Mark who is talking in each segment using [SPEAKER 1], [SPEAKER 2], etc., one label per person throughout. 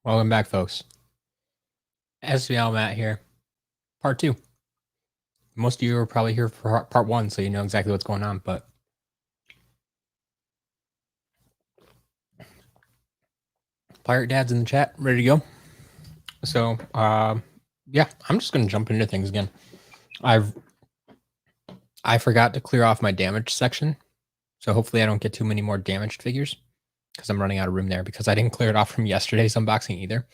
[SPEAKER 1] Welcome back, folks. SCL Matt here, part two. Most of you are probably here for part one, so you know exactly what's going on. But Pirate Dad's in the chat, ready to go. So, yeah, I'm just gonna jump into things again. I forgot to clear off my damage section, so hopefully I don't get too many more damaged figures because I'm running out of room there because I didn't clear it off from yesterday's unboxing either.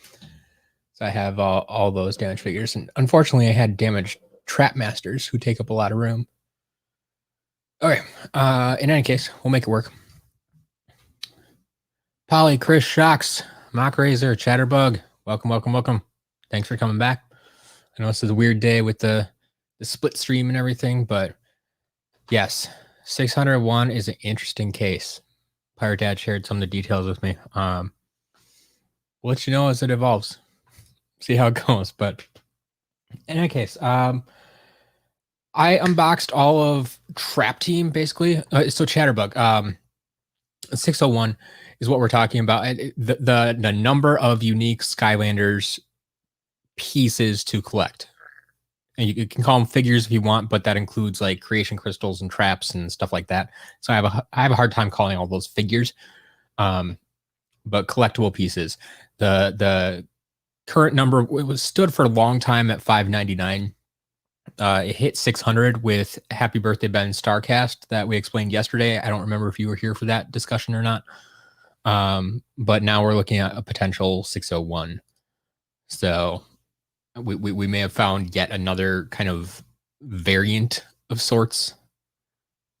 [SPEAKER 1] So I have all those damaged figures, and unfortunately, I had damaged Trap Masters who take up a lot of room. Okay. In any case, we'll make it work. Polly, Chris, Shocks, Mock Razor, Chatterbug, welcome. Thanks for coming back. I know this is a weird day with the split stream and everything, but yes, 601 is an interesting case. Pirate Dad shared some of the details with me. We'll let you know as it evolves. See how it goes. But in any case, I unboxed all of Trap Team basically. So Chatterbug, 601 is what we're talking about. The number of unique Skylanders pieces to collect. And you can call them figures if you want, but that includes like creation crystals and traps and stuff like that. So I have a hard time calling all those figures. But collectible pieces. The current number, it was stood for a long time at 599. It hit 600 with Happy Birthday Ben Starcast that we explained yesterday. I don't remember if you were here for that discussion or not. But now we're looking at a potential 601. So we may have found yet another kind of variant of sorts.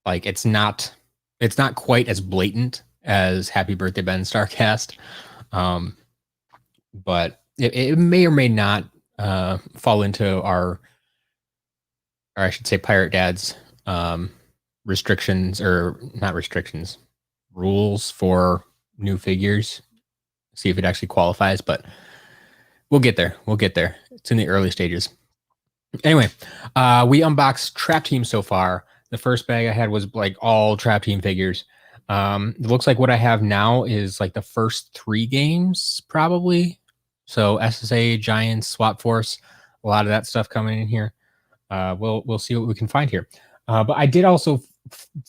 [SPEAKER 1] Like it's not quite as blatant as Happy Birthday Ben Starcast. But it may or may not fall into our, or I should say Pirate Dad's restrictions, or not restrictions, rules for new figures. See if it actually qualifies, but we'll get there. It's in the early stages. Anyway, we unboxed Trap Team so far. The first bag I had was like all Trap Team figures. It looks like what I have now is like the first 3 games, probably. So SSA, Giants, Swap Force, a lot of that stuff coming in here. We'll see what we can find here. But I did also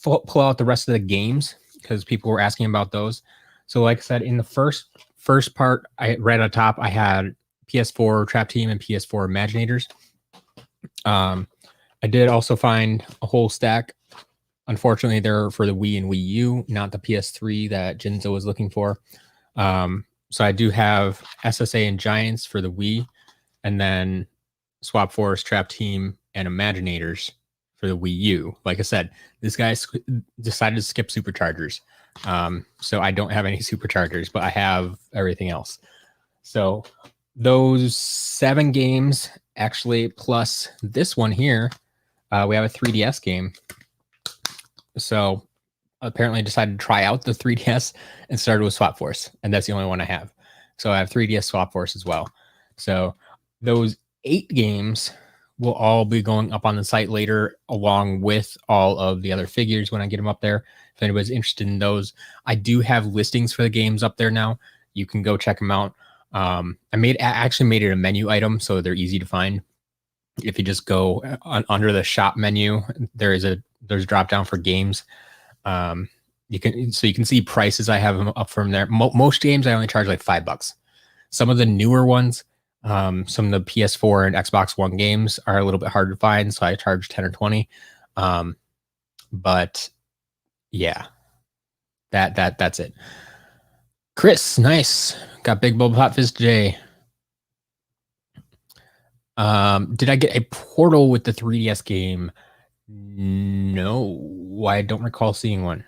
[SPEAKER 1] pull out the rest of the games because people were asking about those. So like I said, in the first part, right on top, I had PS4 Trap Team and PS4 Imaginators. I did also find a whole stack. Unfortunately, they're for the Wii and Wii U, not the PS3 that Jinzo was looking for. So I do have SSA and Giants for the Wii, and then Swap Force, Trap Team, and Imaginators for the Wii U. Like I said, this guy decided to skip Superchargers. So I don't have any Superchargers, but I have everything else. So those 7 games, actually, plus this one here, we have a 3DS game. So apparently I decided to try out the 3DS and started with Swap Force, and that's the only one I have. So I have 3DS Swap Force as well. So those 8 games will all be going up on the site later, along with all of the other figures when I get them up there. If anybody's interested in those, I do have listings for the games up there now. You can go check them out. I actually made it a menu item, so they're easy to find. If you just go under the shop menu, there's a drop down for games. You can see prices. I have them up from there. Most games I only charge like $5. Some of the newer ones, some of the PS4 and Xbox One games are a little bit hard to find, so I charge 10 or 20. But yeah, that's it. Chris, nice. Got Big Bulb Hot Fizz today. Did I get a portal with the 3DS game? No, I don't recall seeing one.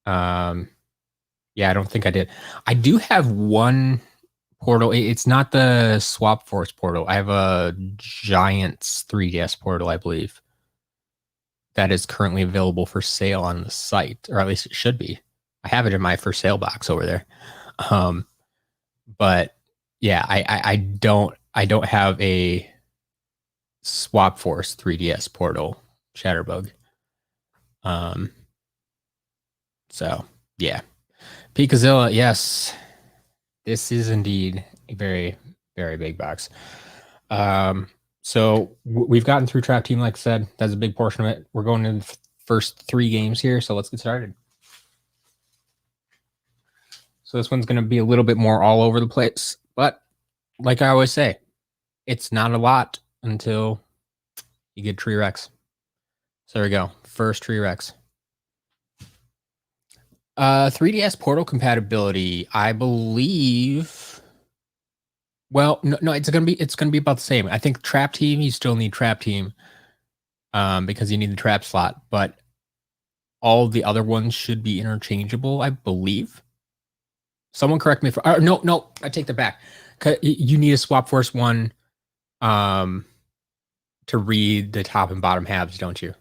[SPEAKER 1] Yeah, I don't think I did. I do have one portal. It's not the Swap Force portal. I have a Giants 3DS portal, I believe, that is currently available for sale on the site, or at least it should be. I have it in my for sale box over there. But yeah, I don't have a Swap Force 3DS portal, Chatterbug. So yeah, Pikazilla, yes. This is indeed a very, very big box. So we've gotten through Trap Team, like I said. That's a big portion of it. We're going into the first 3 games here, so let's get started. So this one's going to be a little bit more all over the place, but like I always say, it's not a lot until you get Tree Rex. So there we go. First Tree Rex. 3DS Portal compatibility, I believe. Well, no, it's gonna be about the same. I think Trap Team, you still need Trap Team, because you need the trap slot, but all the other ones should be interchangeable, I believe. Someone correct me if no, I take that back. You need a Swap Force one, to read the top and bottom halves, don't you?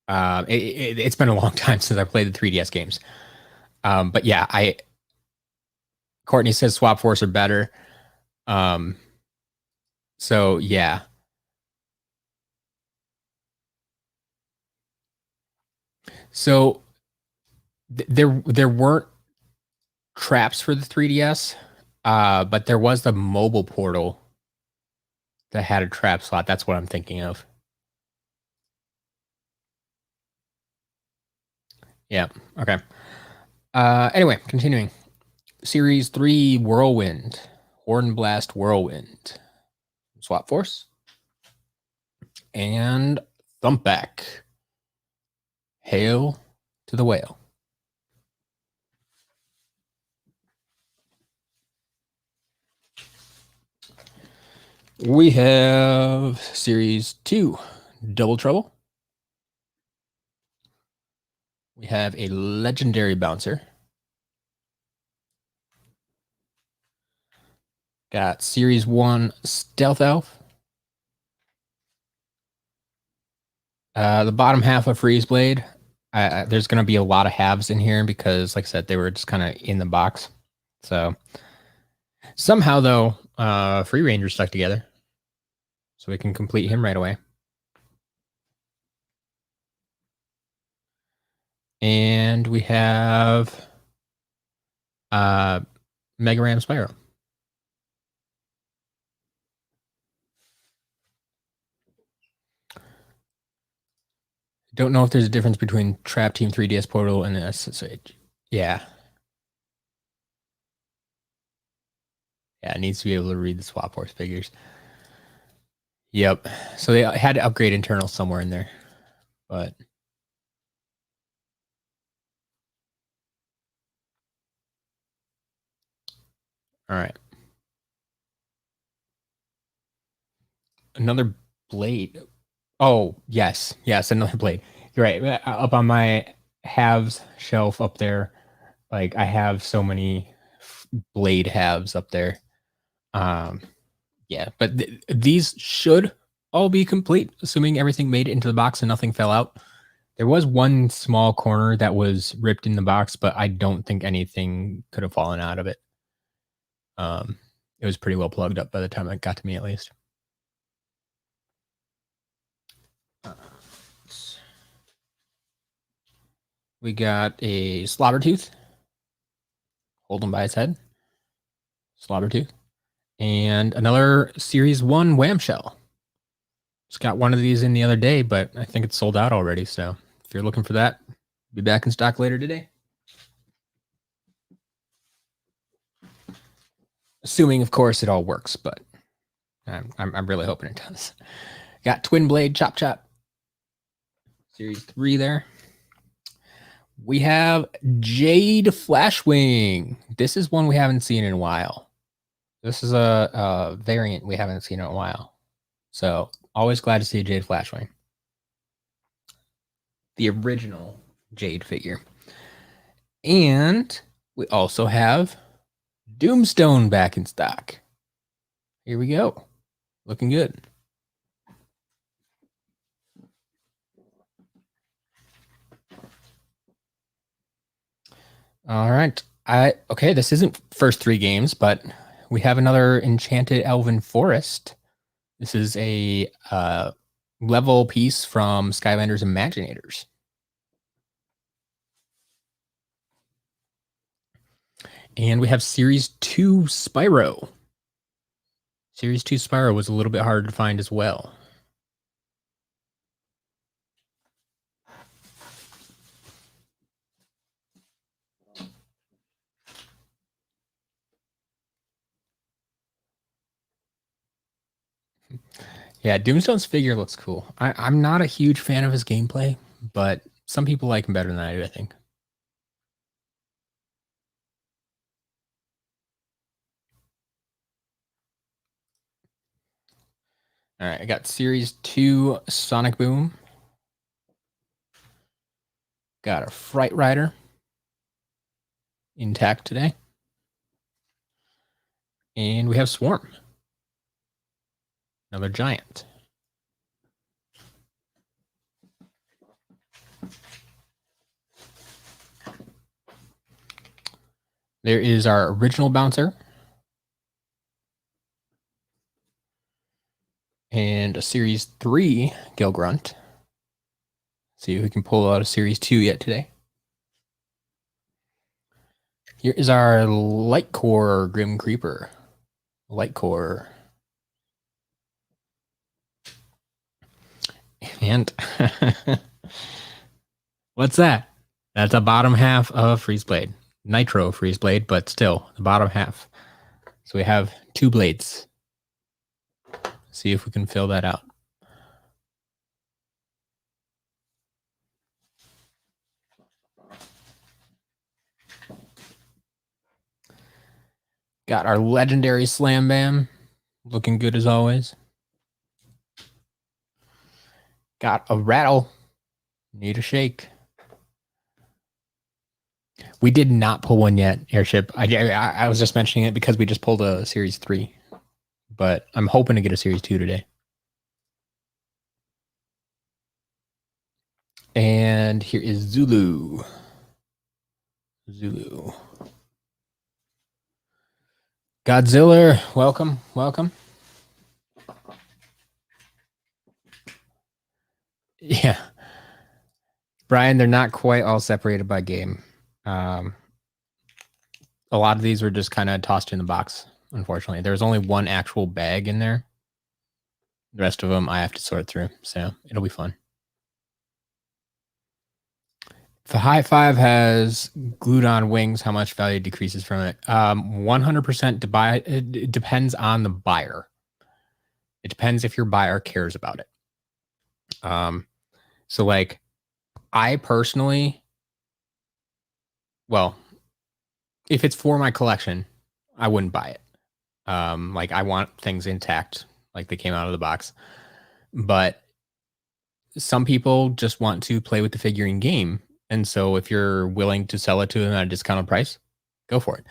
[SPEAKER 1] It's been a long time since I played the 3DS games. But yeah, Courtney says Swap Force are better. So yeah. So there weren't traps for the 3DS, but there was the mobile portal that had a trap slot. That's what I'm thinking of. Yeah. Okay. Anyway, continuing. Series 3 Whirlwind. Horn Blast Whirlwind. Swap Force. And Thumpback. Hail to the Whale. We have Series 2 Double Trouble. We have a Legendary Bouncer. Got Series 1 Stealth Elf. The bottom half of Freeze Blade. There's going to be a lot of halves in here because, like I said, they were just kind of in the box. So somehow, though, Free Ranger stuck together. So we can complete him right away. And we have Mega Ram Spyro. Don't know if there's a difference between Trap Team 3DS Portal and this. So yeah. Yeah, it needs to be able to read the Swap Force figures. Yep. So they had to upgrade internal somewhere in there. But all right. Another blade. Oh, yes. Yes, another blade. You're right. Up on my halves shelf up there, like I have so many blade halves up there. Yeah, but these should all be complete, assuming everything made it into the box and nothing fell out. There was one small corner that was ripped in the box, but I don't think anything could have fallen out of it. It was pretty well plugged up by the time it got to me, at least. We got a Slobbertooth. Hold him by his head. Slobbertooth. And another Series 1 Whamshell. Just got one of these in the other day, but I think it's sold out already. So if you're looking for that, be back in stock later today. Assuming, of course, it all works, but I'm really hoping it does. Got Twin Blade Chop Chop. Series 3 there. We have Jade Flashwing. This is one we haven't seen in a while. This is a variant we haven't seen in a while. So always glad to see a Jade Flashwing. The original Jade figure. And we also have Doomstone back in stock. Here we go. Looking good. All right. Okay, this isn't first 3 games, but we have another Enchanted Elven Forest. This is a level piece from Skylanders Imaginators. And we have Series 2 Spyro. Series 2 Spyro was a little bit harder to find as well. Yeah, Doomstone's figure looks cool. I'm not a huge fan of his gameplay, but some people like him better than I do, I think. All right, I got Series 2 Sonic Boom. Got a Fright Rider intact today. And we have Swarm. Another giant. There is our original bouncer. And a Series 3 Gilgrunt. See if we can pull out a Series 2 yet today. Here is our Light Core Grim Creeper. Light Core. And what's that? That's a bottom half of Freeze Blade. Nitro Freeze Blade, but still the bottom half. So we have 2 blades. See if we can fill that out. Got our legendary Slam Bam. Looking good as always. Got a Rattle. Need a shake. We did not pull one yet, Airship. I was just mentioning it because we just pulled a Series 3. But I'm hoping to get a Series 2 today. And here is Zulu. Zulu. Godzilla, welcome, welcome. Yeah. Brian, they're not quite all separated by game. A lot of these were just kind of tossed in the box, unfortunately. There's only one actual bag in there. The rest of them I have to sort through, so it'll be fun. The High Five has glued on wings. How much value decreases from it? 100% to buy. It depends on the buyer. It depends if your buyer cares about it. So like I personally, well, if it's for my collection, I wouldn't buy it. Like I want things intact, like they came out of the box. But some people just want to play with the figurine game. And so if you're willing to sell it to them at a discounted price, go for it.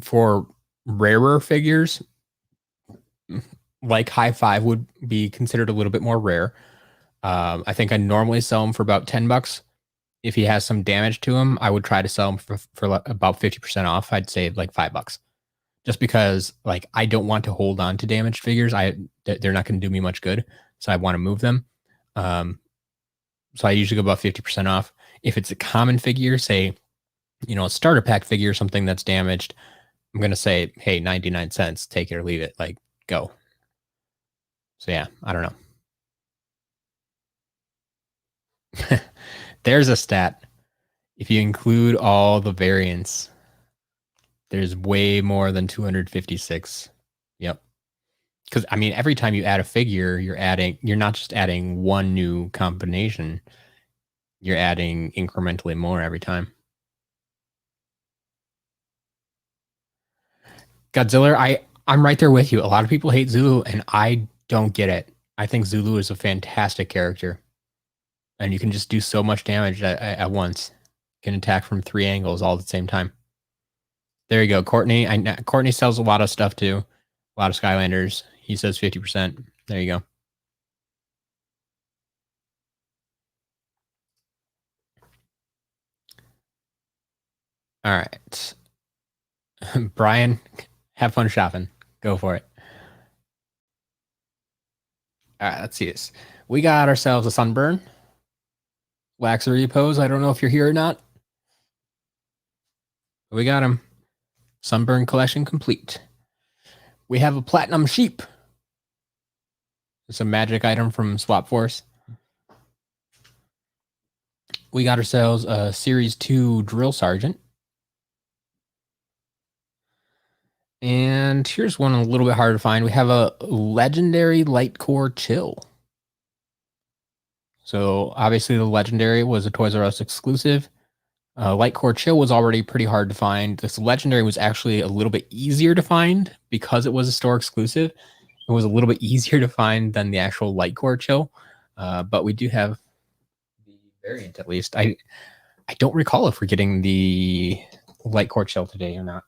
[SPEAKER 1] For rarer figures, like High Five would be considered a little bit more rare. I think I normally sell them for about $10. If he has some damage to him, I would try to sell him for about 50% off. I'd say like $5. Just because like I don't want to hold on to damaged figures. They're not going to do me much good. So I want to move them. So I usually go about 50% off. If it's a common figure, say, a starter pack figure, something that's damaged, I'm going to say, hey, 99 cents, take it or leave it, like go. So yeah, I don't know. There's a stat. If you include all the variants, there's way more than 256. Yep. Because I mean, every time you add a figure, you're not just adding one new combination, you're adding incrementally more every time. Godzilla, I'm right there with you. A lot of people hate Zulu, and I don't get it. I think Zulu is a fantastic character, and you can just do so much damage at once. You can attack from 3 angles all at the same time. There you go, Courtney. Courtney sells a lot of stuff too, a lot of Skylanders. He says 50%. There you go. All right, Brian, have fun shopping. Go for it. All right, let's see this. We got ourselves a Sunburn. Wax Repose. I don't know if you're here or not. We got him. Sunburn collection complete. We have a platinum sheep. It's a magic item from Swap Force. We got ourselves a Series 2 Drill Sergeant. And here's one a little bit harder to find. We have a Legendary Light Core Chill. So obviously the Legendary was a Toys R Us exclusive. Light Core Chill was already pretty hard to find. This Legendary was actually a little bit easier to find because it was a store exclusive. It was a little bit easier to find than the actual Light Core Chill. But we do have the variant at least. I don't recall if we're getting the Light Core Chill today or not.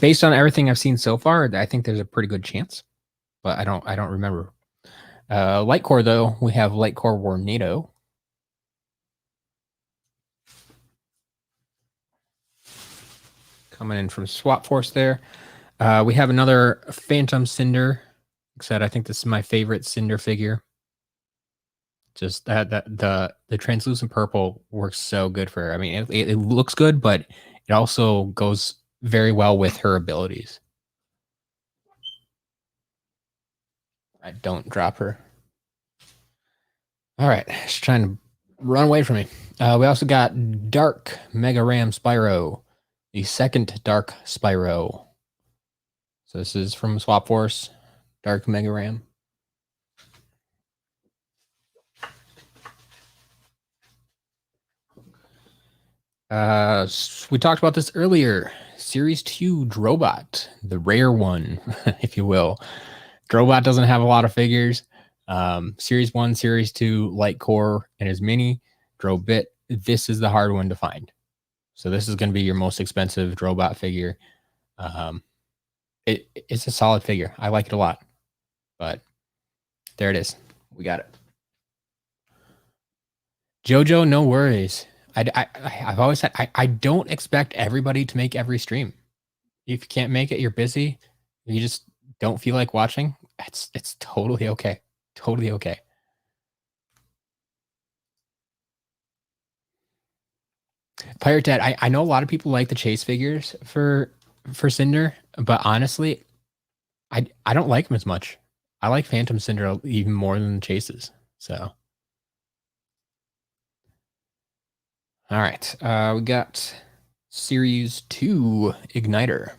[SPEAKER 1] Based on everything I've seen so far, I think there's a pretty good chance, but I don't remember. Light Core though, we have Light Core Warnado. Coming in from Swap Force there. We have another Phantom Cinder. Like I said, I think this is my favorite Cinder figure. Just that the translucent purple works so good for her. I mean, it looks good, but it also goes very well with her abilities. I don't drop her. All right, she's trying to run away from me. We also got Dark Mega Ram Spyro, the second Dark Spyro. So this is from Swap Force, Dark Mega Ram. We talked about this earlier. Series 2 Drobot, the rare one, if you will. Drobot doesn't have a lot of figures. Series 1, Series 2, Light Core, and his mini, Drobit. This is the hard one to find. So this is going to be your most expensive Drobot figure. It's a solid figure. I like it a lot. But there it is. We got it. Jojo, no worries. I've always said I don't expect everybody to make every stream. If you can't make it, you're busy. You just don't feel like watching. It's totally okay. Totally okay. Pirate Dad, I know a lot of people like the chase figures for Cinder, but honestly, I don't like them as much. I like Phantom Cinder even more than the chases. So all right. We got Series 2 Igniter.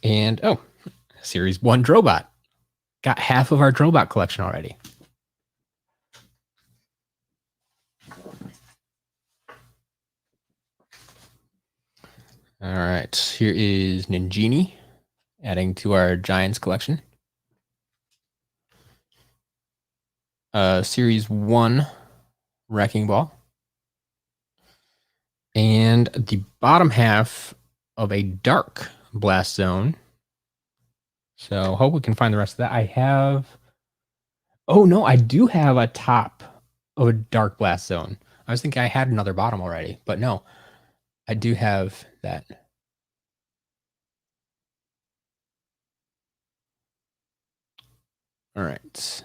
[SPEAKER 1] And oh, Series 1 Drobot. Got half of our Drobot collection already. All right, here is Ninjini, adding to our Giants collection. Series 1 Wrecking Ball. And the bottom half of a Dark Blast Zone. So hope we can find the rest of that. I have... Oh, no, I do have a top of a Dark Blast Zone. I was thinking I had another bottom already, but no. I do have that. All right.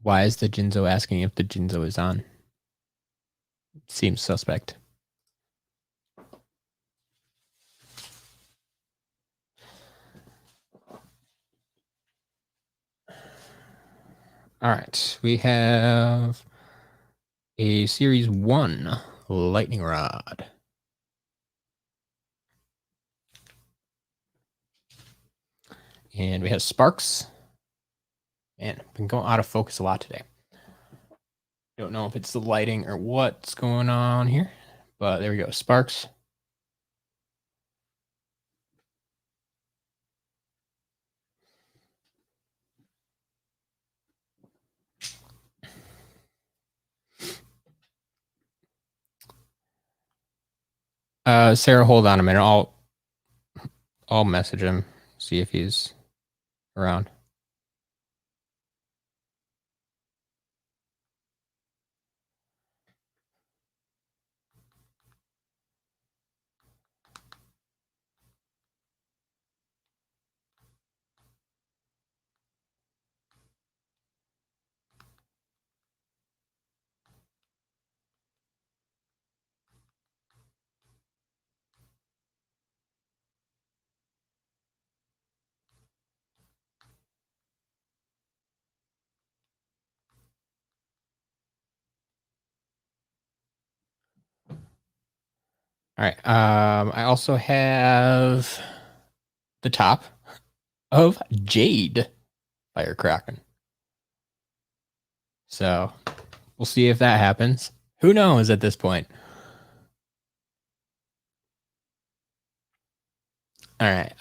[SPEAKER 1] Why is the Jinzo asking if the Jinzo is on? Seems suspect. All right, we have a Series 1 Lightning Rod. And we have Sparks. Man, been going out of focus a lot today. Don't know if it's the lighting or what's going on here, but there we go. Sparks. Sarah, hold on a minute. I'll message him, see if he's around. All right. I also have the top of Jade Firecracker. So we'll see if that happens. Who knows at this point? All right.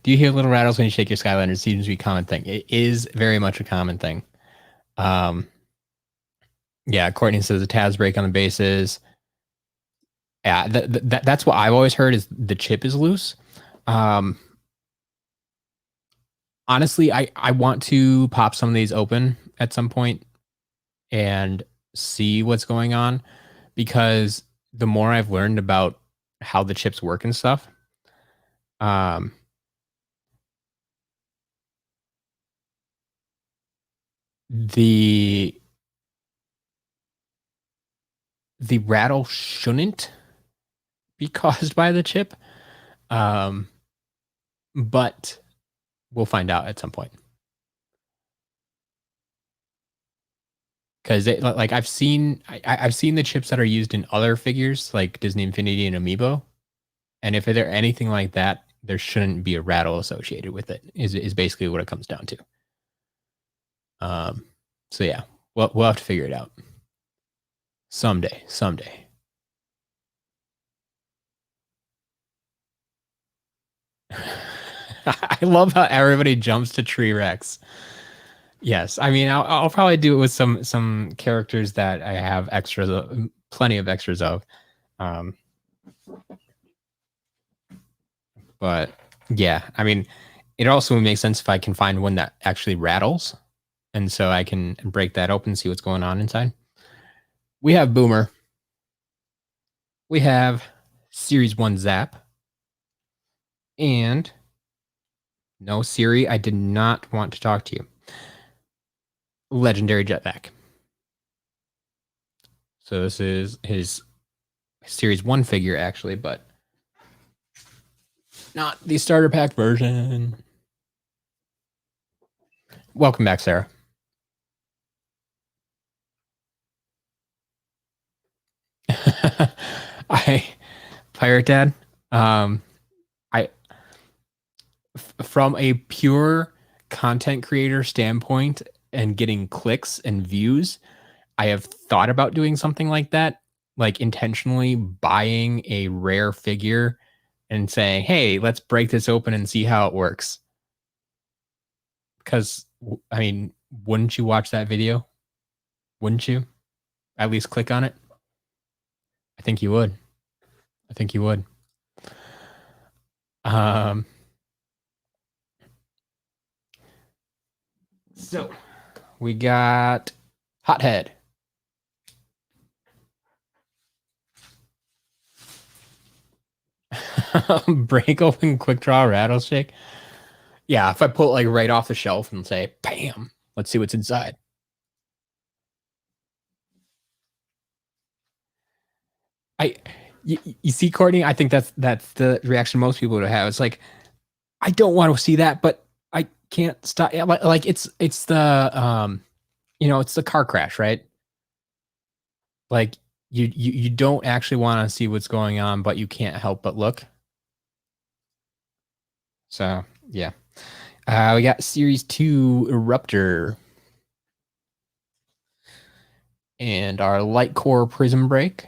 [SPEAKER 1] Do you hear little rattles when you shake your Skylanders? It seems to be a common thing. It is very much a common thing. Yeah, Courtney says a tabs break on the bases. Yeah, that's what I've always heard is the chip is loose. Honestly, I want to pop some of these open at some point and see what's going on, because the more I've learned about how the chips work and stuff, the rattle shouldn't be caused by the chip. But we'll find out at some point. Because like I've seen the chips that are used in other figures like Disney Infinity and Amiibo, and if they're anything like that, there shouldn't be a rattle associated with it. Is basically what it comes down to. So yeah, we'll have to figure it out someday. I love how everybody jumps to Tree Rex. Yes, I mean I'll probably do it with some characters that I have extras, plenty of extras of. But yeah, I mean, it also makes sense if I can find one that actually rattles, and so I can break that open and see what's going on inside. We have Boomer. We have Series 1 Zap. And no, Siri, I did not want to talk to you. Legendary Jetpack. So this is his Series 1 figure, actually, but not the starter pack version. Welcome back, Sarah. Pirate Dad, from a pure content creator standpoint and getting clicks and views, I have thought about doing something like that, like intentionally buying a rare figure and saying, hey, let's break this open and see how it works. Because, I mean, wouldn't you watch that video? Wouldn't you? At least click on it? I think you would. So we got Hothead. Break open quick draw Rattleshake. Yeah, if I pull it like right off the shelf and say, bam, let's see what's inside. You see, Courtney, I think that's the reaction most people would have. It's like, I don't want to see that, but I can't stop. Like it's the it's the car crash, right? Like you don't actually want to see what's going on, but you can't help but look. So yeah, we got Series 2 Eruptor and our Light Core Prism Break.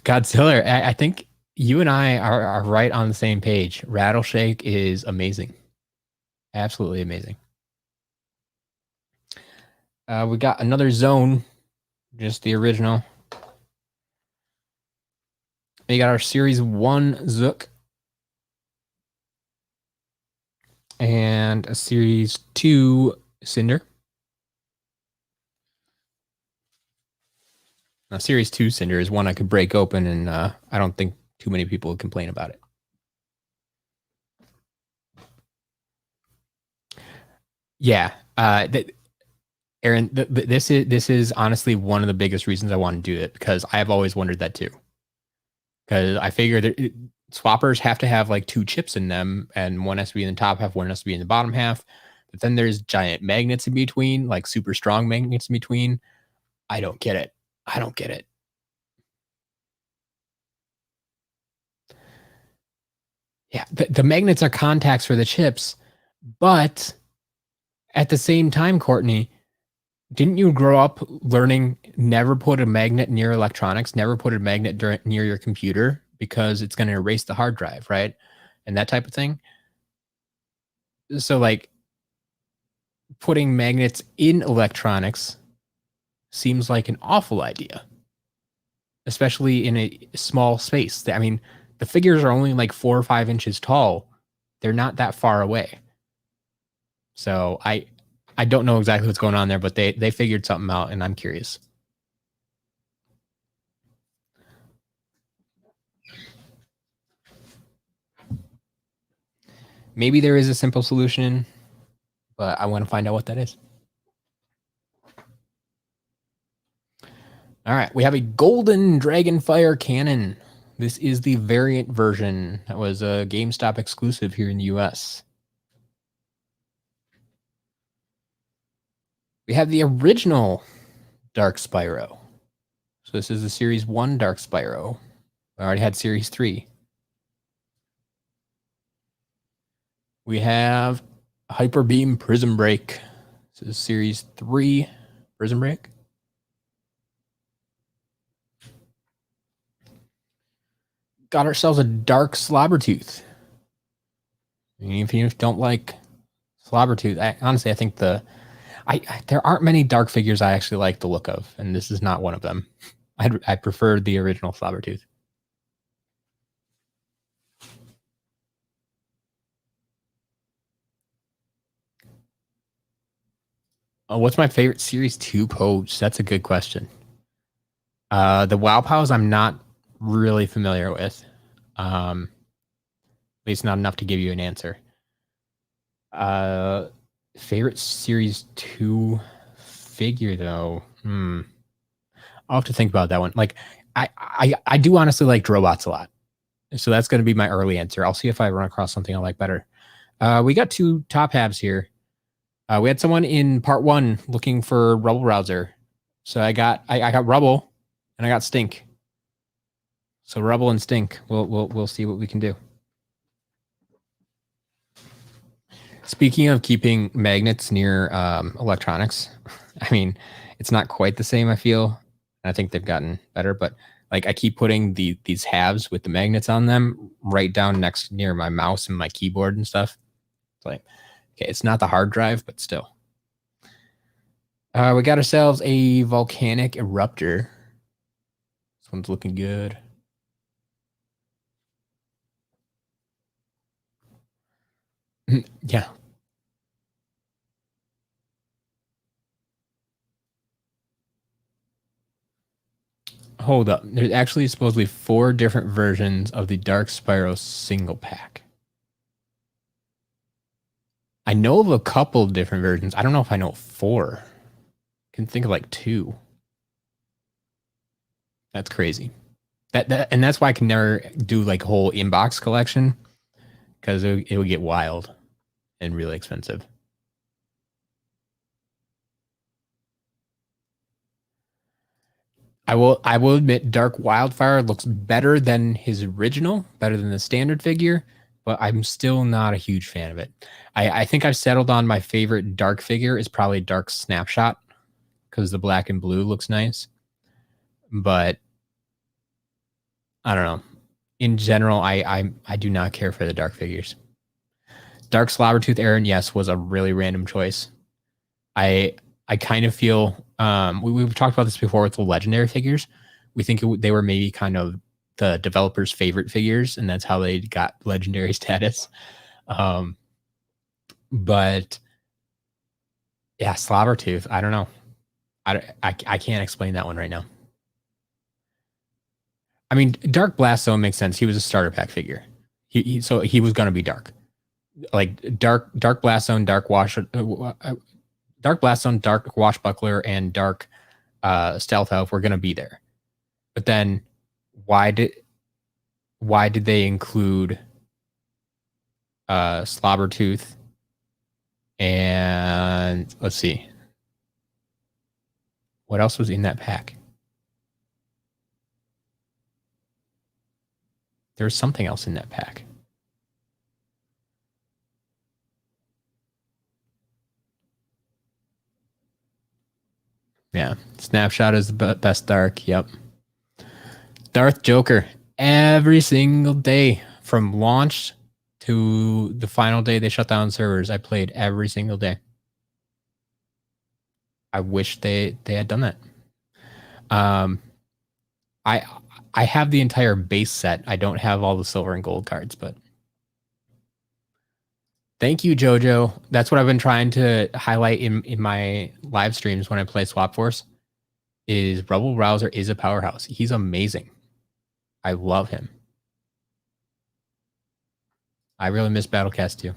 [SPEAKER 1] Godzilla, I think you and I are right on the same page. Rattleshake is amazing. Absolutely amazing. We got another Zone, just the original. We got our Series 1 Zook and a Series 2 Cinder. Now, Series 2 Cinder is one I could break open, and I don't think too many people would complain about it. Yeah, Aaron, this is honestly one of the biggest reasons I want to do it, because I've always wondered that too. Because I figure that swappers have to have like 2 chips in them, and one has to be in the top half, one has to be in the bottom half. But then there's giant magnets in between, like super strong magnets in between. I don't get it. I don't get it. Yeah, the magnets are contacts for the chips, but at the same time, Courtney, didn't you grow up learning never put a magnet near electronics, never put a magnet near your computer because it's going to erase the hard drive, right? And that type of thing. So, like, putting magnets in electronics seems like an awful idea, especially in a small space. I mean, the figures are only like 4 or 5 inches tall. They're not that far away. So I don't know exactly what's going on there, but they figured something out, and I'm curious. Maybe there is a simple solution, but I want to find out what that is. All right, we have a golden Dragonfire cannon. This is the variant version that was a GameStop exclusive here in the US. We have the original Dark Spyro. So this is the Series 1 Dark Spyro. I already had Series 3. We have Hyper Beam Prism Break. This is Series 3 Prism Break. Got ourselves a Dark Slobbertooth. If you don't like Slobbertooth, honestly, I think there aren't many dark figures I actually like the look of, and this is not one of them. I prefer the original Slobbertooth. What's my favorite Series 2 pose? That's a good question. The Wow Pows I'm not really familiar with. At least not enough to give you an answer. Favorite Series 2 figure though. I'll have to think about that one. Like I do honestly like Drobots a lot. So that's going to be my early answer. I'll see if I run across something I like better. We got 2 top halves here. We had someone in part 1 looking for Rubble Rouser. So I got Rubble and I got Stink. So Rubble and Stink. We'll see what we can do. Speaking of keeping magnets near electronics, I mean, it's not quite the same, I feel. I think they've gotten better, but like I keep putting these halves with the magnets on them right down next near my mouse and my keyboard and stuff. It's like, okay, it's not the hard drive, but still. We got ourselves a volcanic eruptor. This one's looking good. Yeah. Hold up. There's actually supposedly 4 different versions of the Dark Spyro single pack. I know of a couple of different versions. I don't know if I know 4. I can think of like 2. That's crazy. And that's why I can never do like a whole inbox collection, because it would get wild and really expensive. I will admit Dark Wildfire looks better than his original, better than the standard figure, but I'm still not a huge fan of it. I think I've settled on my favorite dark figure is probably Dark Snapshot, because the black and blue looks nice. But I don't know. In general, I do not care for the dark figures. Dark Slobbertooth Aaron, yes, was a really random choice. I kind of feel we've talked about this before with the legendary figures. We think they were maybe kind of the developers' favorite figures, and that's how they got legendary status. But yeah, Slobbertooth, I don't know. I can't explain that one right now. I mean, Dark Blast Zone makes sense. He was a starter pack figure. So he was gonna be dark, like Dark Blast Zone, Dark Blast Zone, Dark Washbuckler, and Dark Stealth Elf were gonna be there. But then why did they include Slobbertooth And let's see. What else was in that pack? There's something else in that pack. Yeah. Snapshot is the best Dark. Yep. Darth Joker. Every single day from launch to the final day they shut down servers, I played every single day. I wish they had done that. I have the entire base set. I don't have all the silver and gold cards, but thank you, Jojo. That's what I've been trying to highlight in my live streams when I play Swap Force. Is Rebel Rouser is a powerhouse. He's amazing. I love him. I really miss Battlecast too.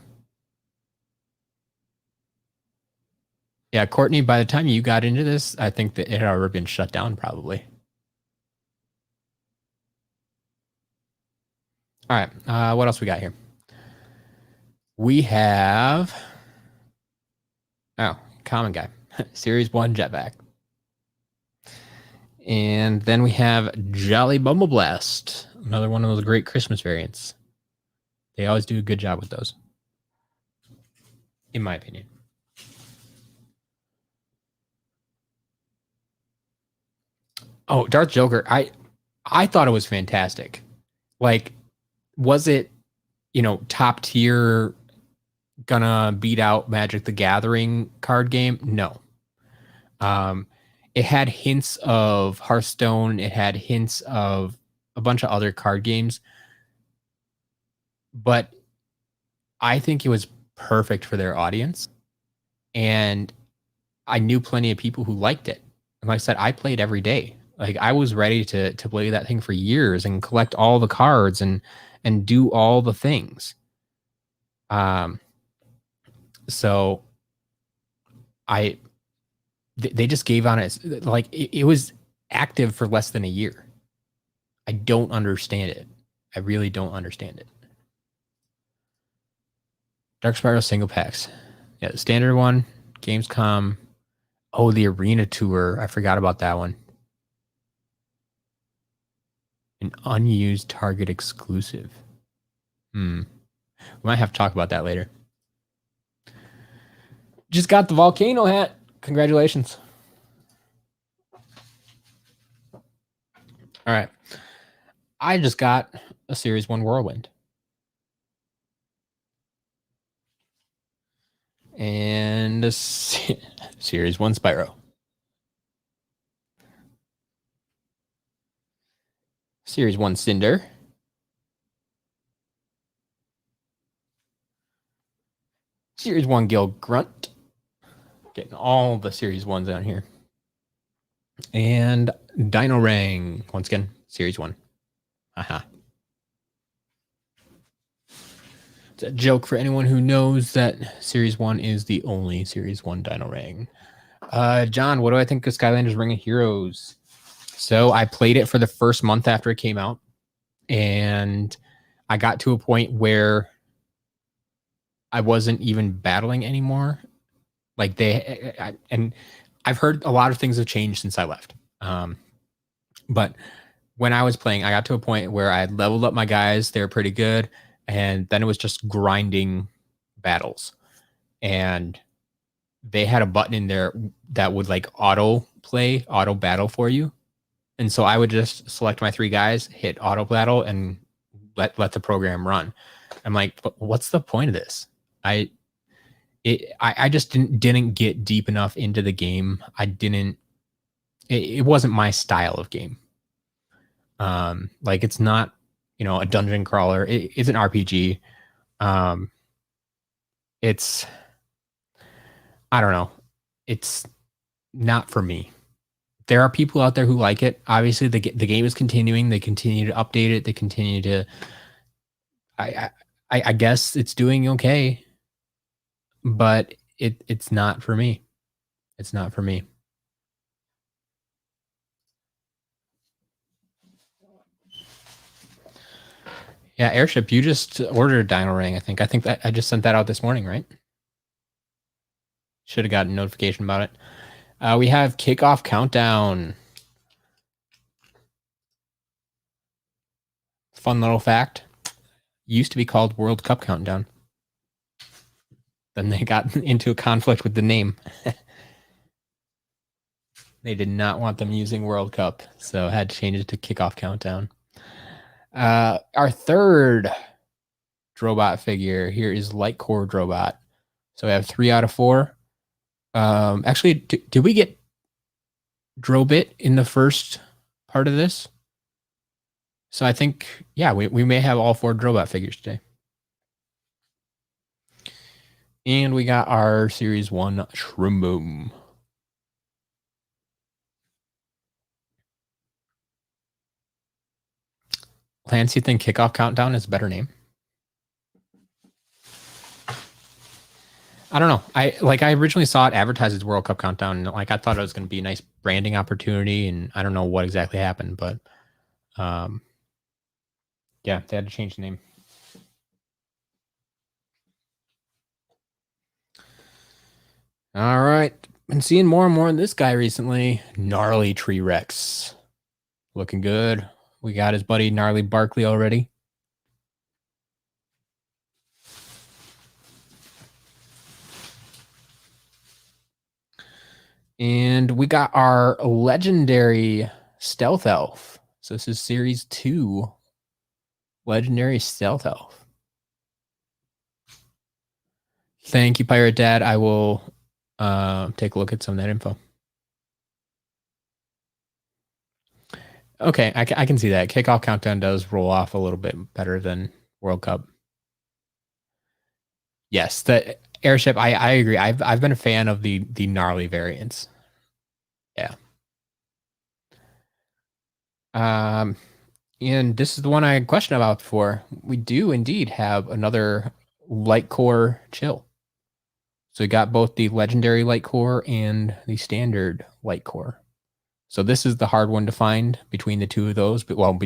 [SPEAKER 1] Yeah, Courtney, by the time you got into this, I think that it had already been shut down probably. All right. What else we got here? We have common guy. Series 1 jetpack. And then we have Jolly Bumble Blast, another one of those great Christmas variants. They always do a good job with those, in my opinion. Oh, Darth Joker. I thought it was fantastic. Like, was it, top tier, gonna beat out Magic the Gathering card game? No. It had hints of Hearthstone. It had hints of a bunch of other card games. But I think it was perfect for their audience. And I knew plenty of people who liked it. And like I said, I played every day. Like I was ready to play that thing for years and collect all the cards and do all the things. So they just gave on it. Like it was active for less than a year. I don't understand it. I really don't understand it. Dark Spiral single packs. Yeah, the standard one, Gamescom. Oh, the Arena Tour. I forgot about that one. An unused Target exclusive. We might have to talk about that later. Just got the volcano hat. Congratulations. All right. I just got a Series 1 Whirlwind. And a Series 1 Spyro. Series 1 Cinder. Series 1 Gil Grunt. Getting all the Series 1s out here. And Dino Rang. Once again, Series 1. Aha. It's a joke for anyone who knows that Series 1 is the only Series 1 Dino Rang. John, what do I think of Skylanders Ring of Heroes? So I played it for the first month after it came out. And I got to a point where I wasn't even battling anymore. Like and I've heard a lot of things have changed since I left. But when I was playing, I got to a point where I had leveled up my guys. They were pretty good. And then it was just grinding battles. And they had a button in there that would like auto battle for you. And so I would just select my 3 guys, hit auto battle, and let the program run. I'm like, what's the point of this? I just didn't get deep enough into the game. It wasn't my style of game. Like it's not, a dungeon crawler. It's an RPG. It's, I don't know. It's not for me. There are people out there who like it. Obviously, the game is continuing. They continue to update it. They continue to. I guess it's doing okay, but it's not for me. It's not for me. Yeah, Airship, you just ordered a Dino Ring. I think that I just sent that out this morning, right? Should have gotten a notification about it. We have Kickoff Countdown. Fun little fact. Used to be called World Cup Countdown. Then they got into a conflict with the name. They did not want them using World Cup, so had to change it to Kickoff Countdown. Our third Drobot figure here is Light Core Drobot. So we have 3 out of 4. Actually, did we get Drobit in the first part of this? So I think, yeah, we may have all 4 Drobot figures today. And we got our Series 1 Shroom Boom. Lance, you think Kickoff Countdown is a better name? I don't know. I originally saw it advertised as World Cup Countdown, and I thought it was going to be a nice branding opportunity, and I don't know what exactly happened, but yeah, they had to change the name. All right. Been seeing more and more of this guy recently. Gnarly Tree Rex. Looking good. We got his buddy Gnarly Barkley already. And we got our legendary Stealth Elf. So this is Series 2. Legendary Stealth Elf. Thank you, Pirate Dad. I will take a look at some of that info. Okay, I can see that. Kickoff Countdown does roll off a little bit better than World Cup. Yes, the airship. I agree. I've been a fan of the gnarly variants. Yeah. And this is the one I had questioned about before. We do indeed have another light core chill. So we got both the legendary light core and the standard light core. So this is the hard one to find between the two of those. But well,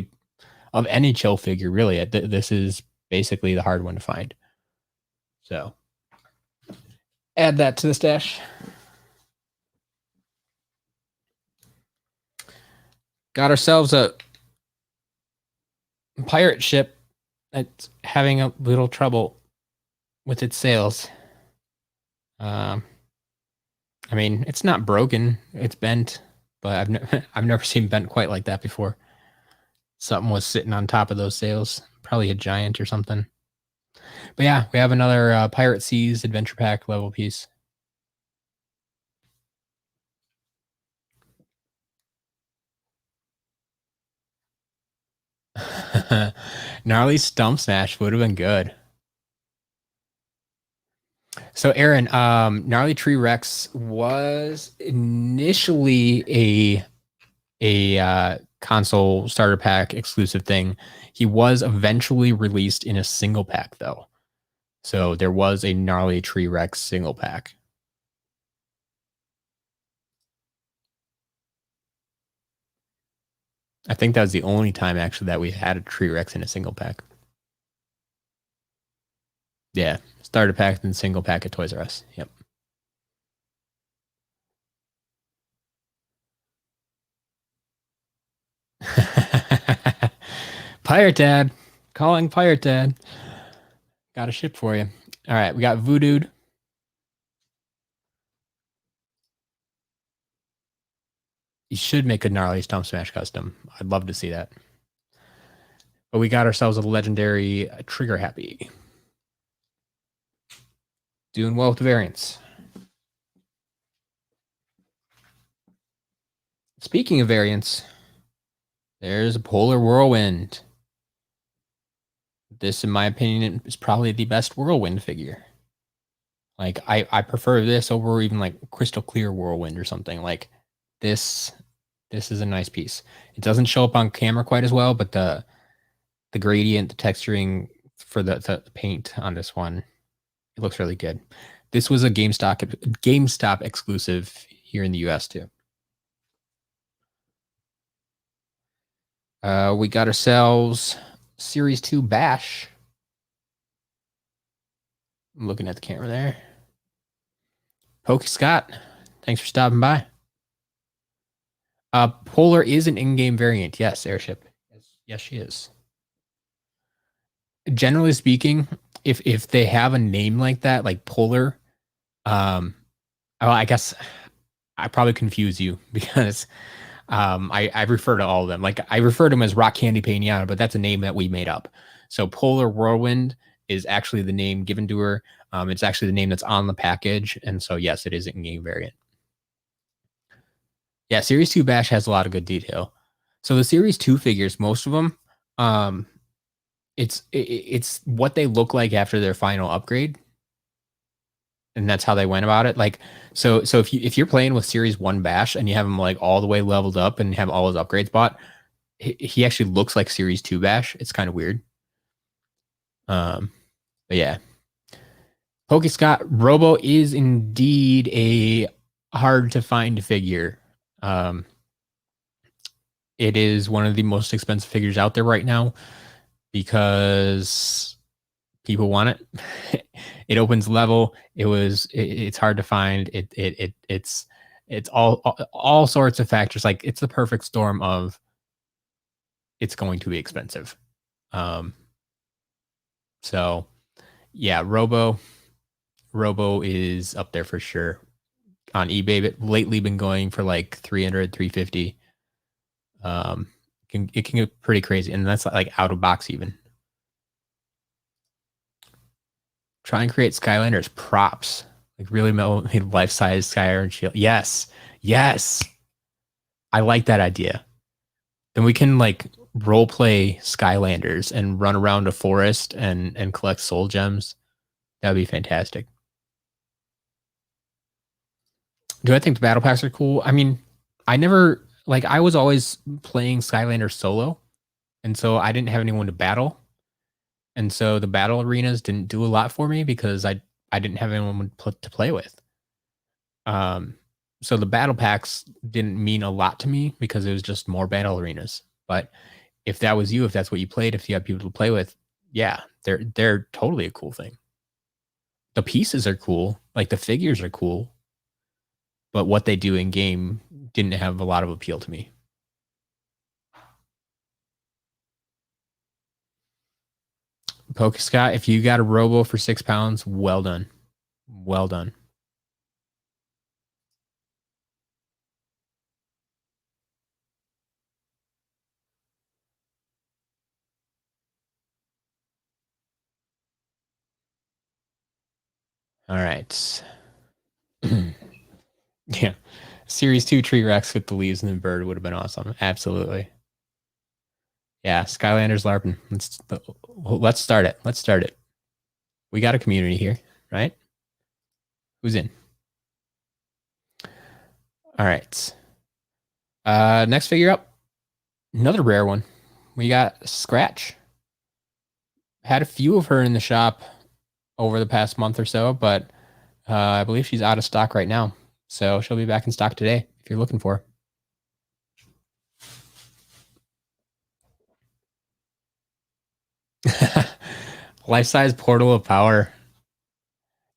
[SPEAKER 1] of any chill figure, really, this is basically the hard one to find. So add that to the stash. Got ourselves a pirate ship that's having a little trouble with its sails. I mean, it's not broken; it's bent, but I've never seen bent quite like that before. Something was sitting on top of those sails, probably a giant or something. But yeah, we have another Pirate Seas Adventure Pack level piece. Gnarly Stump Smash would have been good. So Aaron, Gnarly Tree Rex was initially a console starter pack exclusive thing. He was eventually released in a single pack though. So there was a Gnarly Tree Rex single pack. I think that was the only time actually that we had a Tree Rex in a single pack. Yeah, starter pack and single pack at Toys R Us. Yep. Pirate Dad. Calling Pirate Dad. Got a ship for you. All right, we got Voodooed. You should make a Gnarly Stump Smash custom. I'd love to see that. But we got ourselves a legendary Trigger Happy. Doing well with the variants. Speaking of variants, there's a Polar Whirlwind. This, in my opinion, is probably the best Whirlwind figure. Like, I prefer this over even like Crystal Clear Whirlwind or something. Like, this is a nice piece. It doesn't show up on camera quite as well, but the gradient, the texturing for the paint on this one, it looks really good. This was a GameStop exclusive here in the US too. We got ourselves Series 2 Bash. I'm looking at the camera there. Pokey Scott, thanks for stopping by. Polar is an in-game variant. Yes, Airship. Yes, she is. Generally speaking, if they have a name like that, like Polar, well, I guess I probably confuse you because I refer to all of them. Like I refer to them as Rock Candy Pinata, but that's a name that we made up. So Polar Whirlwind is actually the name given to her. It's actually the name that's on the package, and so yes, it is an in-game variant. Yeah, Series 2 Bash has a lot of good detail. So the Series 2 figures, most of them, um, it's what they look like after their final upgrade, and that's how they went about it. Like, so if you're playing with Series 1 Bash and you have him like all the way leveled up and have all his upgrades bought, he actually looks like Series 2 Bash. It's kind of weird. But yeah. Pokey Scott, Robo is indeed a hard to find figure. Um, it is one of the most expensive figures out there right now because people want it. It opens level. It's hard to find. It's all sorts of factors. Like it's the perfect storm of it's going to be expensive. So yeah, Robo is up there for sure on eBay, but lately been going for like 300, 350. It can get pretty crazy, and that's like out of box even. Try and create Skylanders props, like really made life size Skylander shield. Yes, yes, I like that idea. Then we can like role play Skylanders and run around a forest and collect soul gems. That'd be fantastic. Do I think the battle packs are cool? I mean, I never like I was always playing Skylanders solo, and so I didn't have anyone to battle. And so the battle arenas didn't do a lot for me because I didn't have anyone to play with. Um, so the battle packs didn't mean a lot to me because it was just more battle arenas. But if that was you, if that's what you played, if you had people to play with, yeah, they're totally a cool thing. The pieces are cool, like the figures are cool, but what they do in game didn't have a lot of appeal to me. Poke Scott, if you got a Robo for £6, well done. Well done. All right. Yeah. Series 2 Tree Rex with the leaves and the bird would have been awesome. Absolutely. Yeah, Skylanders LARPing. Let's start it. Let's start it. We got a community here, right? Who's in? All right. Next figure up. Another rare one. We got Scratch. Had a few of her in the shop over the past month or so, but I believe she's out of stock right now. So she'll be back in stock today if you're looking for her. Life-size Portal of Power.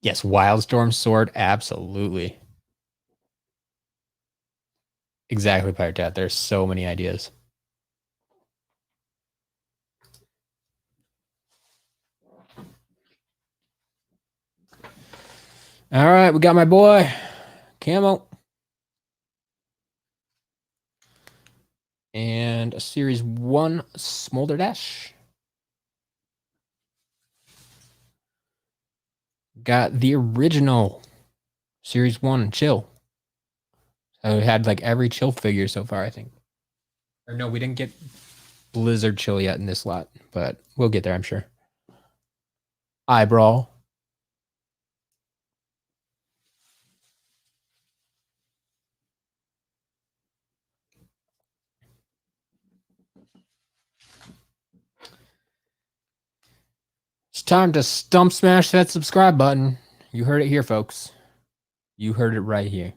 [SPEAKER 1] Yes, Wildstorm Sword. Absolutely. Exactly, Pirate Dad. There's so many ideas. All right, we got my boy, Camo. And a Series 1 Smolder Dash. Got the original Series 1 Chill. So we had like every Chill figure so far, I think. Or no, we didn't get Blizzard Chill yet in this lot, but we'll get there, I'm sure. Eyebrow. It's time to stump smash that subscribe button. You heard it here, folks. You heard it right here.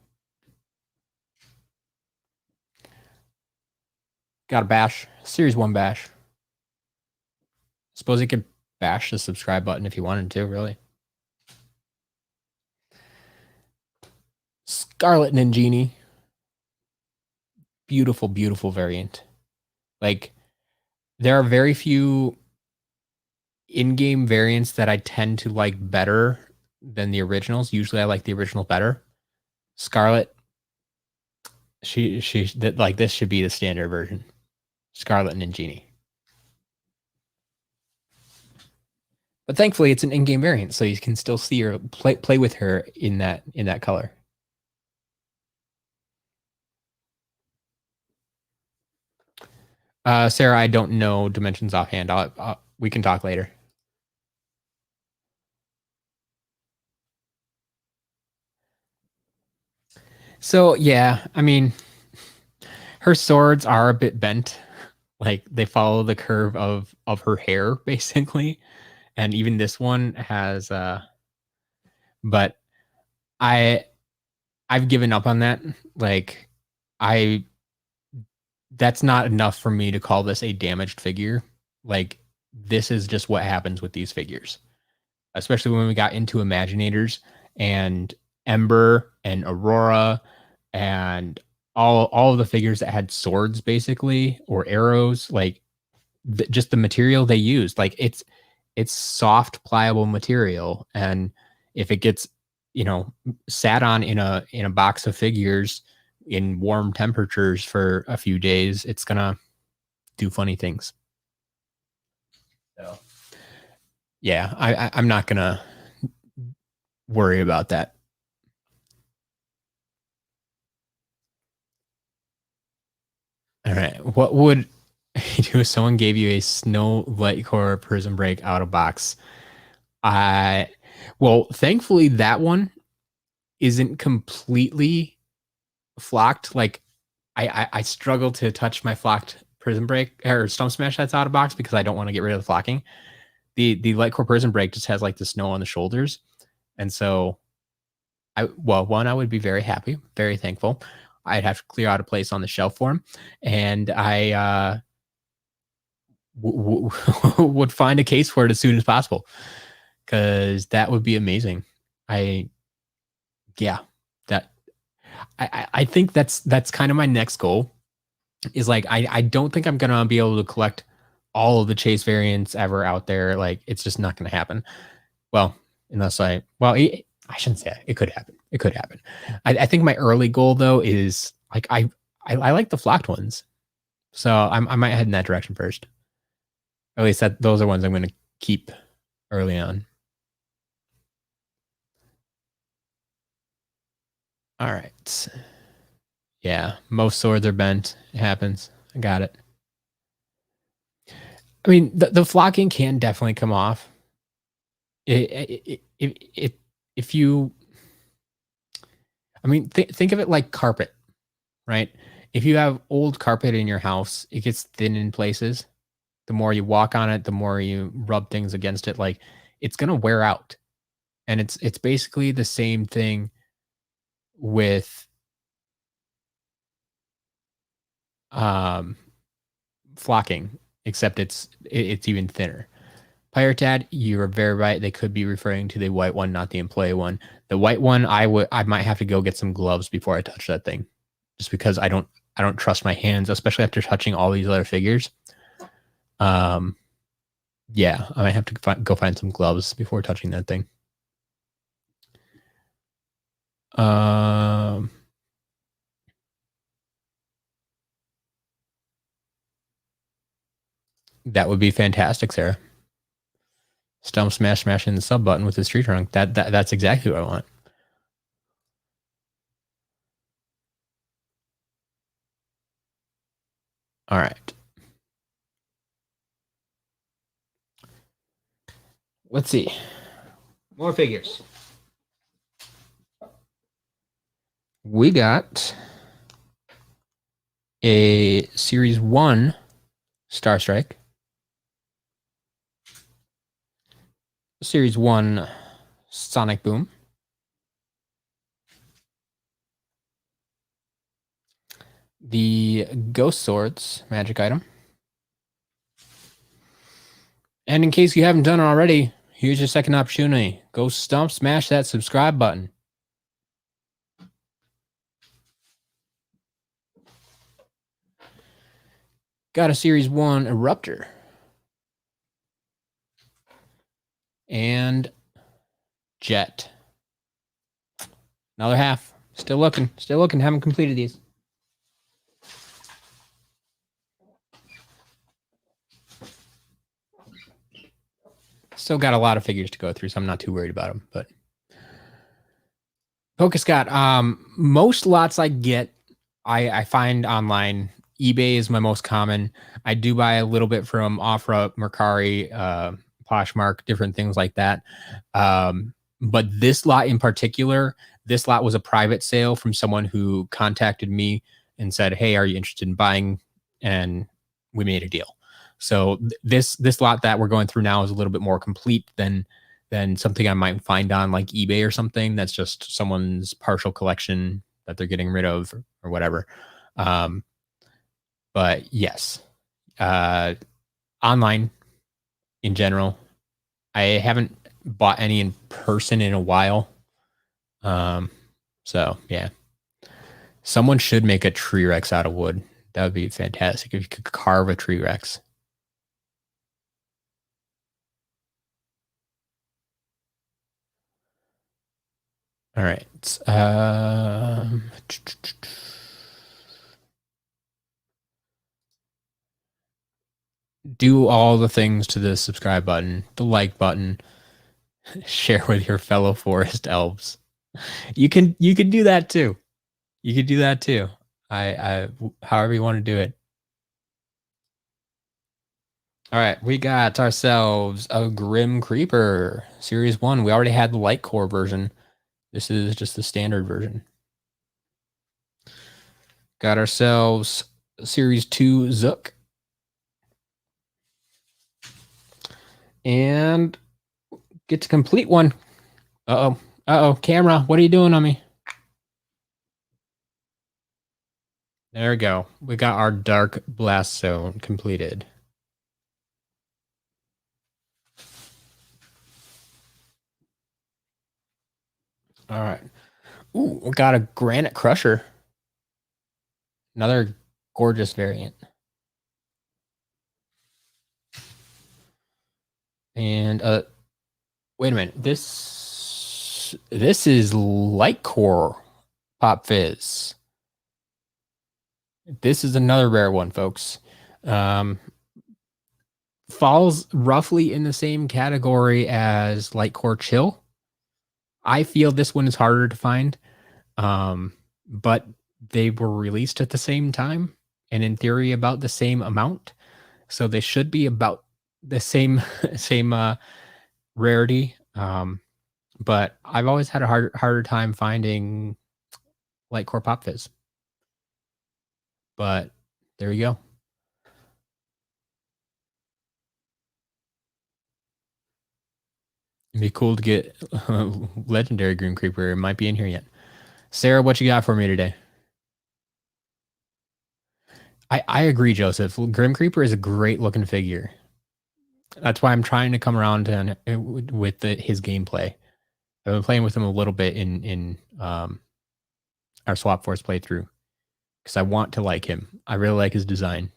[SPEAKER 1] Got a bash. Series 1 bash. Suppose you could bash the subscribe button if you wanted to, really. Scarlet Ninjini. Beautiful, beautiful variant. Like, there are very few in-game variants that I tend to like better than the originals. Usually I like the original better. Scarlet, she that like this should be the standard version. Scarlet Ninjini. But thankfully it's an in-game variant, so you can still see her play with her in that color. Sarah, I don't know dimensions offhand. We can talk later. So yeah, I mean, her swords are a bit bent. Like they follow the curve of her hair, basically. And even this one has but I I've given up on that. Like I that's not enough for me to call this a damaged figure. Like this is just what happens with these figures. Especially when we got into Imaginators and Ember and Aurora and all of the figures that had swords basically or arrows, like just the material they used. Like it's soft, pliable material, and if it gets sat on in a box of figures in warm temperatures for a few days, it's gonna do funny things. So yeah, I'm not gonna worry about that. All right, what would you do if someone gave you a Snow Light Core Prison Break out of box? I well, thankfully that one isn't completely flocked. Like I struggle to touch my flocked Prison Break or Stump Smash that's out of box because I don't want to get rid of the flocking. The Light Core Prison Break just has like the snow on the shoulders, and so I would be very happy, very thankful. I'd have to clear out a place on the shelf for him, and I would find a case for it as soon as possible because that would be amazing. I yeah, that I think that's kind of my next goal is like I don't think I'm gonna be able to collect all of the chase variants ever out there. Like it's just not gonna happen. Well, unless I shouldn't say it. It could happen. It could happen. I think my early goal though is like I like the flocked ones, so I might head in that direction first. Or at least those are ones I'm going to keep early on. All right. Yeah, most swords are bent. It happens. I got it. I mean, the flocking can definitely come off. If you, I mean, think of it like carpet, right? If you have old carpet in your house, it gets thin in places. The more you walk on it, the more you rub things against it, like it's gonna wear out. And it's basically the same thing with um flocking, except it's even thinner. Pyrotad, you are very right. They could be referring to the white one, not the employee one. The white one, I might have to go get some gloves before I touch that thing, just because I don't trust my hands, especially after touching all these other figures. Um, yeah, I might have to go find some gloves before touching that thing. Um, that would be fantastic, Sarah. Stump smash smashing the sub button with his tree trunk. That's exactly what I want. All right. Let's see. More figures. We got a Series 1 Star Strike. Series 1 Sonic Boom. The Ghost Swords magic item. And in case you haven't done it already, here's your second opportunity. Go smash that subscribe button. Got a Series 1 Eruptor. And Jet. Another half. Still looking. Haven't completed these. Still got a lot of figures to go through, so I'm not too worried about them. But Focus Scott, most lots I get, I find online. eBay is my most common. I do buy a little bit from OfferUp, Mercari, Poshmark, different things like that. But this lot in particular, this lot was a private sale from someone who contacted me and said, "Hey, are you interested in buying?" And we made a deal. So this lot that we're going through now is a little bit more complete than something I might find on like eBay or something. That's just someone's partial collection that they're getting rid of or whatever. But yes, online in general, I haven't bought any in person in a while. So yeah, someone should make a tree Rex out of wood. That would be fantastic if you could carve a tree Rex. All right. Do all the things to the subscribe button, the like button, share with your fellow forest elves. You can do that too. You could do that too. I however you want to do it. All right, we got ourselves a Grim Creeper Series 1. We already had the light core version. This is just the standard version. Got ourselves Series 2 Zook. And get to complete one. Uh-oh. Uh-oh. Camera, what are you doing on me? There we go. We got our Dark Blast Zone completed. All right. Ooh, we got a Granite Crusher. Another gorgeous variant. And wait a minute. This is Light Core Pop Fizz. This is another rare one, folks. Falls roughly in the same category as Light Core Chill. I feel this one is harder to find. But they were released at the same time and in theory about the same amount. So they should be about the same rarity. But I've always had a harder time finding Light Core Pop Fizz. But there you go. It'd be cool to get legendary Grim Creeper. It might be in here yet. Sarah, what you got for me today? I agree, Joseph. Grim Creeper is a great looking figure. That's why I'm trying to come around to with his gameplay. I've been playing with him a little bit in our Swap Force playthrough because I want to like him. I really like his design.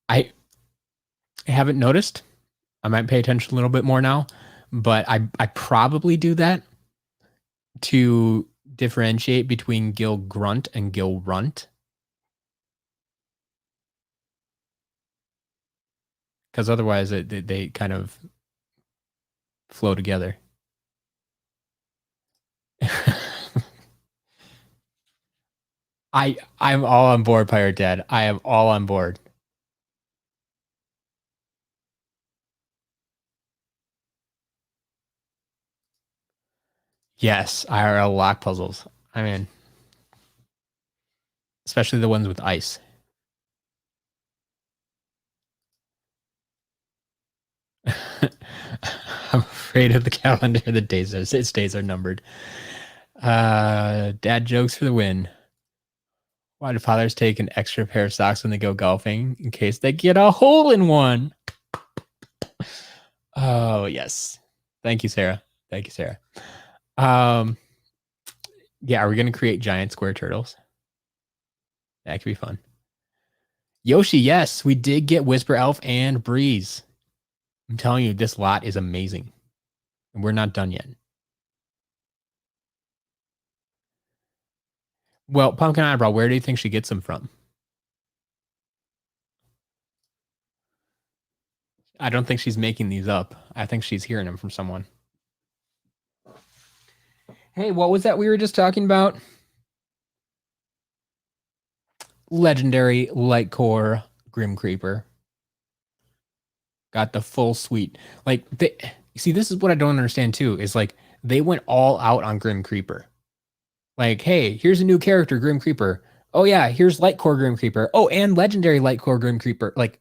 [SPEAKER 1] I haven't noticed. I might pay attention a little bit more now, but I probably do that to differentiate between Gil Grunt and Gil Runt. Because otherwise they kind of flow together. I'm all on board, Pirate Dad. I am all on board. Yes, IRL lock puzzles. I mean, especially the ones with ice. I'm afraid of the calendar. The days its days are numbered. Dad jokes for the win. Why do fathers take an extra pair of socks when they go golfing in case they get a hole in one? Oh yes, thank you, Sarah. Thank you, Sarah. Yeah, are we gonna create giant square turtles? That could be fun. Yoshi, yes, we did get Whisper Elf and Breeze. I'm telling you, this lot is amazing. And we're not done yet. Well, Pumpkin Eyebrow, where do you think she gets them from? I don't think she's making these up. I think she's hearing them from someone. Hey, what was that we were just talking about? Legendary Light Core Grim Creeper. Got the full suite. Like, see, this is what I don't understand too, is like they went all out on Grim Creeper. Like, hey, here's a new character, Grim Creeper. Oh yeah, here's Light Core Grim Creeper. Oh, and Legendary Light Core Grim Creeper. Like,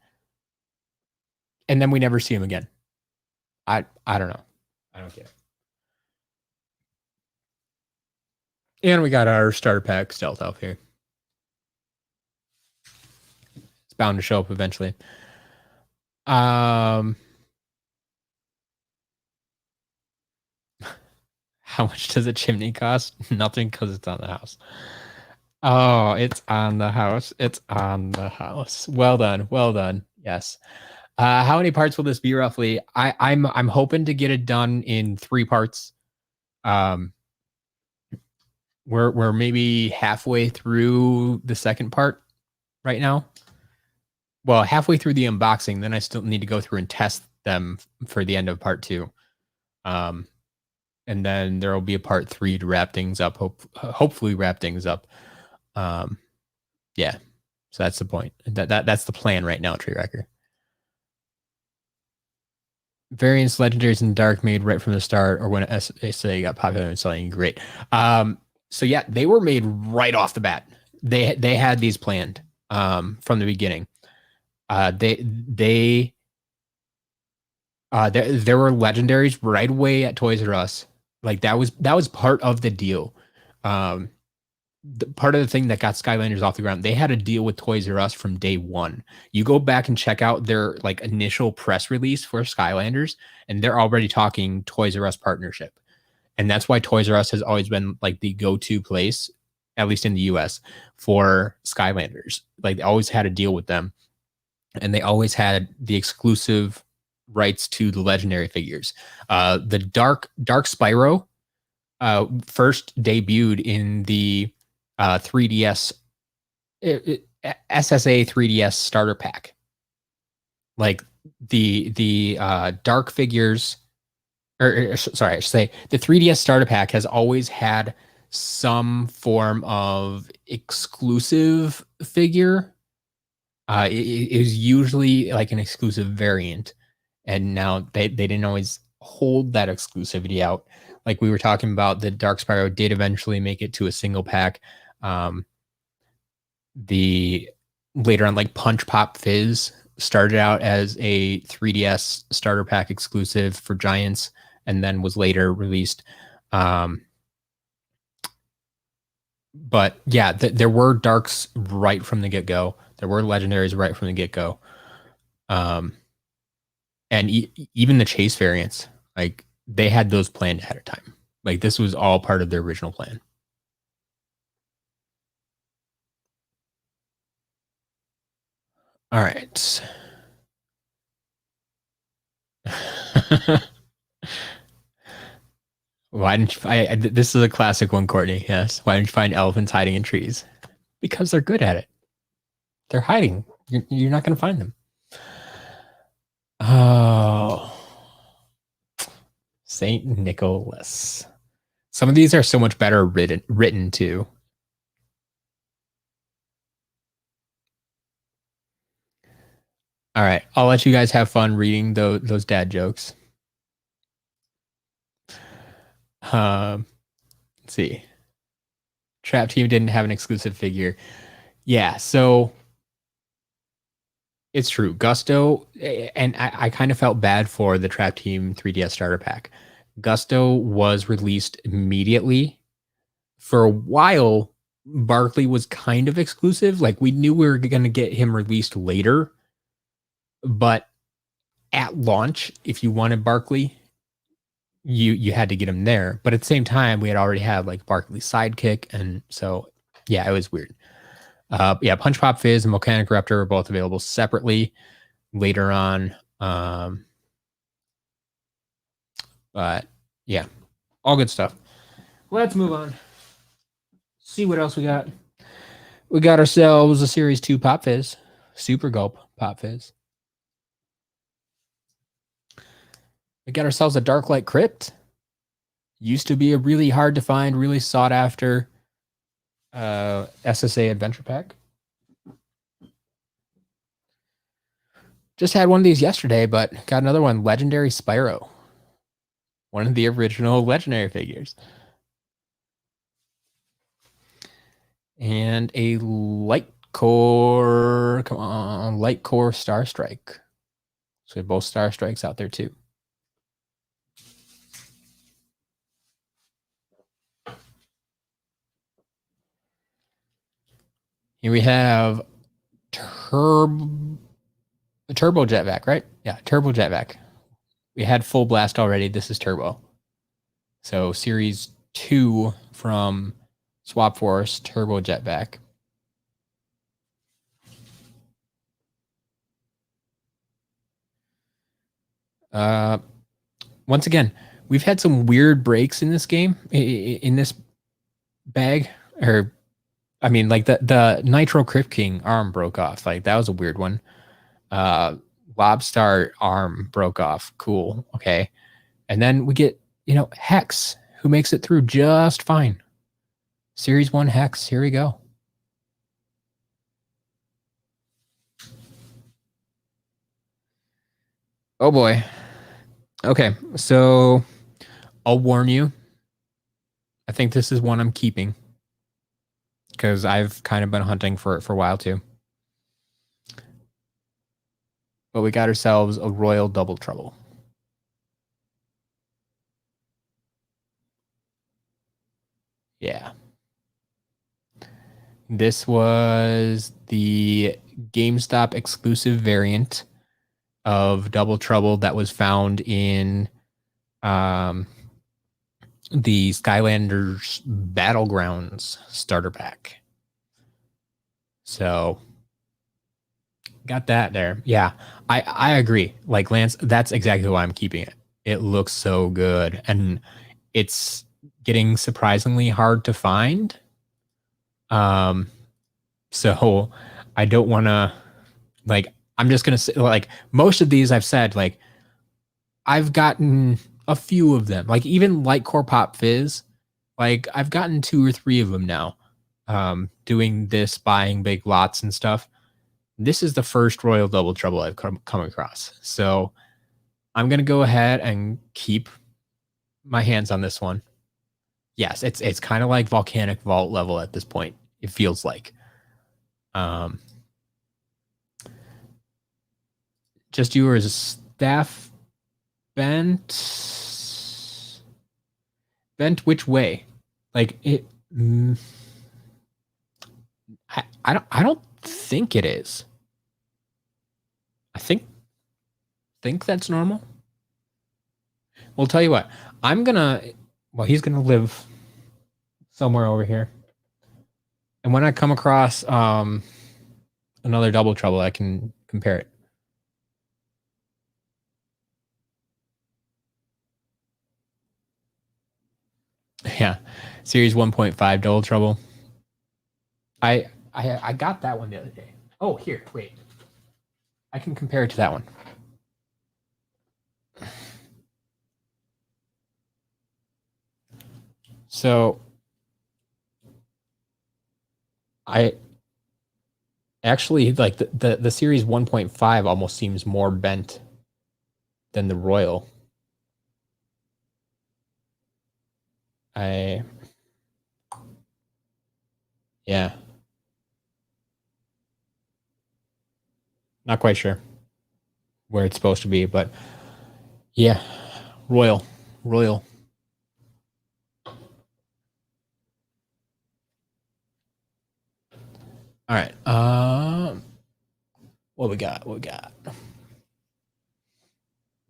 [SPEAKER 1] and then we never see him again. I don't know. I don't care. And we got our starter pack Stealth Elf here. It's bound to show up eventually. How much does a chimney cost? Nothing, because it's on the house. Oh, it's on the house. It's on the house. Well done. Well done. Yes. How many parts will this be roughly? I'm hoping to get it done in 3 parts. We're maybe halfway through the second part right now. Well, halfway through the unboxing, then I still need to go through and test them for the end of part 2. And then there will be a part 3 to wrap things up. Hopefully wrap things up. Yeah. So that's the point. That's the plan right now, Tree Wrecker. Variants, legendaries, and dark made right from the start, or when SCL got popular and selling great. So yeah, they were made right off the bat. They had these planned from the beginning. There were legendaries right away at Toys R Us. Like that was part of the deal. Part of the thing that got Skylanders off the ground, they had a deal with Toys R Us from day one. You go back and check out their like initial press release for Skylanders, and they're already talking Toys R Us partnership. And that's why Toys R Us has always been like the go-to place, at least in the US, for Skylanders. Like they always had a deal with them, and they always had the exclusive rights to the legendary figures. The Dark Spyro first debuted in the 3DS SSA 3DS starter pack. Like the dark figures, or sorry, I should say the 3DS starter pack has always had some form of exclusive figure. It is usually like an exclusive variant, and now they didn't always hold that exclusivity out. Like we were talking about, the Dark Spyro did eventually make it to a single pack. The later on, like Punch Pop Fizz started out as a 3DS starter pack exclusive for Giants, and then was later released. But yeah, there were darks right from the get-go. There were legendaries right from the get-go. And even the chase variants, like they had those planned ahead of time. Like this was all part of their original plan. All right. Why didn't you this is a classic one, Courtney. Yes. Why didn't you find elephants hiding in trees? Because they're good at it. They're hiding. You're not going to find them. Oh. St. Nicholas. Some of these are so much better written too. All right. I'll let you guys have fun reading those dad jokes. Let's see. Trap Team didn't have an exclusive figure. Yeah, so it's true. Gusto, and I kind of felt bad for the Trap Team 3DS starter pack. Gusto was released immediately. For a while, Barkley was kind of exclusive. Like we knew we were going to get him released later, but at launch, if you wanted Barkley, you had to get him there. But at the same time, we had already had like Barkley's sidekick, and so yeah, it was weird. Yeah, Punch Pop Fizz and Volcanic Raptor were both available separately later on. But yeah, all good stuff. Let's move on. See what else we got. We got ourselves a Series 2 Pop Fizz, Super Gulp Pop Fizz. We got ourselves a Darklight Crypt. Used to be a really hard to find, really sought after SSA Adventure Pack. Just had one of these yesterday, but got another one, Legendary Spyro. One of the original Legendary figures. And a Light Core, come on, Light Core Star Strike. So we have both Star Strikes out there too. Here we have Turbo Jetvac, right? Yeah, Turbo Jetvac. We had Full Blast already. This is Turbo. So Series 2 from Swap Force, Turbo Jetvac. Once again, we've had some weird breaks in this game, in this bag, or I mean, like the Nitro Crypt King arm broke off. Like that was a weird one. Lobstar arm broke off. Cool. Okay. And then we get, Hex, who makes it through just fine. Series 1 Hex. Here we go. Oh boy. Okay. So I'll warn you. I think this is one I'm keeping because I've kind of been hunting for it for a while too. But we got ourselves a Royal Double Trouble. Yeah. This was the GameStop exclusive variant of Double Trouble that was found in the Skylanders Battlegrounds starter pack. So got that there. Yeah, I agree. Like Lance, that's exactly why I'm keeping it. It looks so good, and it's getting surprisingly hard to find. So I don't want to, like, I'm just gonna say, like, most of these I've said, like, I've gotten a few of them, like even Light Core Pop Fizz, like I've gotten 2 or 3 of them now. Doing this, buying big lots and stuff. This is the first Royal Double Trouble I've come across. So I'm going to go ahead and keep my hands on this one. Yes, it's kind of like Volcanic Vault level at this point. It feels like. Just yours, staff bent which way? Like it. I don't think it is. I think that's normal. Well, tell you what, he's gonna live somewhere over here. And when I come across another Double Trouble, I can compare it. Yeah. Series 1.5 Double Trouble. I got that one the other day. Oh, here, wait. I can compare it to that one. So I actually like the series 1.5 almost seems more bent than the Royal. Yeah. Not quite sure where it's supposed to be, but yeah, Royal. All right. What we got?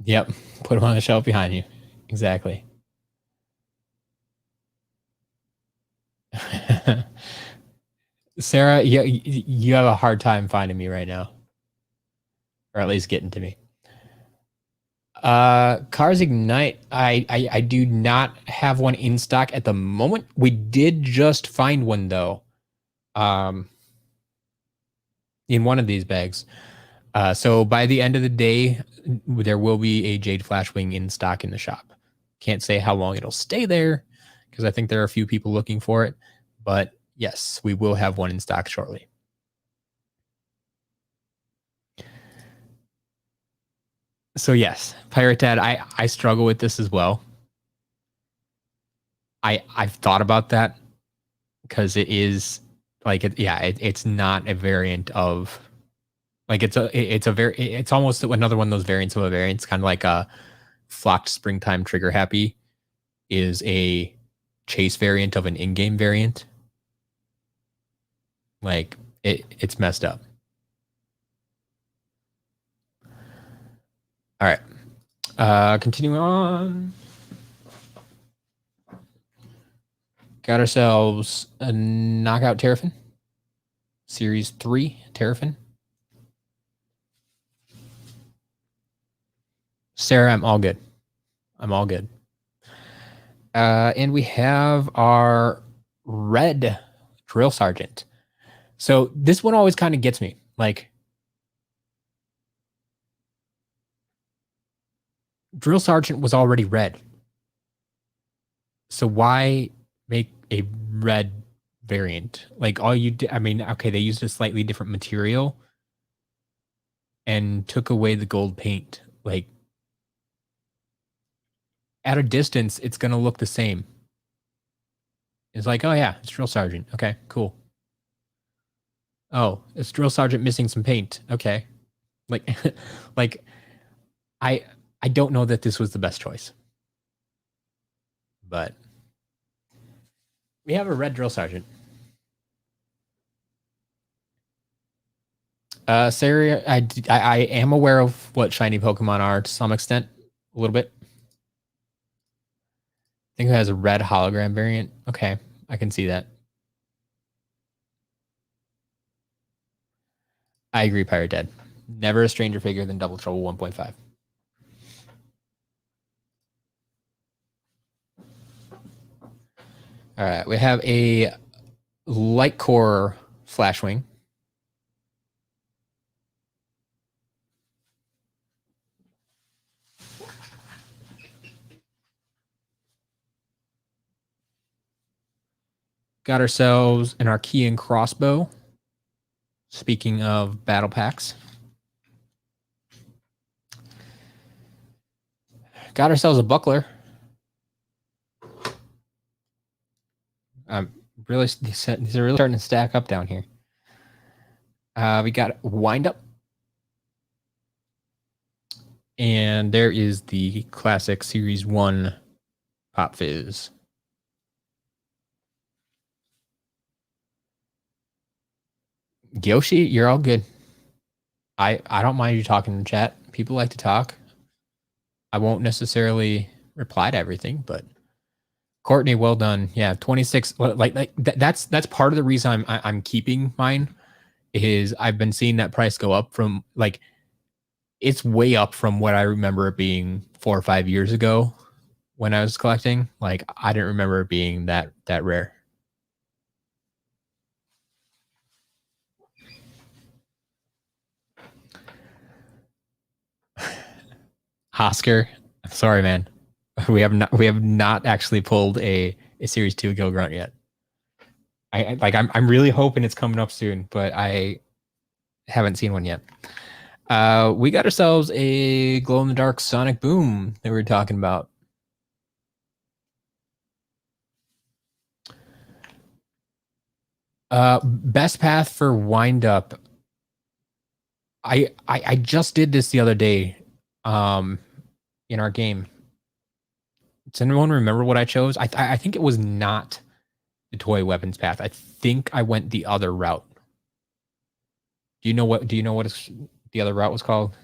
[SPEAKER 1] Yep. Put them on the shelf behind you. Exactly. Sarah, you have a hard time finding me right now, or at least getting to me. Cars Ignite. I do not have one in stock at the moment. We did just find one though. Um, in one of these bags. So by the end of the day, there will be a Jade Flashwing in stock in the shop. Can't say how long it'll stay there because I think there are a few people looking for it. But yes, we will have one in stock shortly. So yes, Pirate Dad, I struggle with this as well. I've thought about that because it is like it's not a variant of like it's almost another one of those variants of a variant. It's kind of like a Flocked Springtime Trigger Happy is a chase variant of an in-game variant. Like it's messed up. All right. Continuing on. Got ourselves a Knockout Terrafin. Series 3 Terrafin. Sarah, I'm all good. I'm all good. And we have our red Drill Sergeant. So this one always kind of gets me. Like, Drill Sergeant was already red. So why make a red variant? Like, all you did, I mean, okay, they used a slightly different material and took away the gold paint. Like, at a distance, it's going to look the same. It's like, oh yeah, it's Drill Sergeant. Okay, cool. Oh, it's Drill Sergeant missing some paint. Okay. Like, like I don't know that this was the best choice. But we have a red Drill Sergeant. Sarah, I am aware of what shiny Pokemon are to some extent, a little bit. I think it has a red hologram variant. Okay, I can see that. I agree, Pirate Dead. Never a stranger figure than Double Trouble 1.5. All right, we have a Light Core Flashwing. Got ourselves an Archean Crossbow. Speaking of battle packs. Got ourselves a Buckler. Really, these are really starting to stack up down here. We got Wind Up. And there is the classic Series 1 Pop Fizz. Yoshi, you're all good. I don't mind you talking in chat. People like to talk. I won't necessarily reply to everything, but Courtney, well done. Yeah, 26. That's part of the reason I'm keeping mine is I've been seeing that price go up from like it's way up from what I remember it being 4 or 5 years ago when I was collecting. Like I didn't remember it being that rare. Oscar, sorry, man. We have not actually pulled a Series 2 Gill Grunt yet. I'm really hoping it's coming up soon, but I haven't seen one yet. We got ourselves a glow in the dark Sonic Boom that we were talking about. Best path for wind up. I just did this the other day, in our game. Does anyone remember what I chose? I think it was not the toy weapons path. I think I went the other route. Do you know what the other route was called?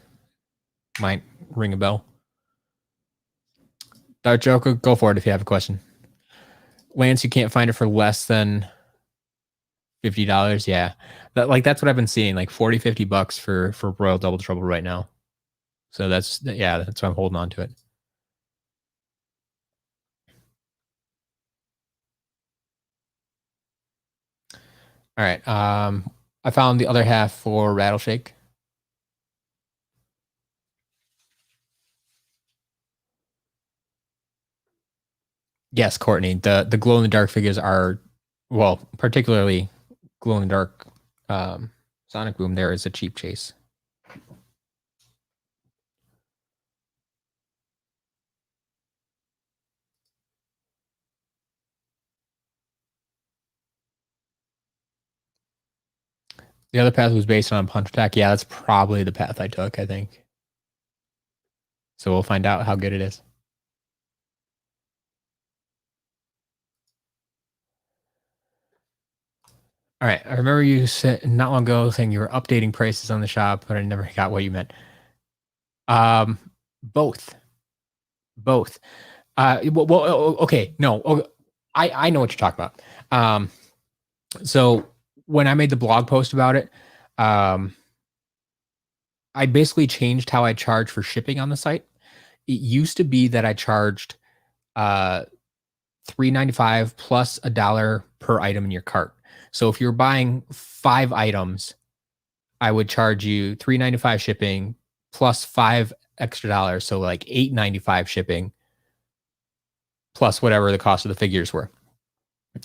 [SPEAKER 1] Might ring a bell. Joe, go for it if you have a question. Lance, you can't find it for less than $50. Yeah, that's what I've been seeing, like 40-50 bucks for Royal Double Trouble right now. So that's why I'm holding on to it. All right. I found the other half for Rattleshake. Yes, Courtney. The glow in the dark figures are, well, particularly glow in the dark Sonic Boom. There is a cheap chase. The other path was based on Punch Attack. Yeah, that's probably the path I took, I think. So we'll find out how good it is. All right. I remember you said not long ago saying you were updating prices on the shop, but I never got what you meant. Both. Okay. No. I know what you're talking about. So when I made the blog post about it, I basically changed how I charge for shipping on the site. It used to be that I charged $3.95 plus $1 per item in your cart. So if you're buying 5 items, I would charge you $3.95 shipping plus $5 extra, so like $8.95 shipping plus whatever the cost of the figures were.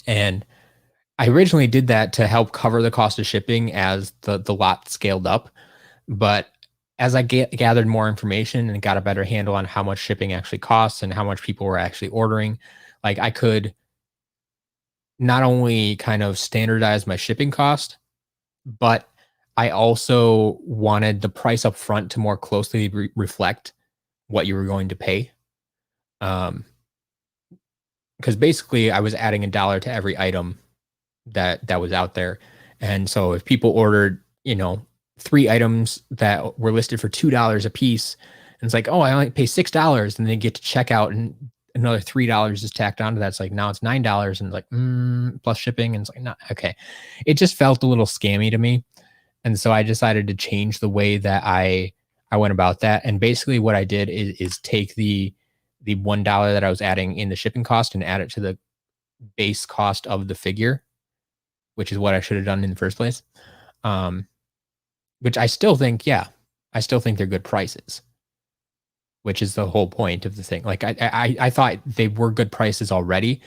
[SPEAKER 1] And I originally did that to help cover the cost of shipping as the lot scaled up. But as I gathered more information and got a better handle on how much shipping actually costs and how much people were actually ordering, like I could not only kind of standardize my shipping cost, but I also wanted the price up front to more closely reflect what you were going to pay. Because basically I was adding $1 to every item that was out there. And so if people ordered, 3 items that were listed for $2 a piece, and it's like, oh, I only pay $6, and they get to checkout and another $3 is tacked onto that. It's like, now it's $9 and like, plus shipping. And it's like, not okay. It just felt a little scammy to me. And so I decided to change the way that I went about that. And basically what I did is take the $1 that I was adding in the shipping cost and add it to the base cost of the figure, which is what I should have done in the first place. Which I still think they're good prices, which is the whole point of the thing. Like I thought they were good prices already,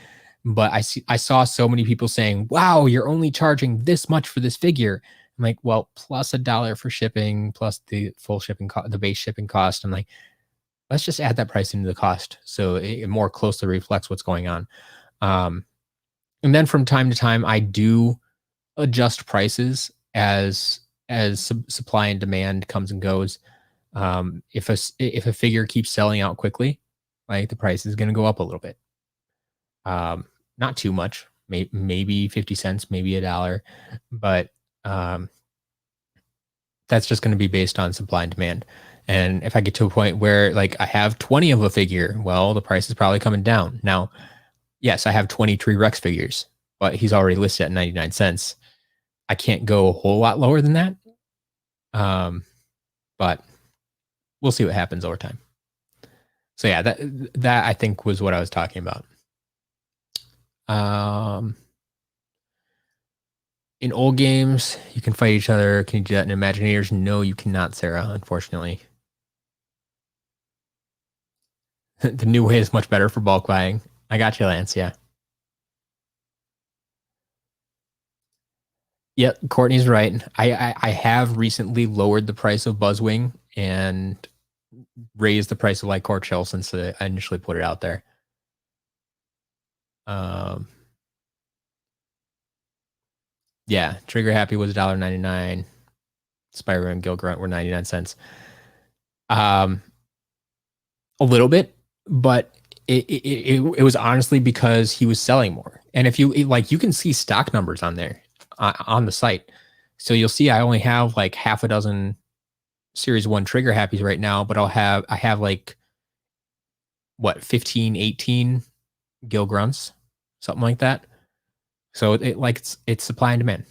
[SPEAKER 1] but I saw so many people saying, wow, you're only charging this much for this figure. I'm like, well, plus $1 for shipping, plus the full shipping the base shipping cost. I'm like, let's just add that price into the cost so it more closely reflects what's going on. And then from time to time, I do adjust prices as supply and demand comes and goes. If a figure keeps selling out quickly, like the price is going to go up a little bit. Not too much, maybe 50 cents, maybe $1, but that's just going to be based on supply and demand. And if I get to a point where like I have 20 of a figure, well, the price is probably coming down. Now, yes, I have 23 Rex figures, but he's already listed at 99 cents. I can't go a whole lot lower than that. But we'll see what happens over time. So yeah, that I think was what I was talking about. In old games, you can fight each other. Can you do that in Imagineers? No, you cannot, Sarah, unfortunately. The new way is much better for bulk buying. I got you, Lance. Yeah. Yep, Courtney's right. I have recently lowered the price of Buzzwing and raised the price of Light Core Chill since I initially put it out there. Yeah, Trigger Happy was $1.99. Spyro and Gil Grunt were 99 cents. A little bit, but it was honestly because he was selling more. And if you like, you can see stock numbers on there on the site. So you'll see I only have like half a dozen Series 1 Trigger Happies right now, but I have like what, 15, 18 gill grunts, something like that. So it's supply and demand.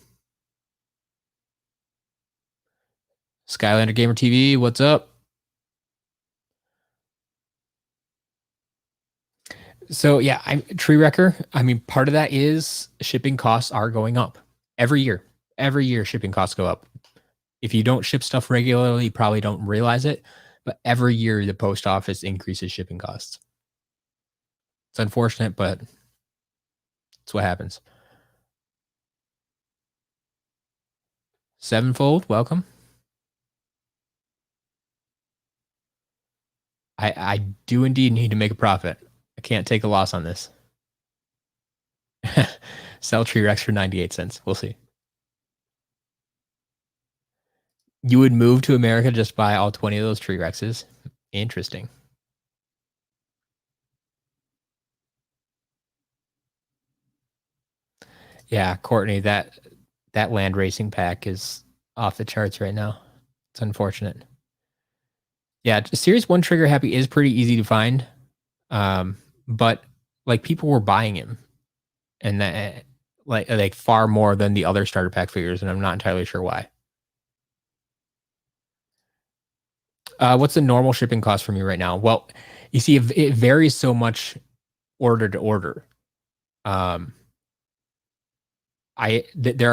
[SPEAKER 1] Skylander Gamer TV, what's up? So yeah, I'm Tree Wrecker. I mean, part of that is shipping costs are going up every year. Every year, shipping costs go up. If you don't ship stuff regularly, you probably don't realize it. But every year, the post office increases shipping costs. It's unfortunate, but it's what happens. Sevenfold, welcome. I do indeed need to make a profit. I can't take a loss on this. Sell Tree Rex for 98 cents. We'll see. You would move to America just buy all 20 of those Tree Rexes. Interesting. Yeah, Courtney, that land racing pack is off the charts right now. It's unfortunate. Yeah, Series 1 Trigger Happy is pretty easy to find. But like people were buying him and that like far more than the other starter pack figures, and I'm not entirely sure why. What's the normal shipping cost for me right now? Well, you see, it varies so much order to order. There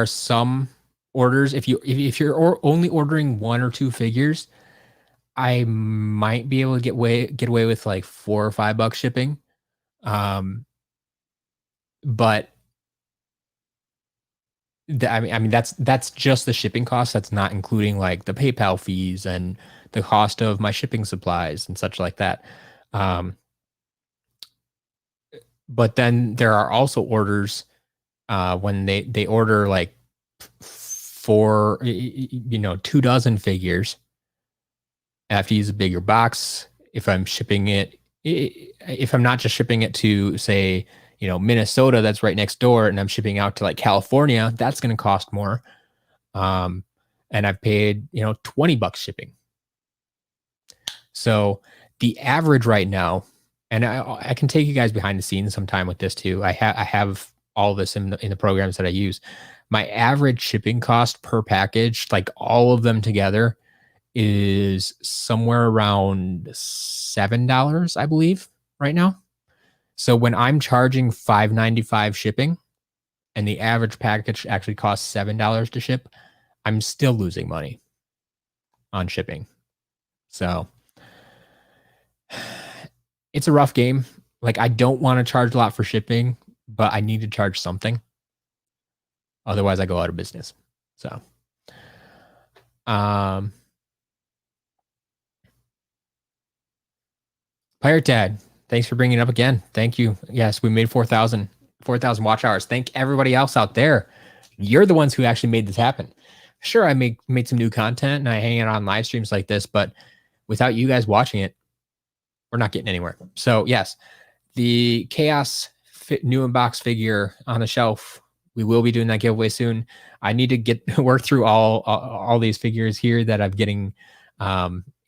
[SPEAKER 1] are some orders if you're only ordering 1 or 2 figures, I might be able to get away with like $4 or $5 shipping. But I mean that's just the shipping cost. That's not including like the PayPal fees and the cost of my shipping supplies and such like that. But then there are also orders when they order like 4, 2 dozen figures. I have to use a bigger box. If I'm shipping it, if I'm not just shipping it to say, Minnesota, that's right next door, and I'm shipping out to like California, that's going to cost more. And I've paid, $20 shipping. So the average right now, and I can take you guys behind the scenes sometime with this too. I have all this in the programs that I use. My average shipping cost per package, like all of them together, is somewhere around $7, I believe, right now. So when I'm charging $5.95 shipping and the average package actually costs $7 to ship, I'm still losing money on shipping. So it's a rough game. Like I don't want to charge a lot for shipping, but I need to charge something. Otherwise I go out of business. So Pirate Dad, thanks for bringing it up again. Thank you. Yes, we made 4,000 watch hours. Thank everybody else out there. You're the ones who actually made this happen. Sure, I made some new content and I hang out on live streams like this, but without you guys watching it, we're not getting anywhere. So yes, the Chaos new inbox figure on the shelf. We will be doing that giveaway soon. I need to work through all these figures here that I'm getting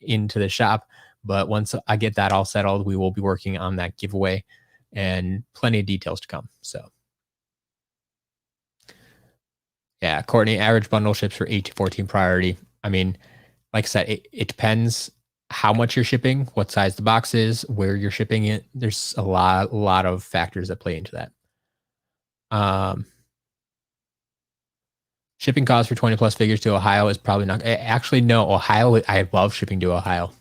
[SPEAKER 1] into the shop. But once I get that all settled, we will be working on that giveaway and plenty of details to come. So yeah, Courtney, average bundle ships for 8 to 14 priority. I mean, like I said, it depends how much you're shipping, what size the box is, where you're shipping it. There's a lot of factors that play into that. Shipping costs for 20 plus figures to Ohio is probably not. Actually, no, Ohio, I love shipping to Ohio.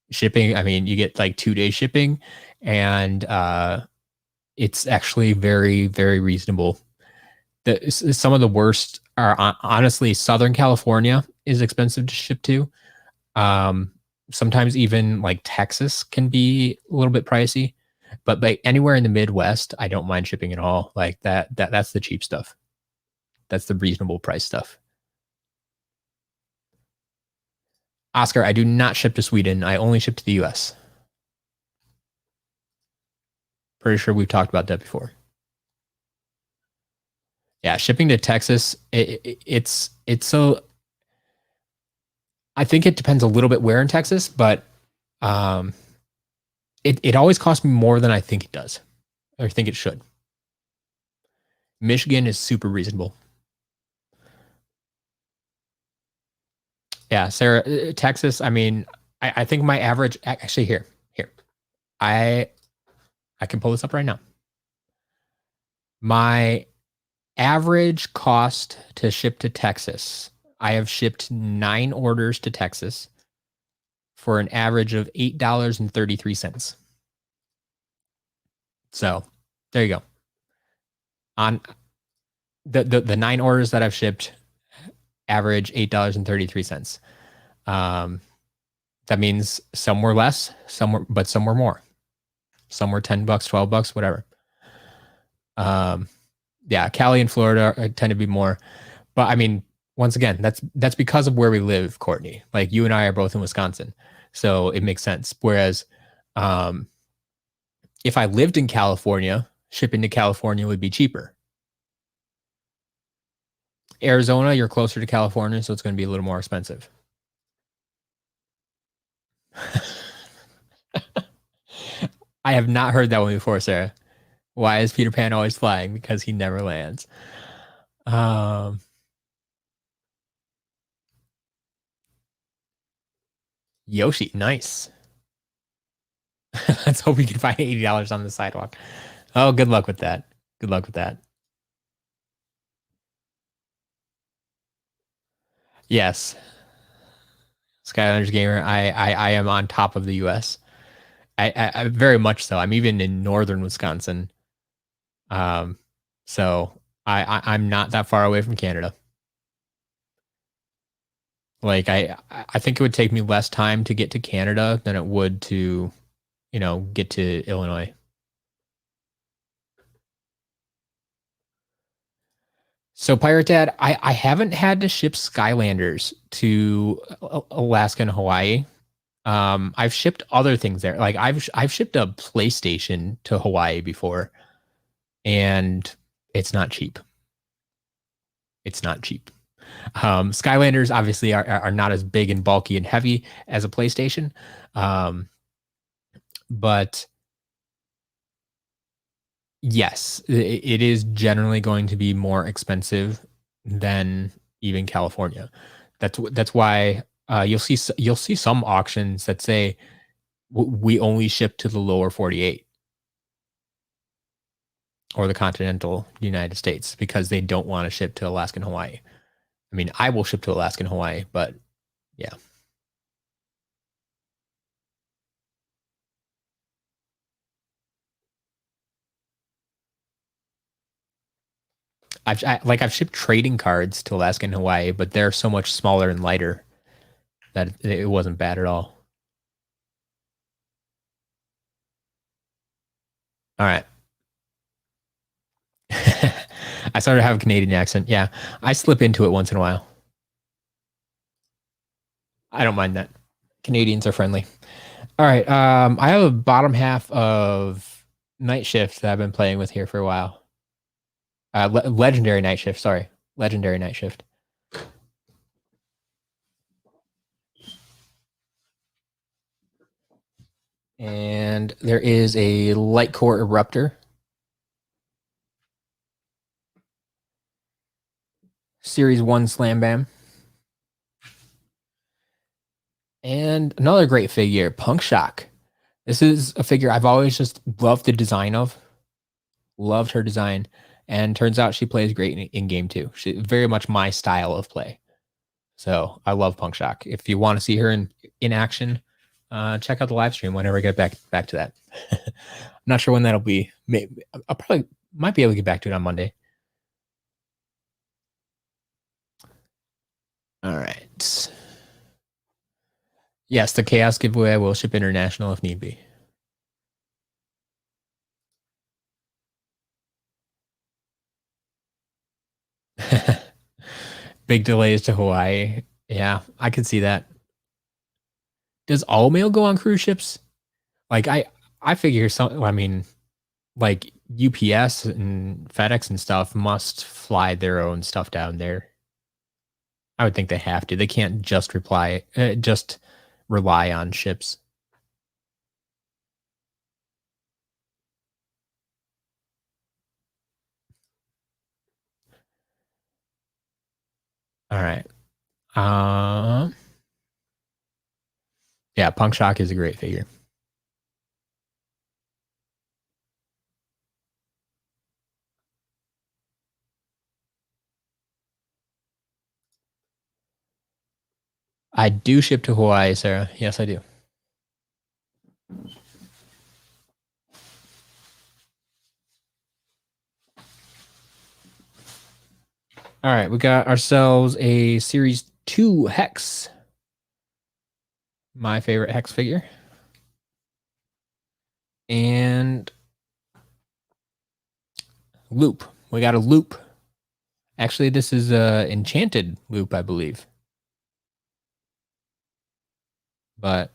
[SPEAKER 1] Shipping, I mean, you get like 2-day shipping, and it's actually very, very reasonable. Some of the worst are honestly Southern California is expensive to ship to. Sometimes even like Texas can be a little bit pricey, but like anywhere in the Midwest, I don't mind shipping at all. Like that's the cheap stuff. That's the reasonable price stuff. Oscar, I do not ship to Sweden. I only ship to the US. Pretty sure we've talked about that before. Yeah, shipping to Texas, it's so. I think it depends a little bit where in Texas, but It always costs me more than I think it does, or think it should. Michigan is super reasonable. Yeah, Sarah, Texas. I mean, I think my average actually here. I I can pull this up right now. My average cost to ship to Texas. I have shipped 9 orders to Texas for an average of $8.33. So there you go. On the 9 orders that I've shipped, average $8.33. That means some were less, but some were more. Some were $10, $12, whatever. Yeah, Cali and Florida tend to be more. But I mean, once again, that's because of where we live, Courtney. Like you and I are both in Wisconsin, so it makes sense. Whereas, um, if I lived in California, shipping to California would be cheaper. Arizona, you're closer to California, so it's going to be a little more expensive. I have not heard that one before, Sarah. Why is Peter Pan always flying? Because he never lands. Um, Yoshi, nice. Let's hope we can find $80 on the sidewalk. Oh, good luck with that. Good luck with that. Yes, Skylanders gamer. I am on top of the U.S. I very much so. I'm even in northern Wisconsin. Um, so I'm not that far away from Canada. Like I think it would take me less time to get to Canada than it would to, get to Illinois. So Pirate Dad, I haven't had to ship Skylanders to Alaska and Hawaii. I've shipped other things there. Like I've shipped a PlayStation to Hawaii before, and it's not cheap. It's not cheap. Skylanders obviously are not as big and bulky and heavy as a PlayStation, um, but yes, it is generally going to be more expensive than even California. That's why you'll see some auctions that say we only ship to the lower 48 or the continental United States because they don't want to ship to Alaska and Hawaii. I mean, I will ship to Alaska and Hawaii, but yeah. I've shipped trading cards to Alaska and Hawaii, but they're so much smaller and lighter that it wasn't bad at all. All right. I started to have a Canadian accent. Yeah, I slip into it once in a while. I don't mind that. Canadians are friendly. All right. I have a bottom half of Night Shift that I've been playing with here for a while. Legendary Night Shift. Sorry, Legendary Night Shift. And there is a Light Core Eruptor. Series 1 Slam Bam. And another great figure, Punk Shock. This is a figure I've always just loved the design of. Loved her design. And turns out she plays great in game too. She's very much my style of play. So I love Punk Shock. If you want to see her in action, check out the live stream whenever I get back to that. I'm not sure when that'll be. Maybe I probably might be able to get back to it on Monday. All right. Yes, the Chaos giveaway will ship international if need be. Big delays to Hawaii. Yeah, I could see that. Does all mail go on cruise ships? Like I figure some. I mean, like UPS and FedEx and stuff must fly their own stuff down there. I would think they have to. They can't just just rely on ships. All right. Yeah, Punk Shock is a great figure. I do ship to Hawaii, Sarah. Yes, I do. All right, we got ourselves a Series 2 Hex. My favorite Hex figure. And Loop. We got a Loop. Actually, this is a enchanted Loop, I believe. But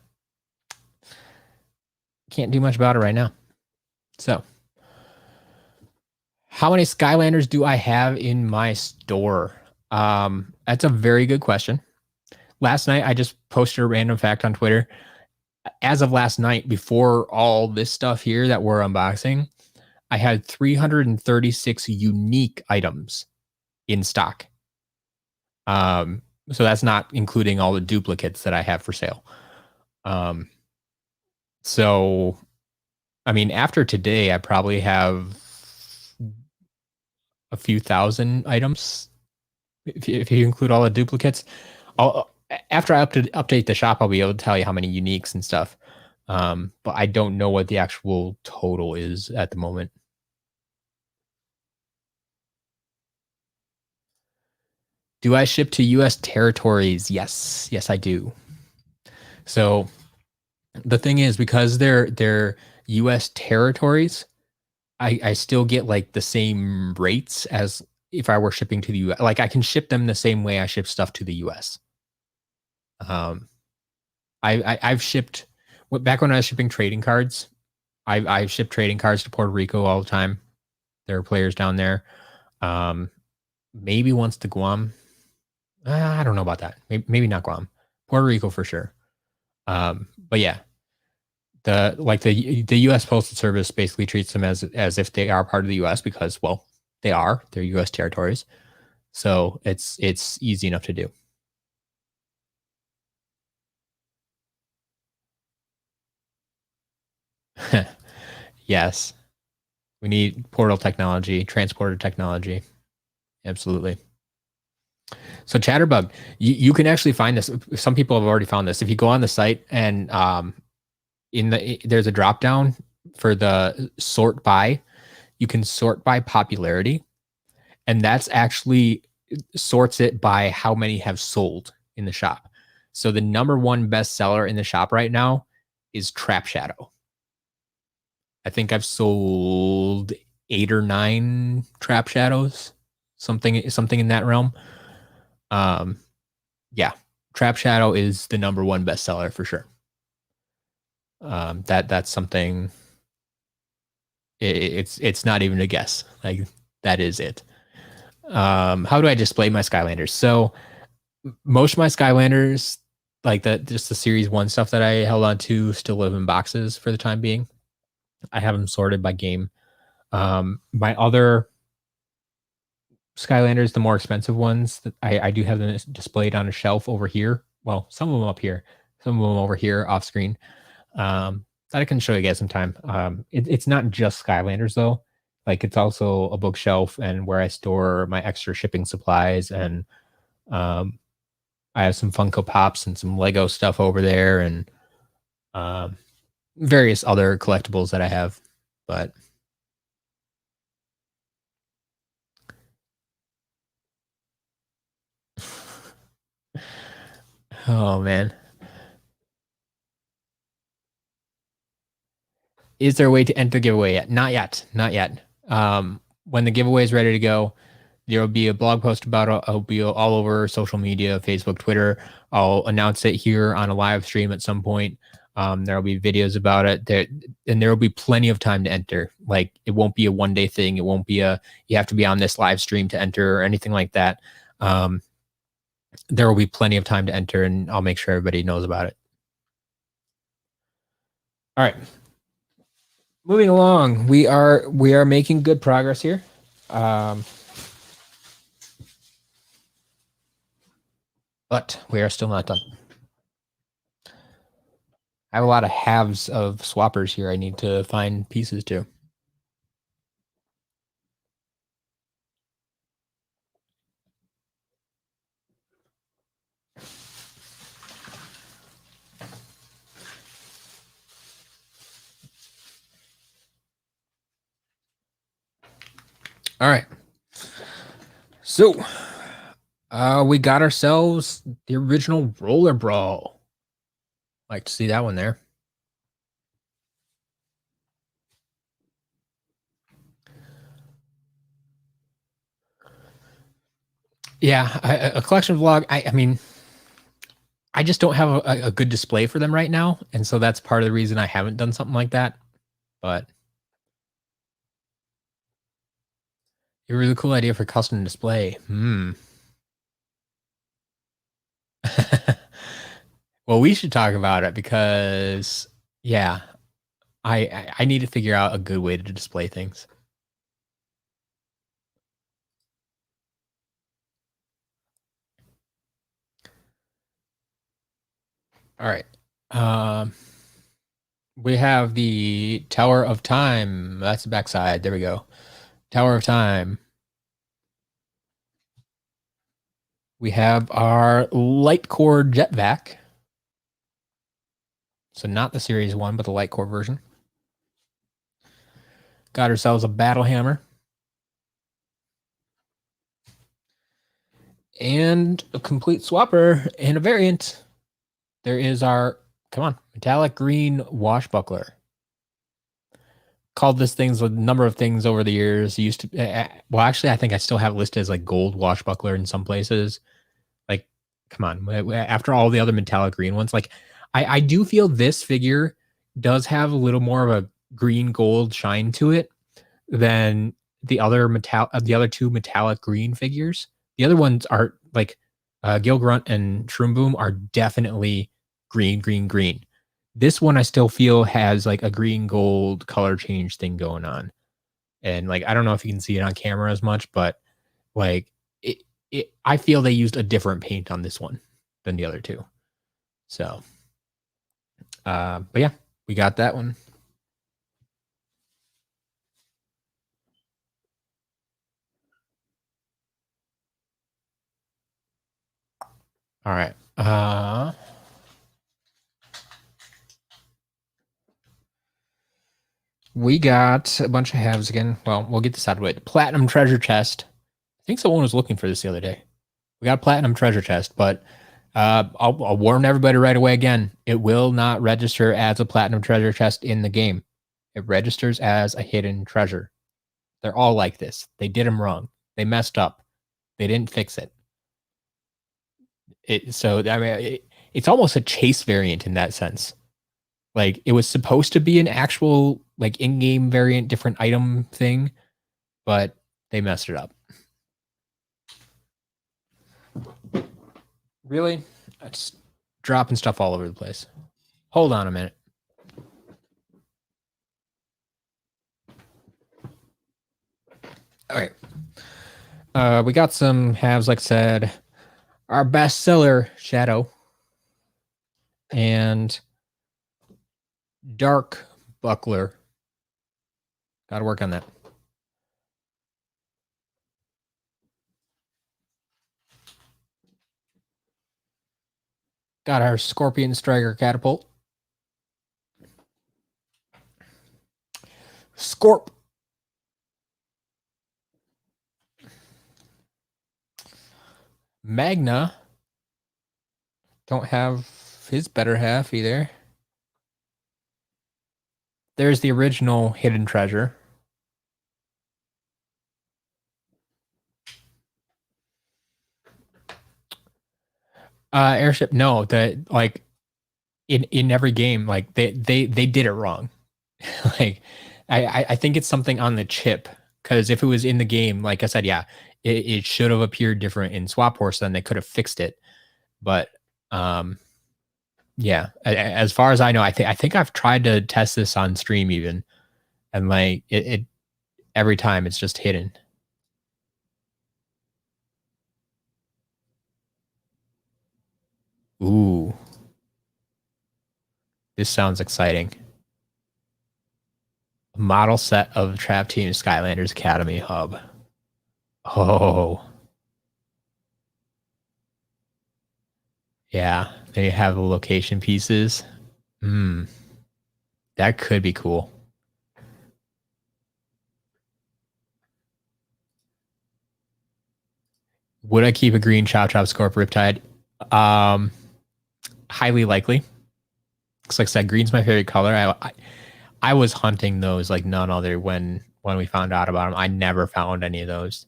[SPEAKER 1] can't do much about it right now. So, how many Skylanders do I have in my store? That's a very good question. Last night, I just posted a random fact on Twitter. As of last night, before all this stuff here that we're unboxing, I had 336 unique items in stock. So that's not including all the duplicates that I have for sale. So, I mean, after today, I probably have a few thousand items if you include all the duplicates. After I update the shop, I'll be able to tell you how many uniques and stuff. But I don't know what the actual total is at the moment. Do I ship to U.S. territories? Yes, I do. So the thing is, because they're U.S. territories, I still get like the same rates as if I were shipping to the U.S. Like I can ship them the same way I ship stuff to the U.S. I've shipped back when I was shipping trading cards. I've shipped trading cards to Puerto Rico all the time. There are players down there. Maybe once to Guam. I don't know about that. Maybe not Guam. Puerto Rico for sure. But yeah, the U.S. Postal Service basically treats them as if they are part of the U.S. because they're U.S. territories. So it's easy enough to do. Yes, we need portal technology, transporter technology. Absolutely. So Chatterbug, you can actually find this. Some people have already found this. If you go on the site and there's a drop down for the sort by, you can sort by popularity, and that's actually sorts it by how many have sold in the shop. So the number one bestseller in the shop right now is Trap Shadow. I think I've sold 8 or 9 Trap Shadows, something in that realm. Yeah, Trap Shadow is the number one bestseller for sure. That's something. It's not even a guess. Like that is it. How do I display my Skylanders? So most of my Skylanders, like just the Series 1 stuff that I held on to, still live in boxes for the time being. I have them sorted by game. My other Skylanders, the more expensive ones, that I do have them displayed on a shelf over here. Well, some of them up here, some of them over here off screen. That I can show you guys sometime. It's not just Skylanders though. Like it's also a bookshelf and where I store my extra shipping supplies, and I have some Funko Pops and some Lego stuff over there, and various other collectibles that I have. But oh man, is there a way to enter the giveaway yet? Not yet. Not yet. When the giveaway is ready to go, there will be a blog post about it. I'll be all over social media, Facebook, Twitter. I'll announce it here on a live stream at some point. There will be videos about it there, and there will be plenty of time to enter. Like it won't be a one-day thing. It won't be you have to be on this live stream to enter or anything like that. There will be plenty of time to enter, and I'll make sure everybody knows about it. All right. Moving along, we are making good progress here. But we are still not done. I have a lot of halves of swappers here I need to find pieces to. All right. So, we got ourselves the original Roller Brawl. Like to see that one there. Yeah, a collection vlog. I mean, I just don't have a good display for them right now, and so that's part of the reason I haven't done something like that. But a really cool idea for custom display. Well, we should talk about it because yeah, I need to figure out a good way to display things. All right. We have the Tower of Time. That's the backside. There we go. Tower of Time. We have our light core jetvac. So not the series one, but the light core version. Got ourselves a battle hammer. And a complete swapper and a variant. There is our, come on, metallic green washbuckler. Called this things a number of things over the years. Used to, well, actually, I think I still have it listed as like gold washbuckler in some places. Like, come on, after all the other metallic green ones, like I do feel this figure does have a little more of a green gold shine to it than the other two metallic green figures. The other ones are like Gil Grunt and Shroom Boom are definitely green, green, green. This one I still feel has like a green gold color change thing going on. And like I don't know if you can see it on camera as much, but like I feel they used a different paint on this one than the other two. So but yeah, we got that one. All right. We got a bunch of halves again. Well, we'll get this out of the way. The platinum treasure chest. I think someone was looking for this the other day. We got a platinum treasure chest, but I'll warn everybody right away again. It will not register as a platinum treasure chest in the game. It registers as a hidden treasure. They're all like this. They did them wrong. They messed up. They didn't fix it. So I mean, it's almost a chase variant in that sense. Like it was supposed to be an actual like in-game variant, different item thing, but they messed it up. Really? It's dropping stuff all over the place. Hold on a minute. All right. We got some halves, like I said. Our bestseller, Shadow. And Dark Buckler. Got to work on that. Got our Scorpion Striker Catapult. Scorp. Magna. Don't have his better half either. There's the original hidden treasure. Airship, no, that like in every game, like they did it wrong. Like I think it's something on the chip because if it was in the game, like I said, yeah, it should have appeared different in Swap Horse. Then they could have fixed it. But yeah, as far as I know, I think I've tried to test this on stream even, and like it every time it's just hidden. Ooh. This sounds exciting. Model set of Trap Team Skylanders Academy Hub. Oh. Yeah. They have the location pieces. Hmm. That could be cool. Would I keep a green Chop Chop Scorp Riptide? Highly likely. Because like I said, green's my favorite color. I was hunting those like none other when we found out about them. I never found any of those.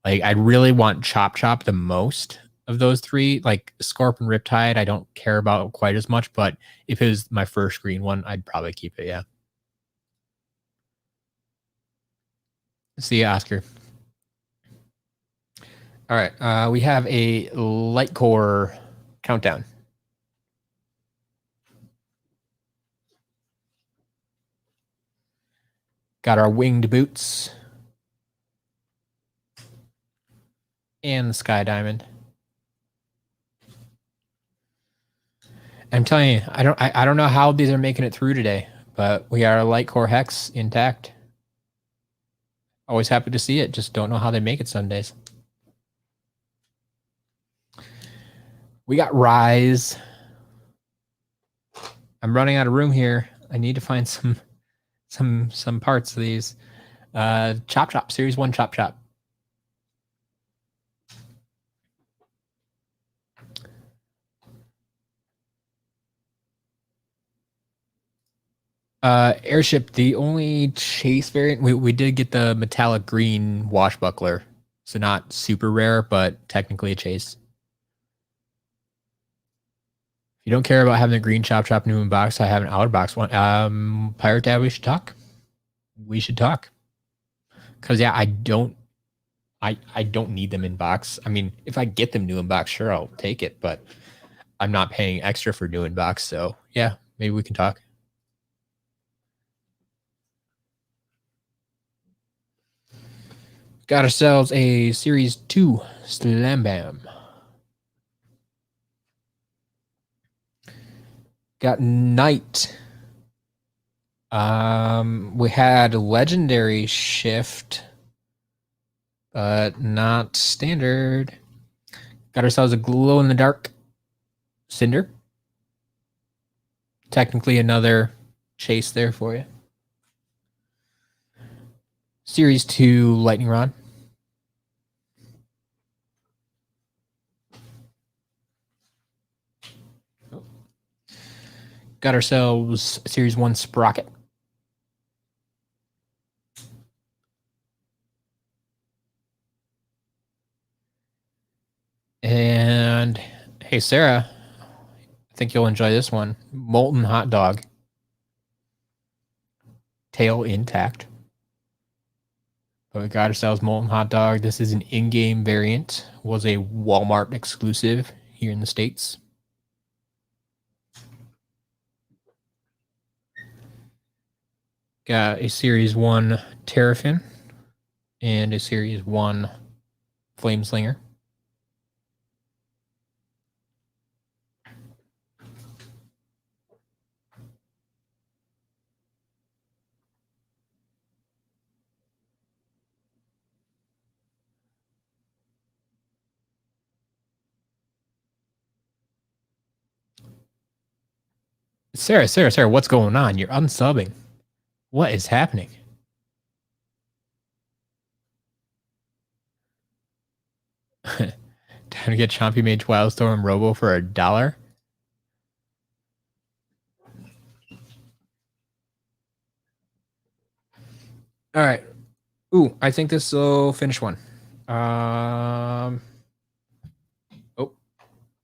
[SPEAKER 1] Like I really want Chop Chop the most of those three. Like Scorp and Riptide, I don't care about quite as much. But if it was my first green one, I'd probably keep it. Yeah. See you, Oscar. All right. We have a light core countdown. Got our winged boots and the sky diamond. I'm telling you, I don't know how these are making it through today, but we are light core hex intact. Always happy to see it. Just don't know how they make it some days. We got Rise. I'm running out of room here. I need to find some parts of these. Chop Chop, Series 1 Chop Chop. Airship, the only chase variant, we did get the metallic green washbuckler. So not super rare, but technically a chase. If you don't care about having the green Chop Chop new in box, I have an outer box one. Pirate Dad, we should talk. We should talk. Cause yeah, I don't need them in box. I mean, if I get them new in box, sure, I'll take it, but I'm not paying extra for new in box. So yeah, maybe we can talk. Got ourselves a Series 2 Slam Bam. Got Knight. We had Legendary Shift, but not standard. Got ourselves a glow in the dark Cinder. Technically another chase there for you. Series 2 Lightning Rod. Got ourselves Series 1 Sprocket. And hey, Sarah, I think you'll enjoy this one. Molten Hot Dog. Tail intact. But we got ourselves Molten Hot Dog. This is an in-game variant. Was a Walmart exclusive here in the States. Got a Series 1 Terrafin and a Series 1 Flameslinger. Sarah, what's going on? You're unsubbing. What is happening? Time to get Chompy Mage Wildstorm Robo for $1. All right. Ooh, I think this will finish one. Oh,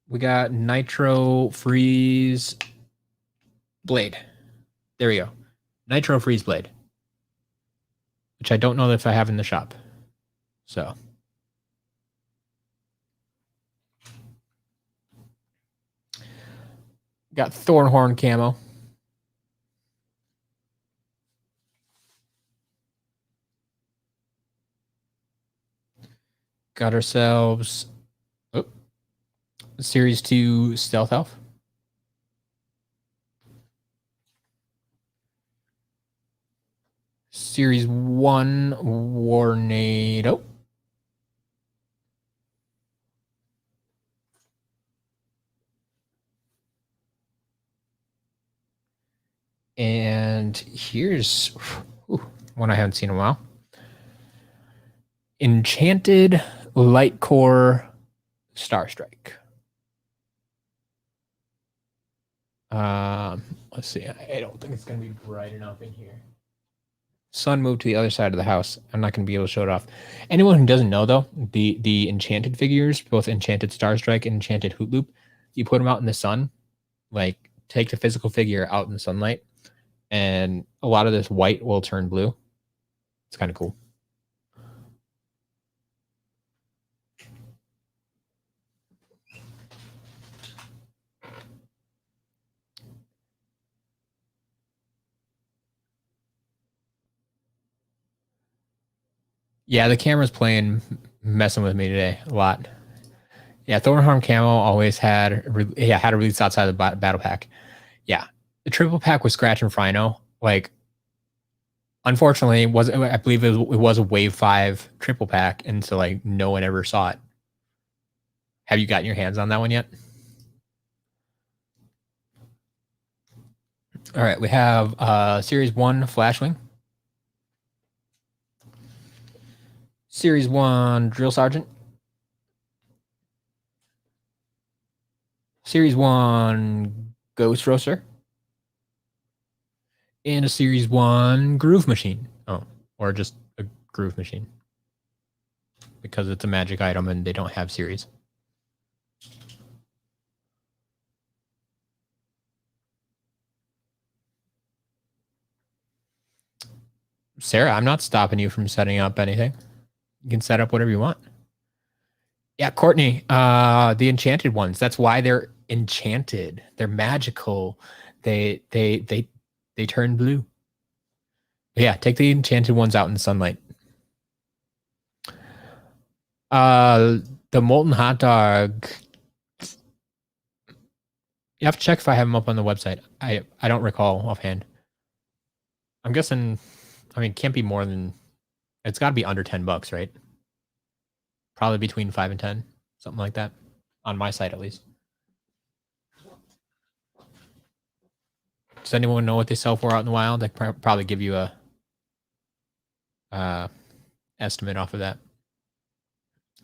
[SPEAKER 1] we got Nitro Freeze Blade. There we go. Nitro Freeze Blade, which I don't know if I have in the shop. So. Got Thornhorn camo. Got ourselves Series 2 Stealth Elf. Series 1 Warnado. And here's one I haven't seen in a while. Enchanted Light Core Star Strike. Let's see. I don't think it's going to be bright enough in here. Sun moved to the other side of the house. I'm not going to be able to show it off. Anyone who doesn't know, though, the enchanted figures, both Enchanted Star Strike and Enchanted Hoot Loop, you put them out in the sun, like take the physical figure out in the sunlight, and a lot of this white will turn blue. It's kind of cool. Yeah, the camera's messing with me today a lot. Yeah, Thornharm Camo always had a release outside of the battle pack. Yeah, the triple pack with Scratch and Frino, like, unfortunately, I believe it was a Wave 5 triple pack, and so like no one ever saw it. Have you gotten your hands on that one yet? All right, we have Series 1 Flashwing. Series 1 Drill Sergeant. Series 1 Ghost Roaster. And a Series 1 Groove Machine. Oh, or just a Groove Machine. Because it's a magic item and they don't have series. Sarah, I'm not stopping you from setting up anything. You can set up whatever you want. Yeah, Courtney, the enchanted ones. That's why they're enchanted. They're magical. They turn blue. But yeah, take the enchanted ones out in the sunlight. The molten hot dog. You have to check if I have them up on the website. I don't recall offhand. I'm guessing. I mean, it can't be more than. It's got to be under $10, right? Probably between 5 and 10, something like that, on my site at least. Does anyone know what they sell for out in the wild? I can probably give you a estimate off of that.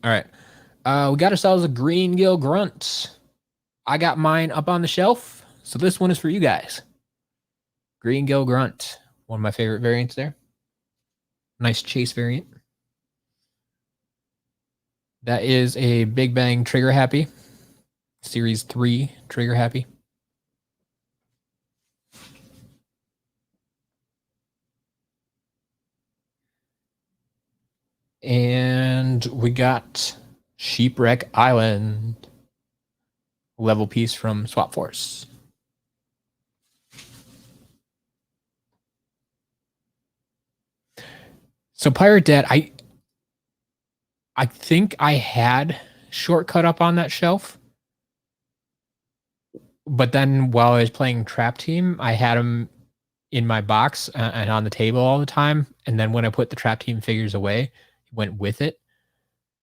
[SPEAKER 1] All right, we got ourselves a Green Gill Grunt. I got mine up on the shelf, so this one is for you guys. Green Gill Grunt, one of my favorite variants there. Nice chase variant. That is a Big Bang Trigger Happy. Series 3 Trigger Happy. And we got Sheepwreck Island. Level piece from Swap Force. So Pirate Dad, I think I had Shortcut up on that shelf. But then while I was playing Trap Team, I had him in my box and on the table all the time. And then when I put the Trap Team figures away, it went with it.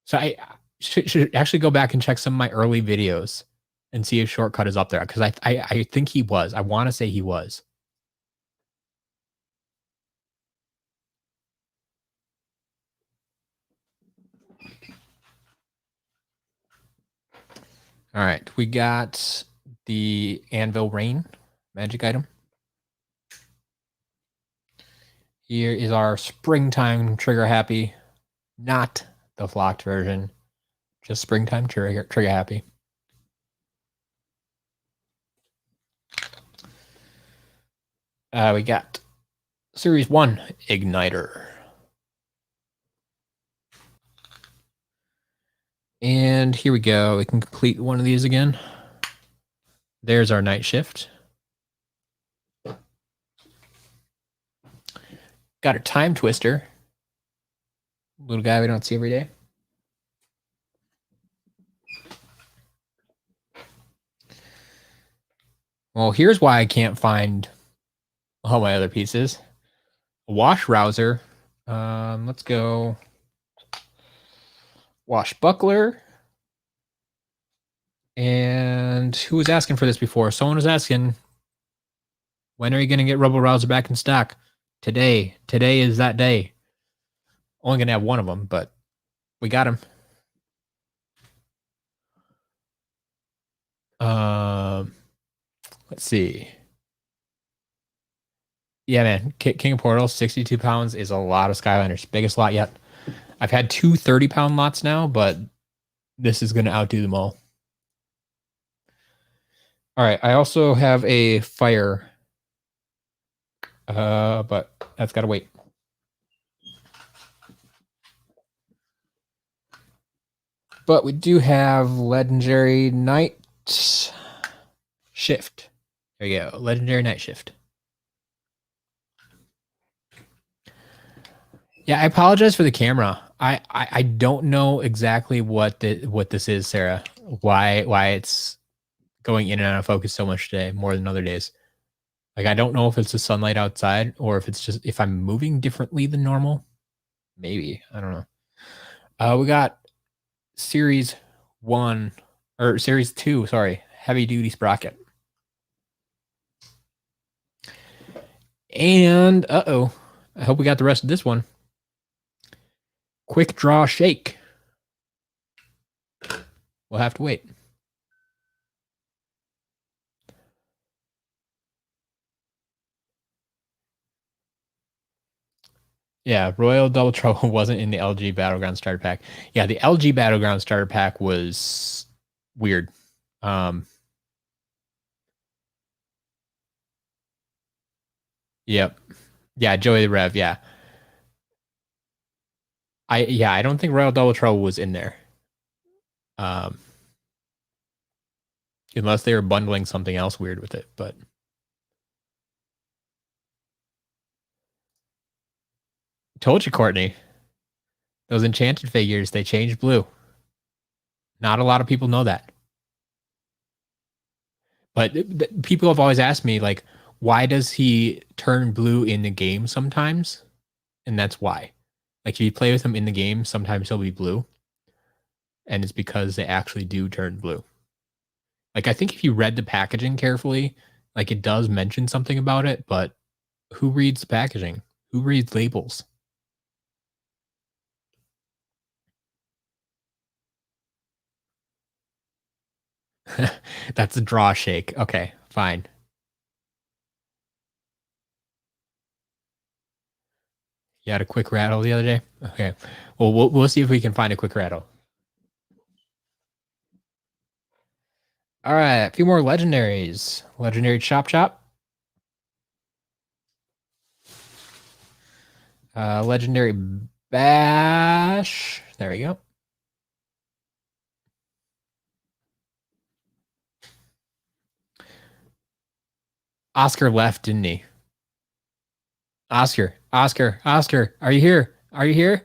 [SPEAKER 1] So I should actually go back and check some of my early videos and see if Shortcut is up there. Because I think he was. I want to say he was. All right. We got the Anvil Rain magic item. Here is our springtime trigger happy, not the flocked version, just springtime trigger happy. We got Series 1 Igniter. And here we go. We can complete one of these again. There's our Night Shift. Got a Time Twister. Little guy we don't see every day. Well, here's why I can't find all my other pieces. Wash rouser. Let's go wash buckler. And who was asking for this before? Someone was asking, when are you going to get Rubble Rouser back in stock? Today. Today is that day. Only going to have one of them, but we got him. Let's see. Yeah, man. King of Portals, 62 pounds is a lot of Skylanders. Biggest lot yet. I've had two 30-pound lots now, but this is going to outdo them all. All right. I also have a fire. But that's got to wait. But we do have Legendary Night Shift. There you go. Legendary Night Shift. Yeah, I apologize for the camera. I don't know exactly what this is, Sarah. Why it's going in and out of focus so much today, more than other days. Like, I don't know if it's the sunlight outside or if it's just if I'm moving differently than normal. Maybe. I don't know. We got Series 1 or Series 2, sorry, Heavy Duty Sprocket. And I hope we got the rest of this one. Quick Draw Shake. We'll have to wait. Yeah, Royal Double Trouble wasn't in the LG Battleground Starter Pack. Yeah, the LG Battleground Starter Pack was weird. Yep. Yeah, Joey the Rev, yeah. I don't think Royal Double Trouble was in there. Unless they were bundling something else weird with it, but told you, Courtney. Those enchanted figures, they changed blue. Not a lot of people know that. But people have always asked me, like, why does he turn blue in the game sometimes? And that's why. Like, if you play with him in the game, sometimes he'll be blue. And it's because they actually do turn blue. Like, I think if you read the packaging carefully, like, it does mention something about it, but who reads the packaging? Who reads labels? That's a draw shake. Okay, fine. You had a quick rattle the other day? Okay. Well, we'll see if we can find a quick rattle. All right, a few more legendaries. Legendary Chop Chop. Legendary Bash. There we go. Oscar left, didn't he? Oscar, are you here? Are you here?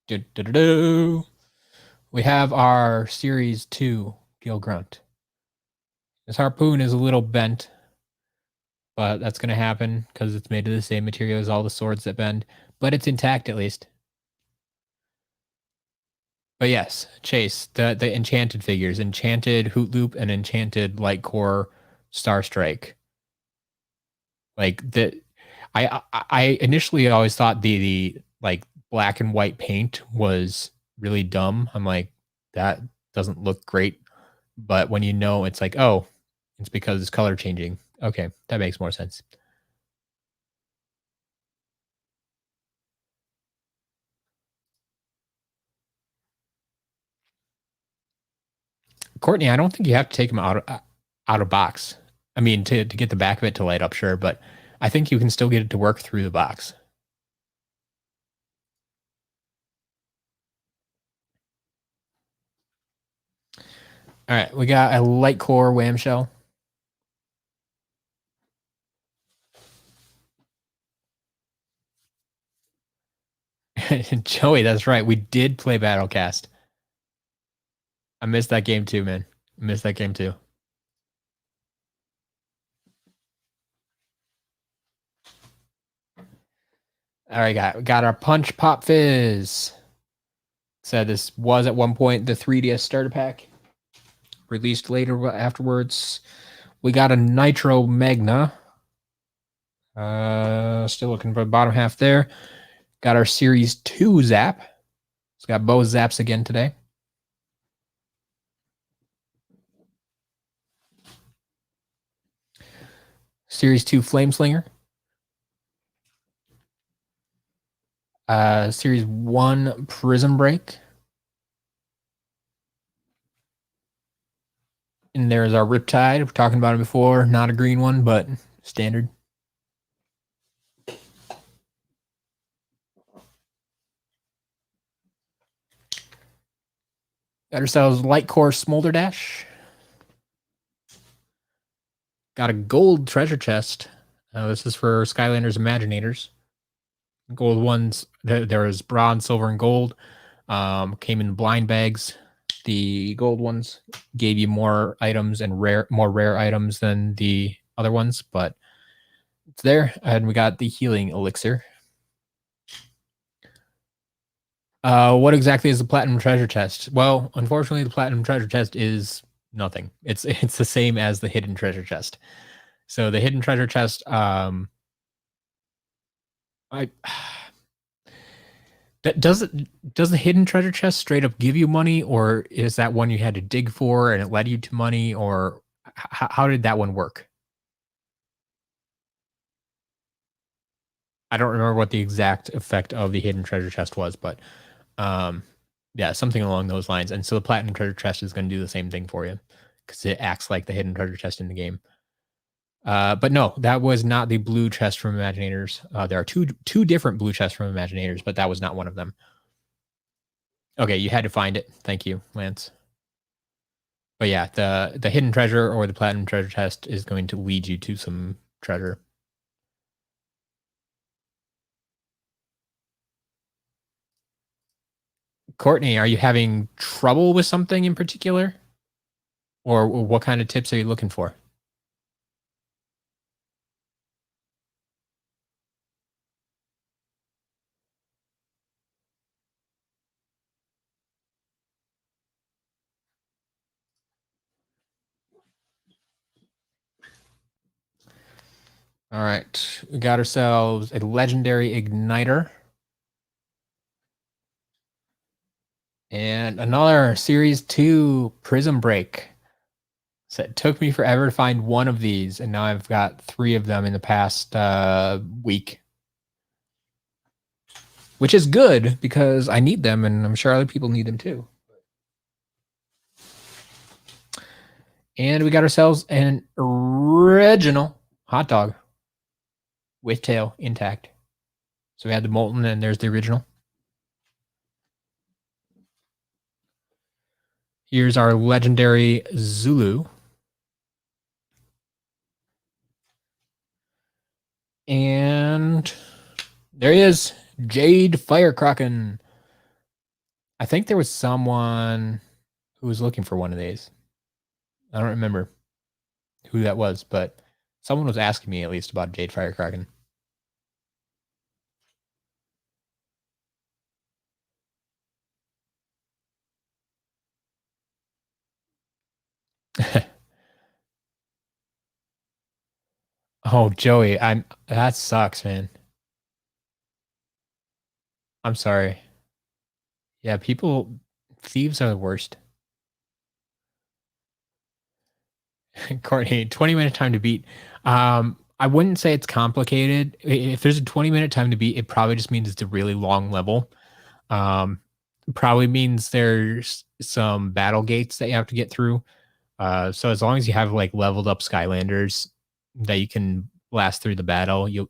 [SPEAKER 1] Do. We have our Series 2 Gil Grunt. His harpoon is a little bent, but that's going to happen because it's made of the same material as all the swords that bend, but it's intact at least. But yes, Chase, the enchanted figures, enchanted Hoot Loop and enchanted Light Core Star Strike. Like I initially always thought the like black and white paint was really dumb. I'm like, that doesn't look great. But when you know, it's like, oh, it's because it's color changing. Okay, that makes more sense. Courtney, I don't think you have to take them out of box. I mean, to get the back of it to light up, sure, but I think you can still get it to work through the box. All right, we got a light core wham shell. Joey, that's right. We did play Battlecast. I missed that game too, man. I missed that game too. All right, got our Punch Pop Fizz. Said this was at one point the 3DS starter pack. Released later afterwards. We got a Nitro Magna. Still looking for the bottom half there. Got our Series 2 Zap. It's got both Zaps again today. Series 2 Flameslinger. Series 1 Prism Break. And there's our Riptide. We're talking about it before. Not a green one, but standard. Got ourselves Light Core Smolder Dash. Got a gold treasure chest. This is for Skylanders Imaginators. Gold ones, there was bronze, silver, and gold. Came in blind bags. The gold ones gave you more items and more rare items than the other ones, but it's there. And we got the healing elixir. What exactly is the platinum treasure chest? Well, unfortunately, the platinum treasure chest is nothing. It's the same as the hidden treasure chest. So the hidden treasure chest, I that does the hidden treasure chest straight up give you money, or is that one you had to dig for and it led you to money, or how did that one work? I don't remember what the exact effect of the hidden treasure chest was, but yeah, something along those lines. And so the platinum treasure chest is going to do the same thing for you because it acts like the hidden treasure chest in the game. But no, that was not the blue chest from Imaginators. There are two different blue chests from Imaginators, but that was not one of them. Okay, you had to find it. Thank you, Lance. But yeah, the hidden treasure or the platinum treasure chest is going to lead you to some treasure. Courtney, are you having trouble with something in particular? Or what kind of tips are you looking for? All right, we got ourselves a legendary igniter. And another Series 2 Prism Break. So it took me forever to find one of these, and now I've got 3 of them in the past week. Which is good because I need them, and I'm sure other people need them too. And we got ourselves an original hot dog with tail intact. So we had the molten, and there's the original. Here's our legendary Zulu. And there he is, Jade Firecracken. I think there was someone who was looking for one of these. I don't remember who that was, but someone was asking me at least about Jade Firecracken. Oh, Joey, that sucks, man. I'm sorry. Yeah, thieves are the worst. Courtney, 20-minute time to beat. I wouldn't say it's complicated. If there's a 20-minute time to beat, it probably just means it's a really long level. Probably means there's some battle gates that you have to get through. So as long as you have like leveled up Skylanders that you can blast through the battle, you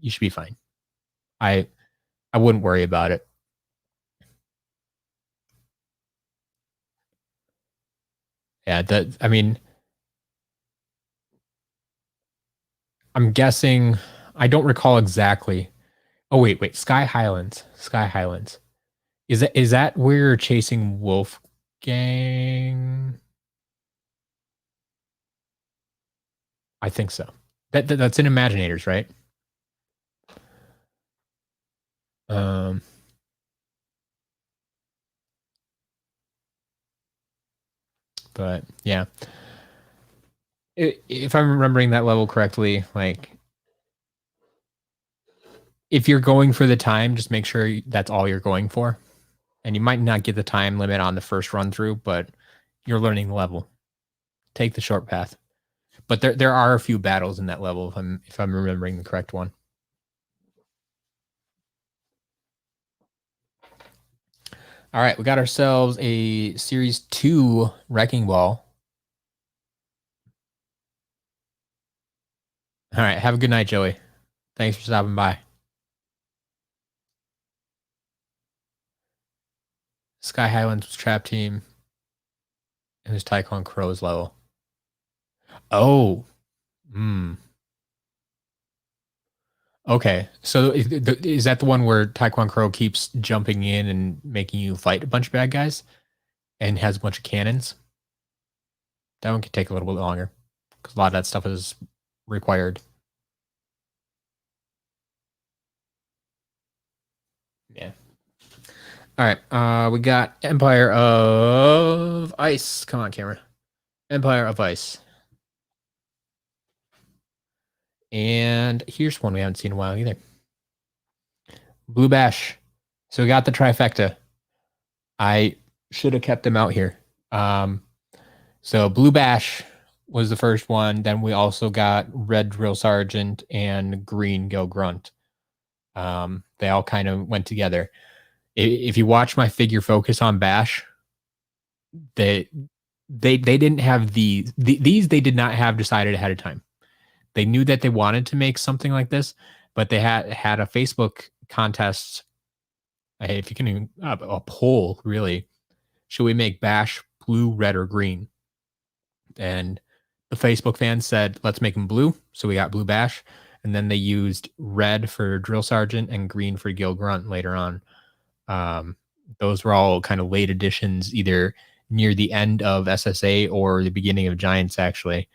[SPEAKER 1] should be fine. I wouldn't worry about it. Yeah, I'm guessing I don't recall exactly. Oh wait, Sky Highlands. Sky Highlands. Is that where you're chasing Wolfgang? I think so. That's in Imaginators, right? But yeah, if I'm remembering that level correctly, like if you're going for the time, just make sure that's all you're going for. And you might not get the time limit on the first run through, but you're learning the level. Take the short path. But there are a few battles in that level if I'm remembering the correct one. All right, we got ourselves a Series 2 Wrecking Ball. All right, have a good night, Joey. Thanks for stopping by. Sky Highlands Trap Team. And there's Taekwon Crow's level. Oh. Okay. So is that the one where Taekwon Crow keeps jumping in and making you fight a bunch of bad guys and has a bunch of cannons? That one could take a little bit longer because a lot of that stuff is required. Yeah. All right. We got Empire of Ice. Come on, camera. Empire of Ice. And here's one we haven't seen in a while either. Blue Bash. So we got the trifecta. I should have kept them out here. So Blue Bash was the first one. Then we also got Red Drill Sergeant and Green Go Grunt. They all kind of went together. If you watch my figure focus on Bash, they didn't have these they did not have decided ahead of time. They knew that they wanted to make something like this, but they had a Facebook contest. If you can, a poll really. Should we make Bash blue, red, or green? And the Facebook fans said, let's make them blue. So we got Blue Bash. And then they used red for Drill Sergeant and green for Gil Grunt later on. Those were all kind of late additions, either near the end of SSA or the beginning of Giants, actually.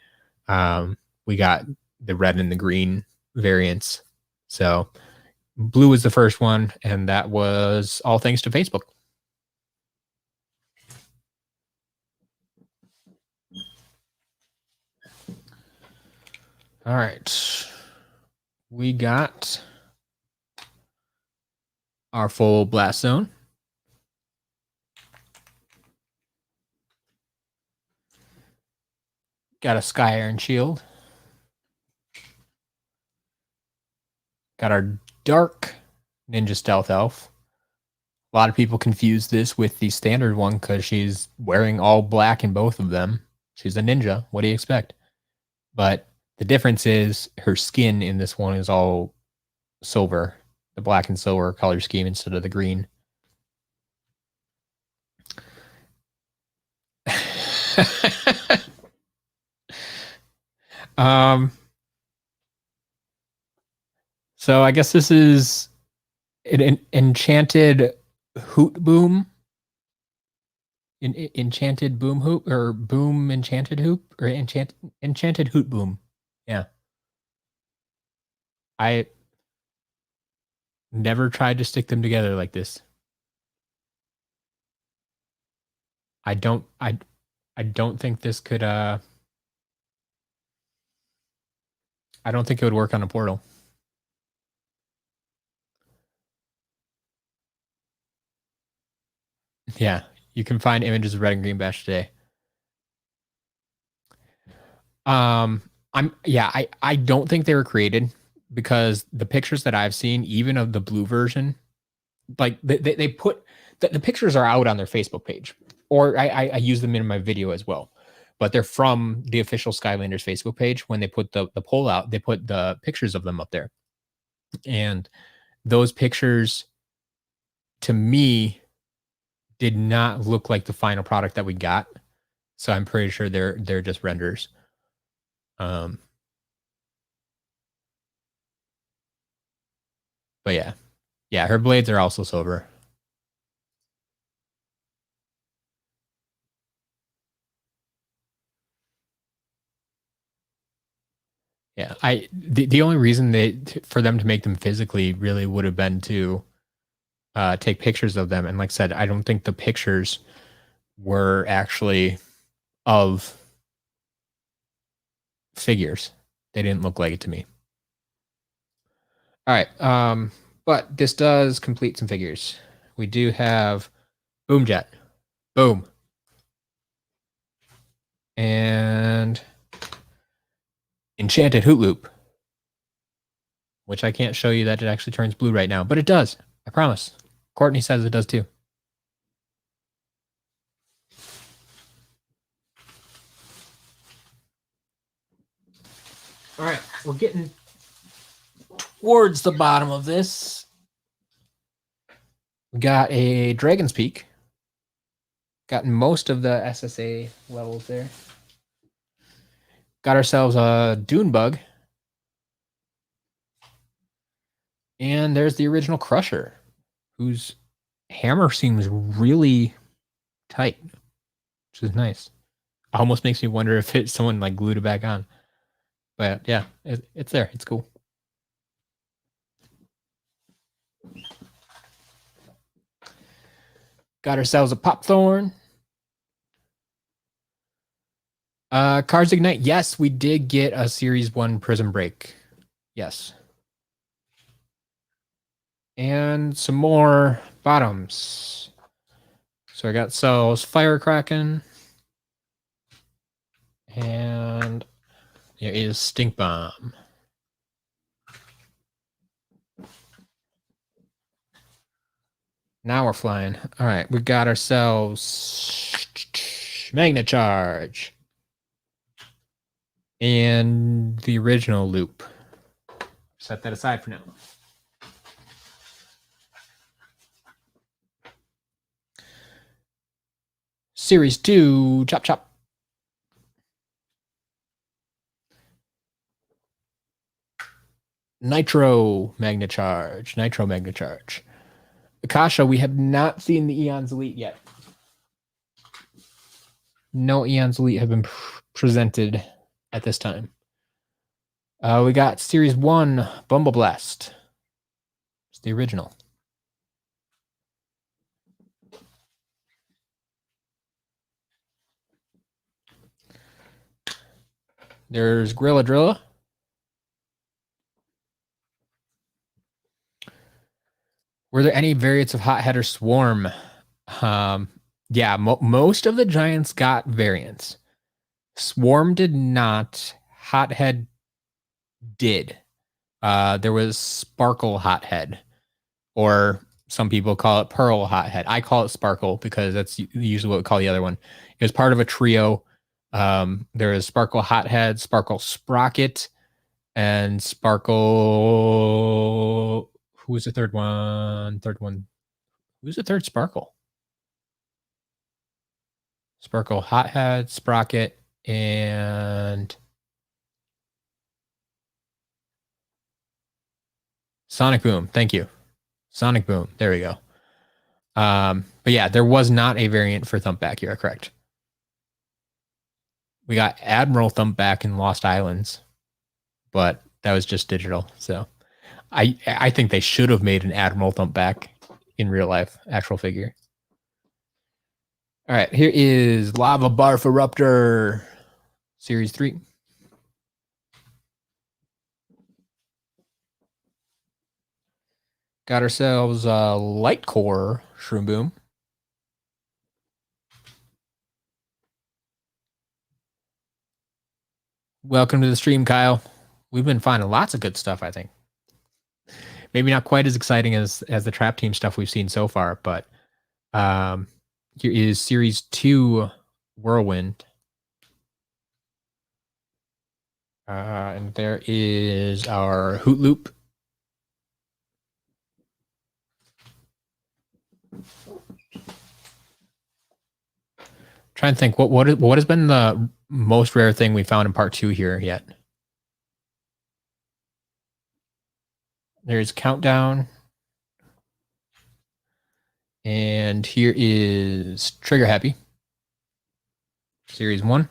[SPEAKER 1] We got the red and the green variants. So blue was the first one, and that was all thanks to Facebook. All right. We got our full blast zone. Got a Sky Iron Shield. Got our Dark Ninja Stealth Elf. A lot of people confuse this with the standard one because she's wearing all black in both of them. She's a ninja. What do you expect? But the difference is her skin in this one is all silver, the black and silver color scheme instead of the green. So I guess this is an enchanted hoot boom. Enchanted boom hoop or boom enchanted hoop or enchanted hoot boom. Yeah. I never tried to stick them together like this. I don't think this could I don't think it would work on a portal. Yeah, you can find images of red and green bash today. I don't think they were created because the pictures that I've seen, even of the blue version, like they put the pictures are out on their Facebook page, or I use them in my video as well, but they're from the official Skylanders Facebook page. When they put the poll out, they put the pictures of them up there, and those pictures to me did not look like the final product that we got. So I'm pretty sure they're just renders. But yeah, her blades are also silver. Yeah, the only reason for them to make them physically really would have been to take pictures of them, and like I said, I don't think the pictures were actually of figures. They didn't look like it to me. All right. But this does complete some figures. We do have Boomjet. Boom. And Enchanted Hoot Loop, which I can't show you that it actually turns blue right now, but it does. I promise. Courtney says it does too. All right, we're getting towards the bottom of this. We got a Dragon's Peak. Got most of the SSA levels there. Got ourselves a Dune Bug. And there's the original Crusher, whose hammer seems really tight, which is nice. Almost makes me wonder if someone like glued it back on. But yeah, it's there. It's cool. Got ourselves a Popthorn. Cards Ignite. Yes, we did get a Series 1 Prism Break. Yes. And some more bottoms. So I got ourselves Firecracken. And there is Stink Bomb. Now we're flying. All right, we got ourselves Magnet Charge. And the original loop. Set that aside for now. Series 2, Chop Chop. Nitro Magnet Charge. Nitro Magnet Charge. Akasha, we have not seen the Eons Elite yet. No Eons Elite have been presented at this time. We got Series 1 Bumble Blast. It's the original. There's Grilla Drilla. Were there any variants of Hothead or Swarm? Yeah, most of the Giants got variants. Swarm did not. Hothead did. There was Sparkle Hothead, or some people call it Pearl Hothead. I call it Sparkle because that's usually what we call the other one. It was part of a trio. There is Sparkle Hothead, Sparkle Sprocket, and Sparkle. Who was the third one? Who's the third Sparkle? Sparkle Hothead, Sprocket, and Sonic Boom. Thank you. Sonic Boom. There we go. But yeah, there was not a variant for Thumpback. You're correct. We got Admiral Thumpback in Lost Islands, but that was just digital. So I think they should have made an Admiral Thumpback in real life, actual figure. All right, here is Lava Barfaruptor Series 3. Got ourselves a Light Core Shroom Boom. Welcome to the stream, Kyle. We've been finding lots of good stuff, I think. Maybe not quite as exciting as the Trap Team stuff we've seen so far, but here is Series 2 Whirlwind. And there is our Hoot Loop. Trying to think what has been the most rare thing we found in part 2 here yet. There's Countdown. And here is Trigger Happy. Series 1.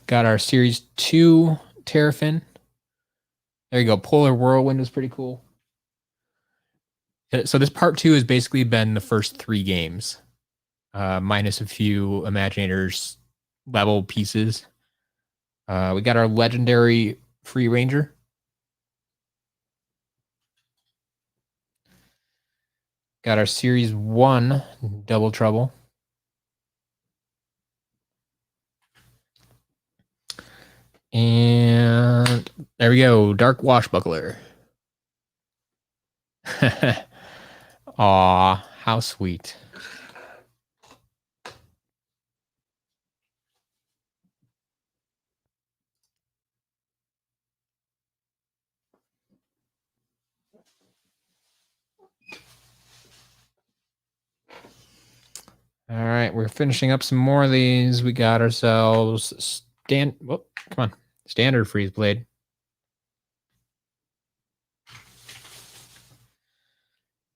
[SPEAKER 1] Got our Series 2 Terrafin. There you go. Polar Whirlwind was pretty cool. So this part 2 has basically been the first 3 games, minus a few Imaginators level pieces. We got our legendary Free Ranger. Got our Series 1 Double Trouble. And there we go, Dark Washbuckler. Aw, how sweet. All right, we're finishing up some more of these. We got ourselves standard Freeze Blade.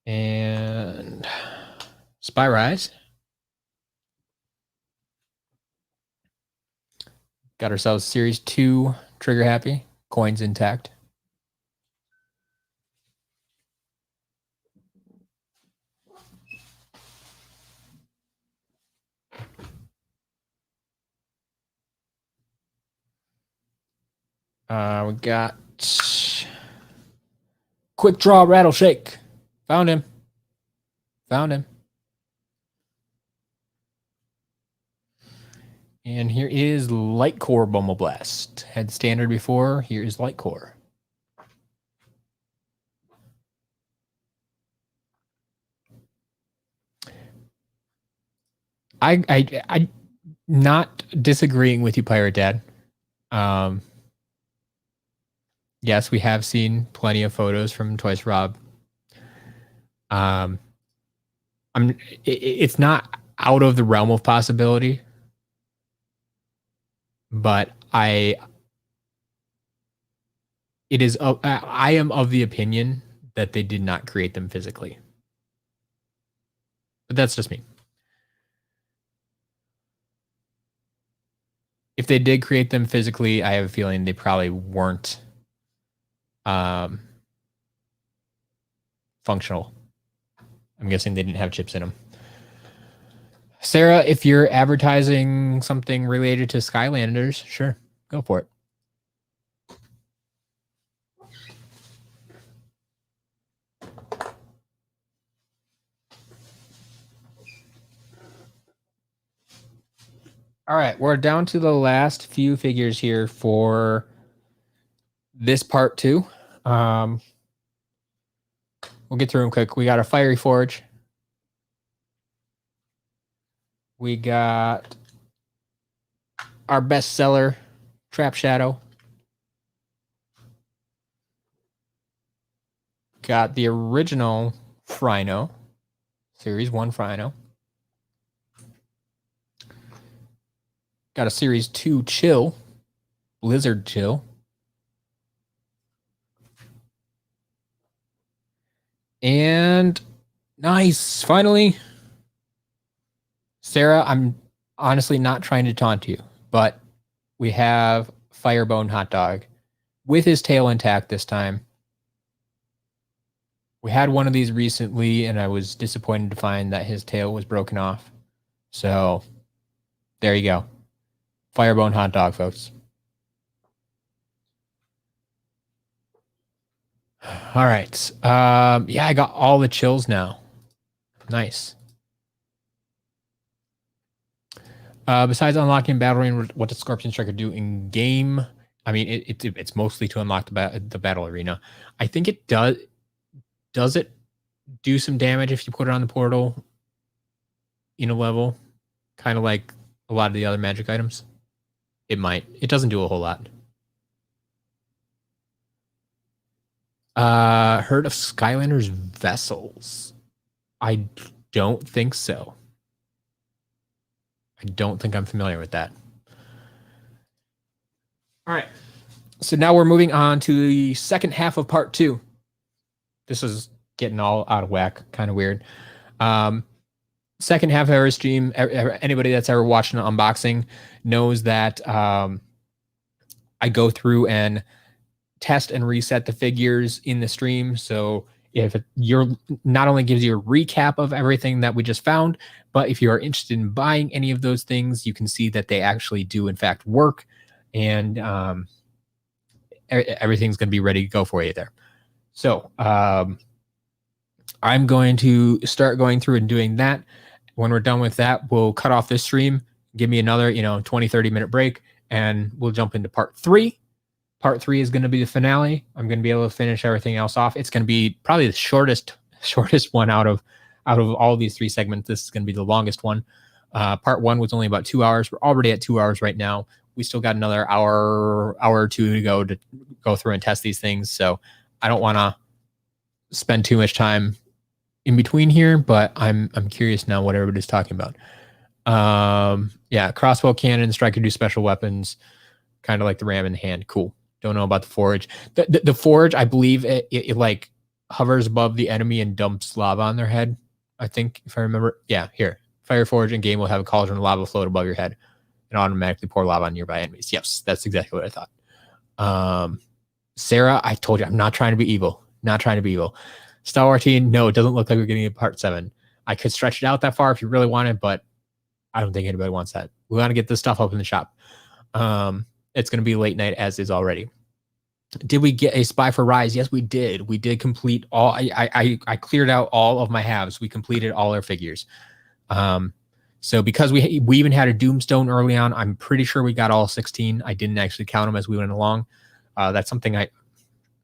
[SPEAKER 1] And Spy Rise. Got ourselves Series 2 Trigger Happy. Coins intact. We got Quick Draw Rattle Shake. Found him. And here is Light Core Bumble Blast. Had standard before. Here is Light Core. I not disagreeing with you, Pirate Dad. Yes, we have seen plenty of photos from Twice Rob. It's not out of the realm of possibility, but I am of the opinion that they did not create them physically. But that's just me. If they did create them physically, I have a feeling they probably weren't functional. I'm guessing they didn't have chips in them. Sarah, if you're advertising something related to Skylanders, sure, go for it. All right, we're down to the last few figures here for this part 2. We'll get through them quick. We got a Fiery Forge. We got our bestseller, Trap Shadow. Got the original Frino, Series 1 Frino. Got a Series 2 Chill, Blizzard Chill. And nice, finally. Sarah, I'm honestly not trying to taunt you, but we have Firebone Hot Dog with his tail intact this time. We had one of these recently, and I was disappointed to find that his tail was broken off. So there you go. Firebone Hot Dog, folks. All right. Yeah, I got all the chills now. Nice. Besides unlocking Battle Arena, what does Scorpion Striker do in game? I mean, it's mostly to unlock the Battle Arena. I think it does. Does it do some damage if you put it on the portal in a level? Kind of like a lot of the other magic items? It might. It doesn't do a whole lot. Heard of Skylanders vessels? I don't think so. I don't think I'm familiar with that. All right. So now we're moving on to the second half of part 2. This is getting all out of whack, kind of weird. Second half of our stream, anybody that's ever watched an unboxing knows that I go through and test and reset the figures in the stream. So if you're not only gives you a recap of everything that we just found, but if you are interested in buying any of those things, you can see that they actually do in fact work, and everything's going to be ready to go for you there. So I'm going to start going through and doing that. When we're done with that, we'll cut off this stream, give me another 20-30 minute break, and we'll jump into part 3. Part 3 is going to be the finale. I'm going to be able to finish everything else off. It's going to be probably the shortest one out of all these 3 segments. This is going to be the longest one. Part 1 was only about 2 hours. We're already at 2 hours right now. We still got another hour or two to go through and test these things. So I don't want to spend too much time in between here, but I'm curious now what everybody's talking about. Yeah, crossbow cannon, striker do special weapons, kind of like the ram in the hand. Cool. Don't know about the forge. The forge, I believe it like hovers above the enemy and dumps lava on their head. I think, if I remember. Yeah, here. Fire forge in game will have a cauldron of lava float above your head and automatically pour lava on nearby enemies. Yes, that's exactly what I thought. Sarah, I told you, I'm not trying to be evil. Not trying to be evil. Star Wars team, no, it doesn't look like we're getting a part 7. I could stretch it out that far if you really wanted, but I don't think anybody wants that. We want to get this stuff up in the shop. It's going to be late night as is already. Did we get a spy for Rise? Yes, we did. We did complete all. I cleared out all of my halves. We completed all our figures. So because we even had a Doomstone early on, I'm pretty sure we got all 16. I didn't actually count them as we went along. That's something I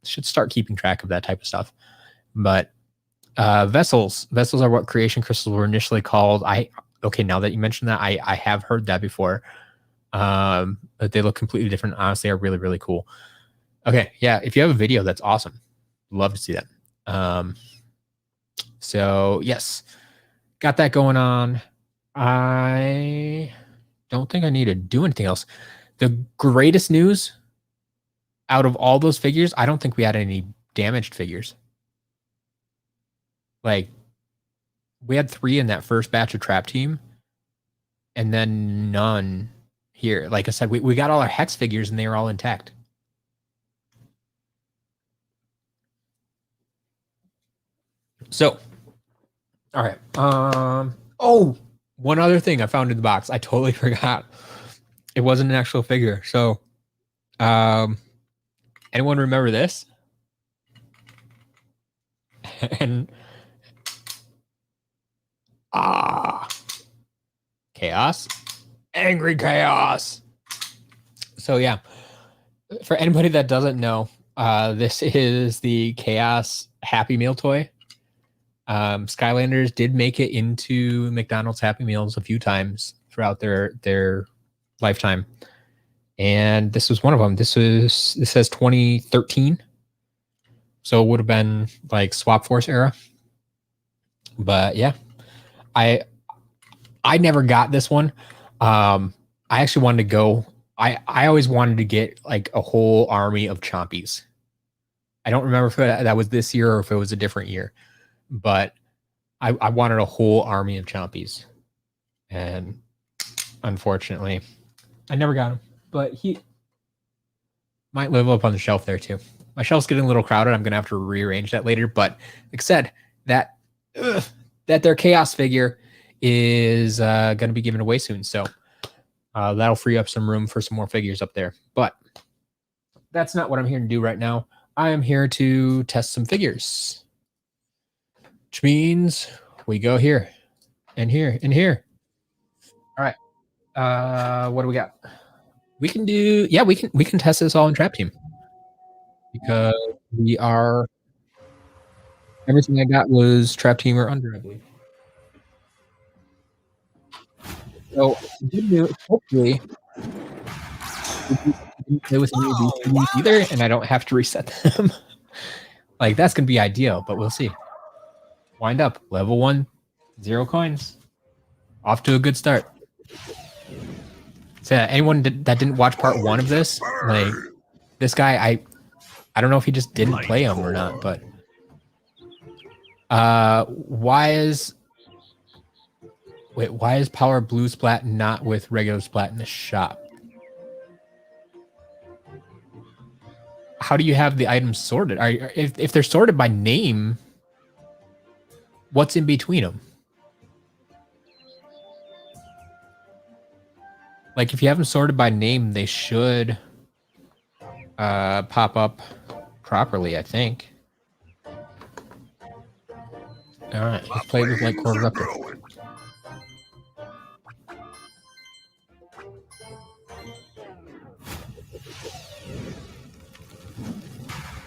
[SPEAKER 1] should start keeping track of, that type of stuff. But vessels are what creation crystals were initially called. Okay, now that you mentioned that, I have heard that before. But they look completely different. Honestly, are really, really cool. Okay, yeah, if you have a video, that's awesome. Love to see that. So yes, got that going on. I don't think I need to do anything else. The greatest news out of all those figures, I don't think we had any damaged figures. Like, we had 3 in that first batch of Trap Team, and then none here. Like I said, we got all our Hex figures, and they were all intact. So, all right. Oh, one other thing I found in the box. I totally forgot. It wasn't an actual figure. So, anyone remember this? And chaos, angry chaos. So yeah, for anybody that doesn't know, this is the Chaos Happy Meal toy. Skylanders did make it into McDonald's Happy Meals a few times throughout their lifetime, and this was one of them. This says 2013, so it would have been like Swap Force era. But yeah, I never got this one. I actually wanted to go. I always wanted to get like a whole army of Chompies. I don't remember if that was this year or if it was a different year, but I wanted a whole army of Chompies, and unfortunately, I never got him. But he might live up on the shelf there too. My shelf's getting a little crowded. I'm gonna have to rearrange that later. But like I said, that their Chaos figure is gonna be given away soon, so that'll free up some room for some more figures up there. But that's not what I'm here to do right now. I am here to test some figures, which means we go here and here and here. All right. What do we got? We can do, yeah, we can test this all in Trap Team, because we are, everything I got was Trap Team or under, I believe. So good news, hopefully we didn't play with any of these teams either, and I don't have to reset them. Like, that's gonna be ideal, but we'll see. Wind up, level 1, 0 coins. Off to a good start. So anyone that didn't watch part 1 of this, like, this guy, I don't know if he just didn't play him or not, but why is Power Blue Splat not with regular Splat in the shop? how do you have the items sorted? If they're sorted by name, what's in between them? Like if you have them sorted by name, they should pop up properly, I think. All right, let's play with Light Core Raptor.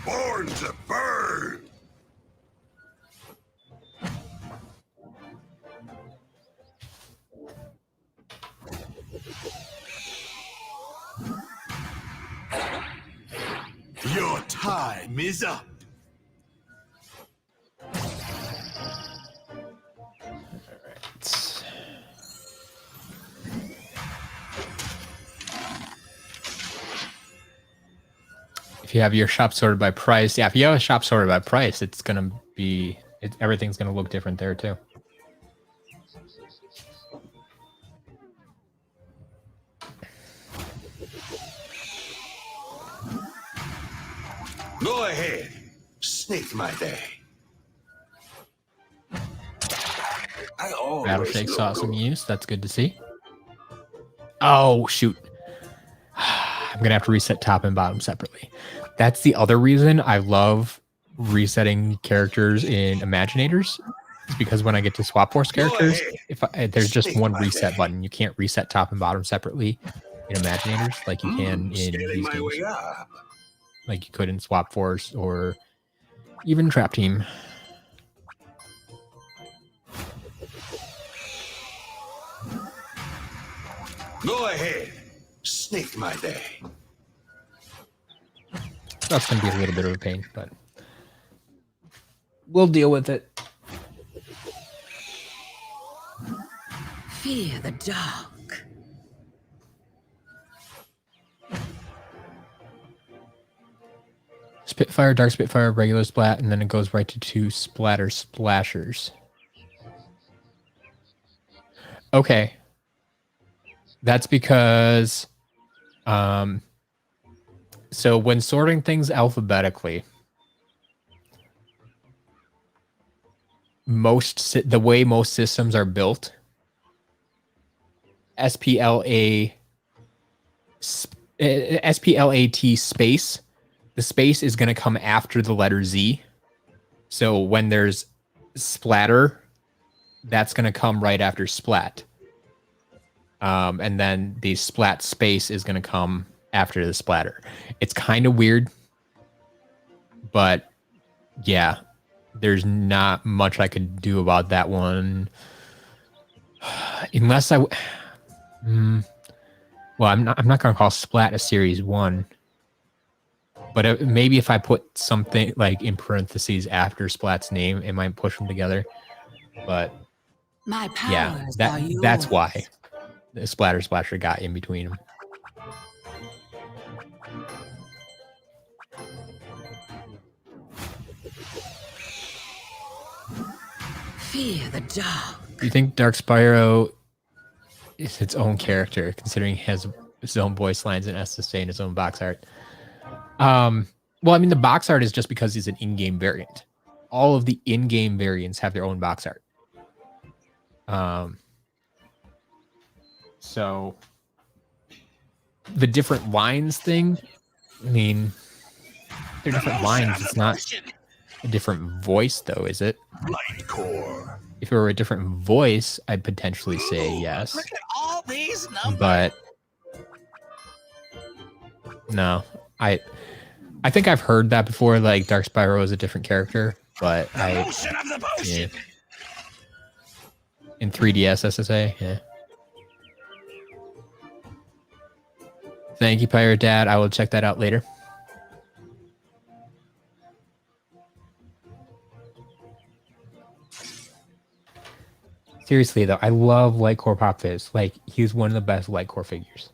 [SPEAKER 2] Born to burn. Your time is up.
[SPEAKER 1] If you have your shop sorted by price, yeah, if you have a shop sorted by price, it's gonna be everything's gonna look different there too.
[SPEAKER 2] Go ahead, snake my day.
[SPEAKER 1] Rattleshake saw some use. That's good to see. Oh shoot! I'm gonna have to reset top and bottom separately. That's the other reason I love resetting characters in Imaginators. It's because when I get to Swap Force characters, there's just one reset button. You can't reset top and bottom separately in Imaginators like you can in these games. Like you could in Swap Force or even Trap Team.
[SPEAKER 2] Go ahead, snake my day.
[SPEAKER 1] That's going to be a little bit of a pain, but we'll deal with it.
[SPEAKER 3] Fear the dark.
[SPEAKER 1] Spitfire, Dark Spitfire, regular splat, and then it goes right to 2 splatter splashers. Okay. That's because so when sorting things alphabetically, the way most systems are built, SPLA SPLAT space, the space is going to come after the letter Z. So when there's splatter, that's going to come right after splat. And then the splat space is going to come after the splatter. It's kind of weird, but yeah, there's not much I could do about that one. Unless well, I'm not going to call splat a series 1, but maybe if I put something like in parentheses after splat's name, it might push them together. But
[SPEAKER 3] My
[SPEAKER 1] yeah,
[SPEAKER 3] powers
[SPEAKER 1] that's why the splasher got in between them.
[SPEAKER 3] Fear the dark.
[SPEAKER 1] Do you think Dark Spyro is its own character, considering he has his own voice lines and SSA and his own box art? Well, I mean, the box art is just because he's an in-game variant. All of the in-game variants have their own box art. So the different lines thing, I mean, they're different lines. It's not a different voice, though, is it?
[SPEAKER 2] Light core.
[SPEAKER 1] If it were a different voice, I'd potentially say yes.
[SPEAKER 3] Look at all these numbers.
[SPEAKER 1] But no, I think I've heard that before. Like Dark Spyro is a different character, but in 3DS SSA, yeah. Thank you, Pirate Dad. I will check that out later. Seriously, though, I love Lightcore Pop Fizz. Like, he's one of the best Lightcore figures.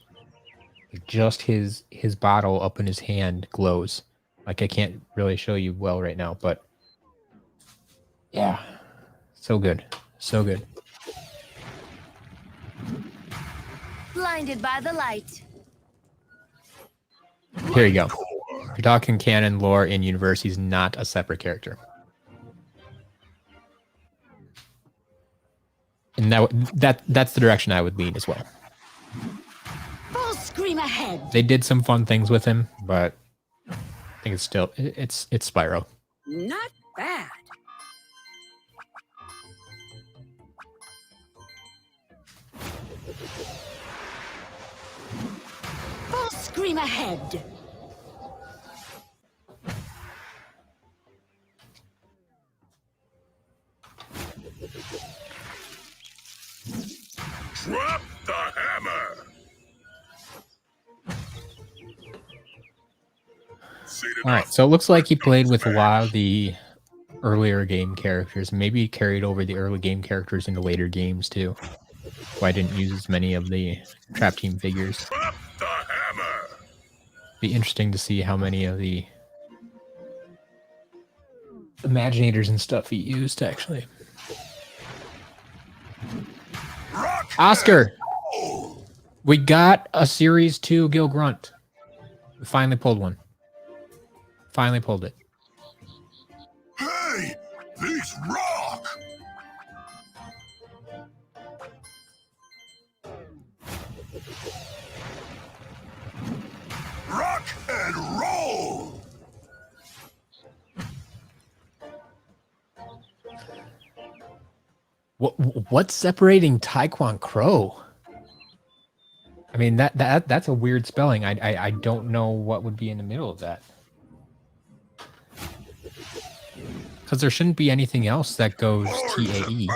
[SPEAKER 1] Like, just his bottle up in his hand glows. Like, I can't really show you well right now, but yeah, so good. So good.
[SPEAKER 4] Blinded by the light.
[SPEAKER 1] Here you go. we're talking canon, lore, in universe, he's not a separate character. And that's the direction I would lean as well.
[SPEAKER 3] Full scream ahead.
[SPEAKER 1] They did some fun things with him, but I think it's still it's Spyro.
[SPEAKER 3] Not bad. Full scream ahead.
[SPEAKER 2] Drop the hammer.
[SPEAKER 1] All right, so it looks like he played with a lot of the earlier game characters. Maybe he carried over the early game characters into later games too. Why didn't use as many of the Trap Team figures?
[SPEAKER 2] Drop the hammer.
[SPEAKER 1] Be interesting to see how many of the Imaginators and stuff he used actually.
[SPEAKER 2] Rock
[SPEAKER 1] Oscar, we got a Series 2 Gil Grunt. We finally pulled one. Finally pulled it.
[SPEAKER 2] Hey, these rock. Rock and roll.
[SPEAKER 1] What's separating Taekwon Crow? I mean that's a weird spelling. I don't know what would be in the middle of that. Because there shouldn't be anything else that goes TAE.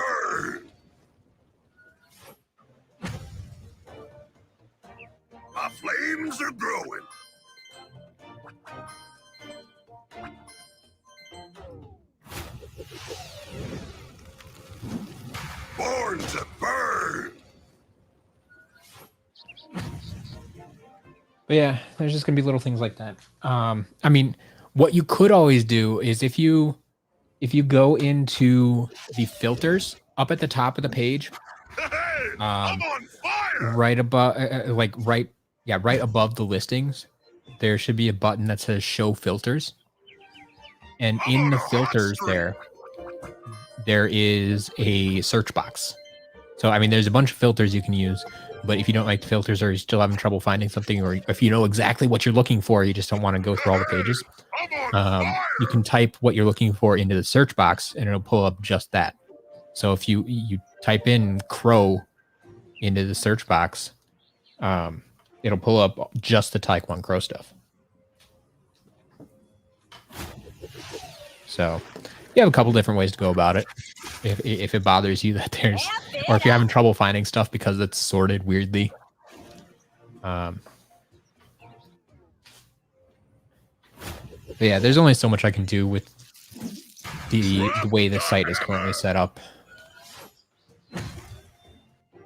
[SPEAKER 2] My flames are growing. Born to burn.
[SPEAKER 1] But yeah, there's just gonna be little things like that. I mean, what you could always do is if you go into the filters up at the top of the page,
[SPEAKER 2] Hey, I'm on fire.
[SPEAKER 1] right above, right above the listings, there should be a button that says Show Filters, and in the filters there is a search box. So I mean, there's a bunch of filters you can use, but if you don't like the filters or you're still having trouble finding something, or if you know exactly what you're looking for, you just don't want to go through all the pages, you can type what you're looking for into the search box and it'll pull up just that. So if you type in Crow into the search box, it'll pull up just the Taekwon Crow stuff. So you have a couple different ways to go about it. If it bothers you that there's, or if you're having trouble finding stuff because it's sorted weirdly. But yeah, there's only so much I can do with the way the site is currently set up.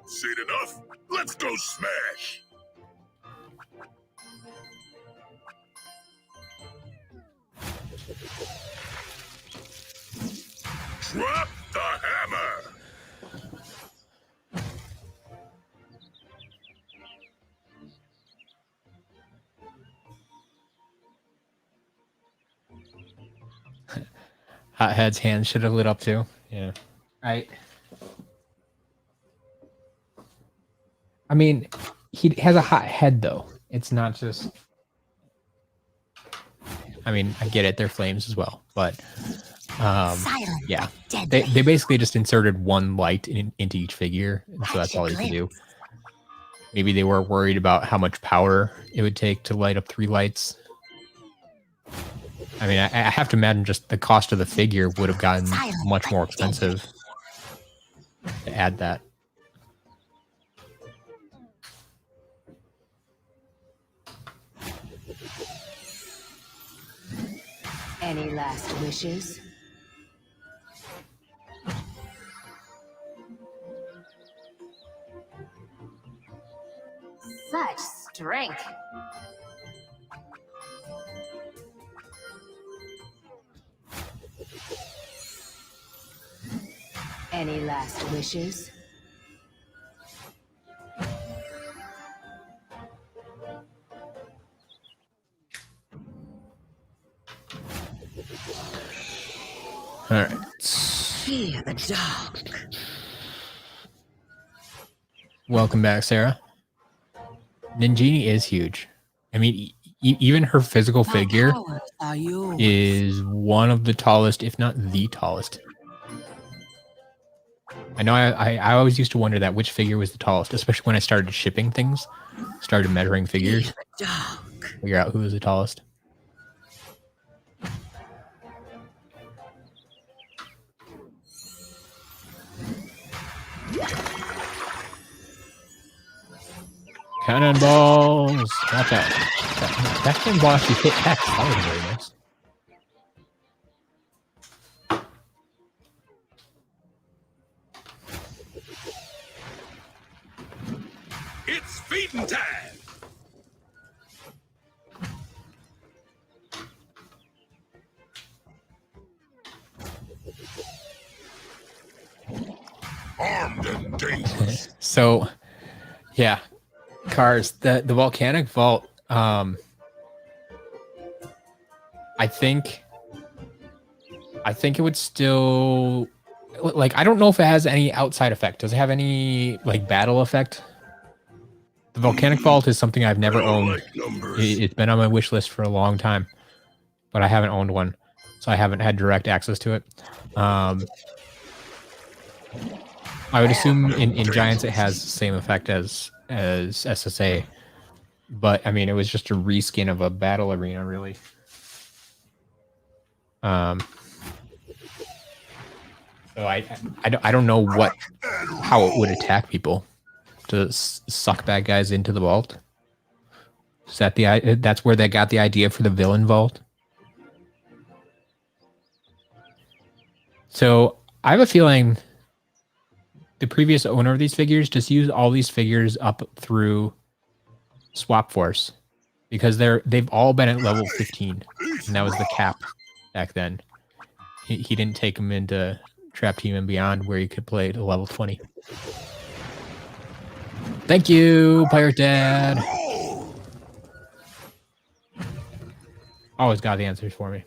[SPEAKER 2] Seen enough? Let's go smash. Drop the hammer.
[SPEAKER 1] Hothead's hands should have lit up too. Yeah. Right. I mean, he has a hot head though. It's not just. I mean, I get it. They're flames as well, but yeah, they basically just inserted one light into each figure, and so that's all you can do. Maybe they were worried about how much power it would take to light up 3 lights. I mean, I have to imagine just the cost of the figure would have gotten much more expensive to add that.
[SPEAKER 3] Any last wishes? Such strength. Any last wishes?
[SPEAKER 1] All right.
[SPEAKER 3] Fear the dark.
[SPEAKER 1] Welcome back, Sarah. Ninjini is huge. I mean, even her physical
[SPEAKER 3] My
[SPEAKER 1] figure
[SPEAKER 3] powers are yours.
[SPEAKER 1] is one of the tallest, if not the tallest. I know I always used to wonder that which figure was the tallest, especially when I started shipping things, started measuring figures,
[SPEAKER 3] Fear the dark.
[SPEAKER 1] figure out who was the tallest. Cannonballs! Watch out. That cannonball actually hit Hex. That was very nice.
[SPEAKER 2] It's feeding time. Armed and dangerous.
[SPEAKER 1] So, yeah. Cars. The volcanic vault, I think it would still, like, I don't know if it has any outside effect. Does it have any like battle effect? The volcanic vault is something I've never owned.
[SPEAKER 2] Like numbers.
[SPEAKER 1] It's been on my wish list for a long time, but I haven't owned one, so I haven't had direct access to it. I would assume in Giants it has the same effect as SSA, but I mean it was just a reskin of a battle arena, really. So I don't know how it would attack people to suck bad guys into the vault. Is that that's where they got the idea for the villain vault? So I have a feeling the previous owner of these figures just used all these figures up through Swap Force because they've all been at level 15, and that was the cap back then. He didn't take them into Trap Team and Beyond where you could play to level 20. Thank you, Pirate Dad. Always got the answers for me.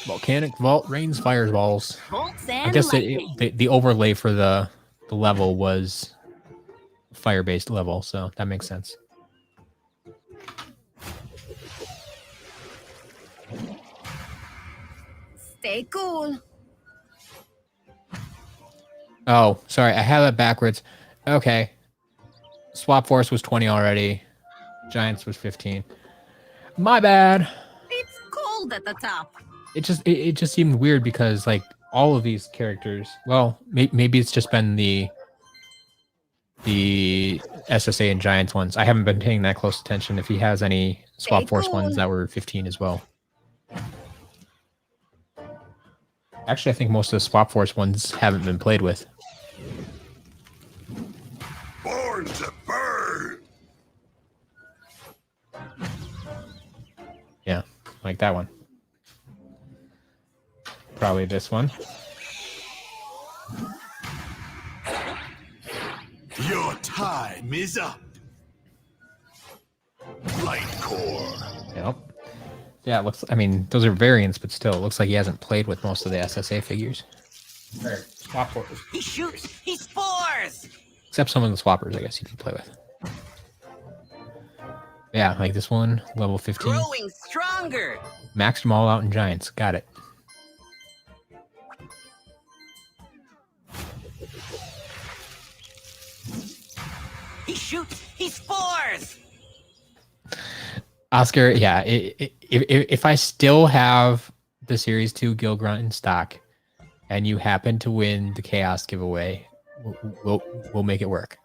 [SPEAKER 1] Volcanic Vault rains fireballs. I guess the overlay for the level was fire-based level, so that makes sense.
[SPEAKER 3] Stay cool.
[SPEAKER 1] Oh, sorry, I have it backwards. Okay. Swap Force was 20 already. Giants was 15. My bad.
[SPEAKER 3] It's cold at the top.
[SPEAKER 1] It just seemed weird because like all of these characters, well, maybe it's just been the SSA and Giants ones. I haven't been paying that close attention if he has any Swap Force ones that were 15 as well. Actually, I think most of the Swap Force ones haven't been played with.
[SPEAKER 2] Born to burn.
[SPEAKER 1] Yeah, like that one. Probably this one.
[SPEAKER 2] Your time is up. Light core.
[SPEAKER 1] Yep. Yeah, it looks. I mean, those are variants, but still, it looks like he hasn't played with most of the SSA figures. Or Swap Force.
[SPEAKER 4] He shoots! He spores!
[SPEAKER 1] Except some of the swappers, I guess he can play with. Yeah, like this one, level 15.
[SPEAKER 4] Growing stronger!
[SPEAKER 1] Maxed them all out in Giants. Got it.
[SPEAKER 4] He shoots! He spores!
[SPEAKER 1] Oscar, yeah, if I still have the Series 2 Gil Grunt in stock, and you happen to win the Chaos giveaway, we'll make it work.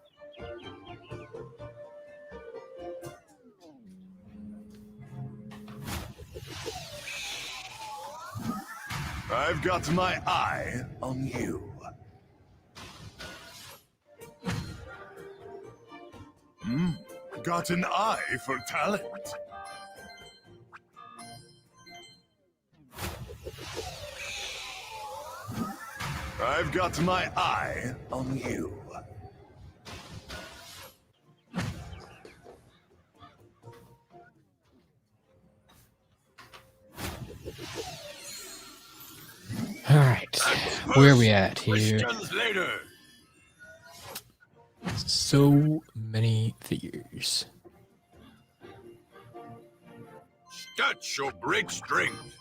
[SPEAKER 2] I've got my eye on you. Got an eye for talent. I've got my eye on you.
[SPEAKER 1] Where are we at here?
[SPEAKER 2] Questions later.
[SPEAKER 1] So many figures.
[SPEAKER 2] Stats shall break strength.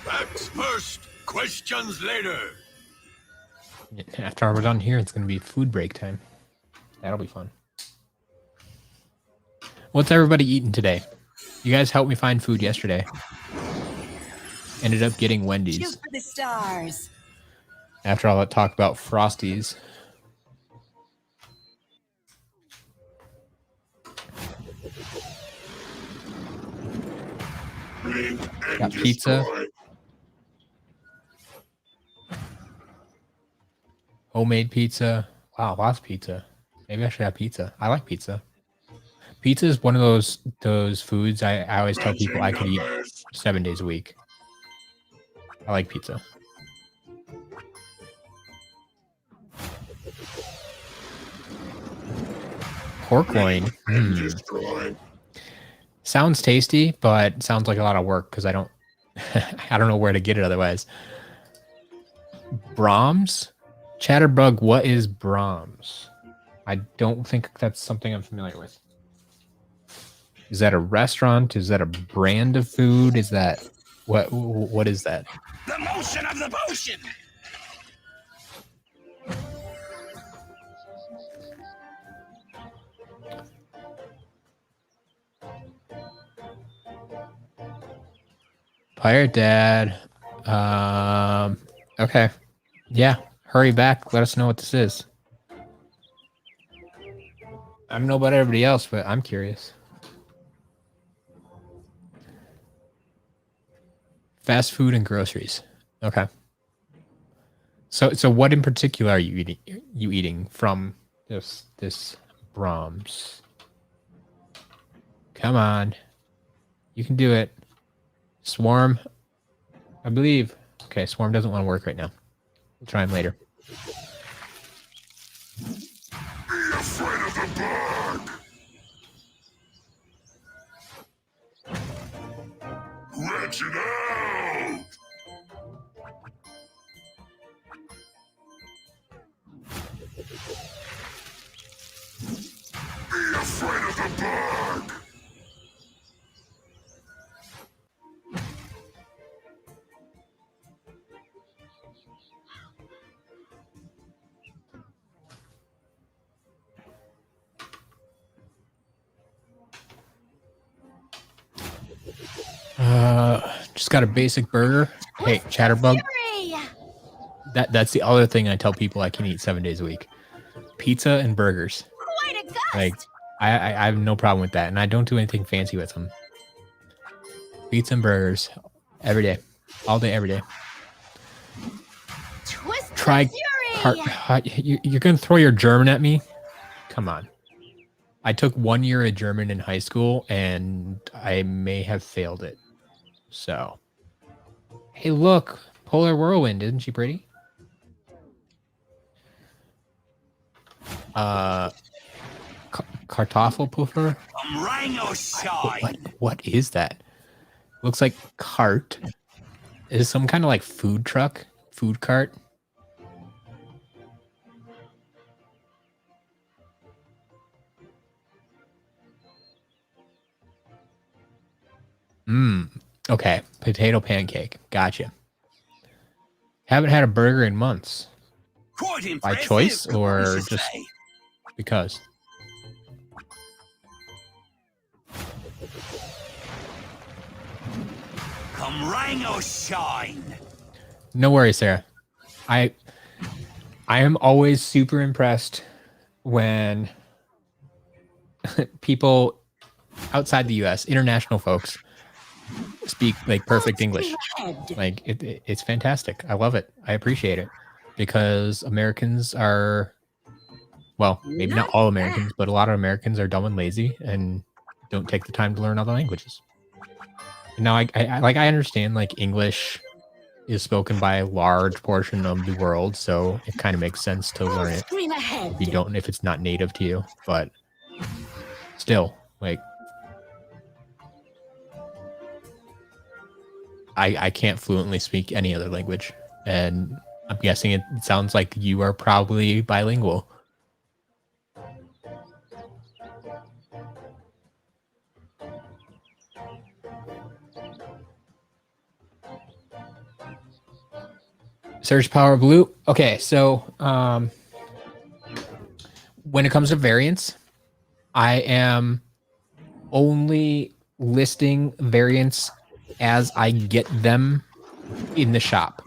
[SPEAKER 2] Facts first, questions later.
[SPEAKER 1] After we're done here, it's going to be food break time. That'll be fun. What's everybody eating today? You guys helped me find food yesterday. Ended up getting Wendy's.
[SPEAKER 3] Shoot for the stars.
[SPEAKER 1] After all that talk about Frosties. Got pizza. Homemade pizza. Wow, lots of pizza. Maybe I should have pizza. I like pizza. Pizza is one of those foods I always tell people I could eat 7 days a week. I like pizza. Pork loin. Sounds tasty, but sounds like a lot of work because I don't I don't know where to get it otherwise. Brahms? Chatterbug, what is Brahms? I don't think that's something I'm familiar with. Is that a restaurant? Is that a brand of food? Is that what is that?
[SPEAKER 2] The motion of the potion.
[SPEAKER 1] Pirate Dad. Okay. Yeah. Hurry back. Let us know what this is. I don't know about everybody else, but I'm curious. Fast food and groceries. Okay. So what in particular are you eating from this Brahms? Come on. You can do it. Swarm. I believe. Okay, Swarm doesn't want to work right now. We'll try him later.
[SPEAKER 2] Be afraid of the bug. Wretch it out. Be afraid of the bug.
[SPEAKER 1] Just got a basic burger. Hey, Chatterbug. That's the other thing I tell people I can eat 7 days a week. Pizza and burgers.
[SPEAKER 3] Quite a gust.
[SPEAKER 1] Like, I have no problem with that, and I don't do anything fancy with them. Pizza and burgers every day, all day, every day.
[SPEAKER 3] Twist
[SPEAKER 1] Try. You're gonna throw your German at me? Come on. I took 1 year of German in high school, and I may have failed it. So, hey, look, Polar Whirlwind, isn't she pretty? Kartoffelpuffer? What is that? Looks like cart. Is it some kind of like food truck? Food cart? Okay. Potato pancake. Gotcha. Haven't had a burger in months. By choice or just because?
[SPEAKER 4] Come rain or shine.
[SPEAKER 1] No worries, Sarah. I am always super impressed when people outside the US, international folks, speak like perfect English. Like it's fantastic. I love it. I appreciate it because Americans are, well, maybe not all Americans, but a lot of Americans are dumb and lazy and don't take the time to learn other languages. Now, I understand like English is spoken by a large portion of the world, so it kind of makes sense to learn it if it's not native to you. But still, like, I can't fluently speak any other language, and I'm guessing it sounds like you are probably bilingual. Search power blue. Okay, so when it comes to variants, I am only listing variants as I get them in the shop.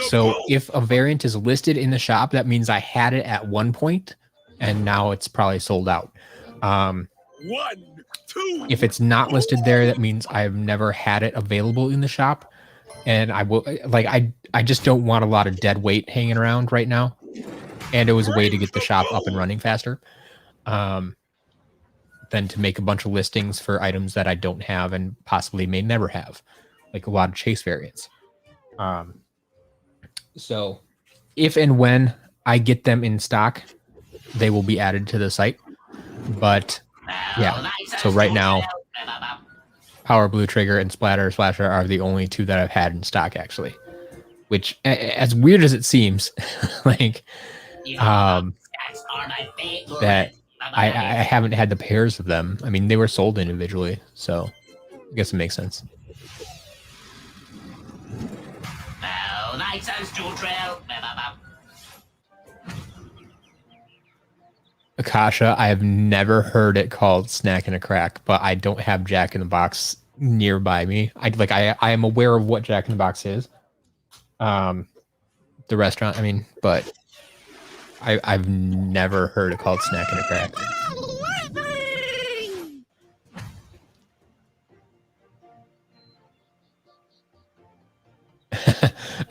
[SPEAKER 1] So if a variant is listed in the shop, that means I had it at one point and now it's probably sold out.
[SPEAKER 2] 1, 2.
[SPEAKER 1] If it's not listed there, that means I've never had it available in the shop. And I will I just don't want a lot of dead weight hanging around right now. And it was a way to get the shop up and running faster. Than to make a bunch of listings for items that I don't have and possibly may never have, like a lot of chase variants. So if and when I get them in stock, they will be added to the site. But yeah, so right now, Power Blue Trigger and Splasher are the only two that I've had in stock, actually. Which, as weird as it seems, like that I haven't had the pairs of them. I mean, they were sold individually, so I guess it makes sense. Akasha, I have never heard it called Snack and a Crack, but I don't have Jack in the Box nearby me. I am aware of what Jack in the Box is. The restaurant, I mean, but I've never heard it called Snack and a Crack.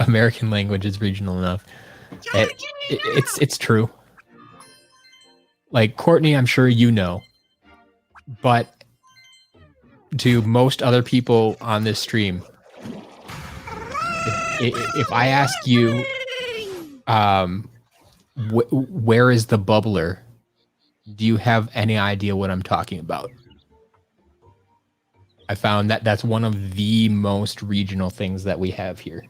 [SPEAKER 1] American language is regional enough. It's true. Like Courtney, I'm sure you know, but to most other people on this stream, if I ask you, where is the bubbler? Do you have any idea what I'm talking about? I found that that's one of the most regional things that we have here.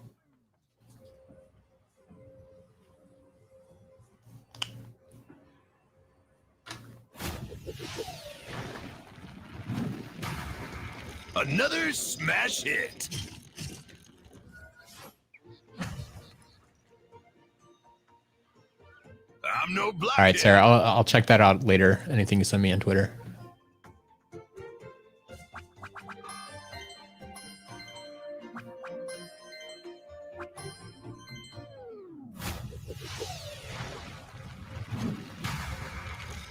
[SPEAKER 2] Another smash hit. I'm no blockhead.
[SPEAKER 1] All right, Sarah, I'll check that out later. Anything you send me on Twitter.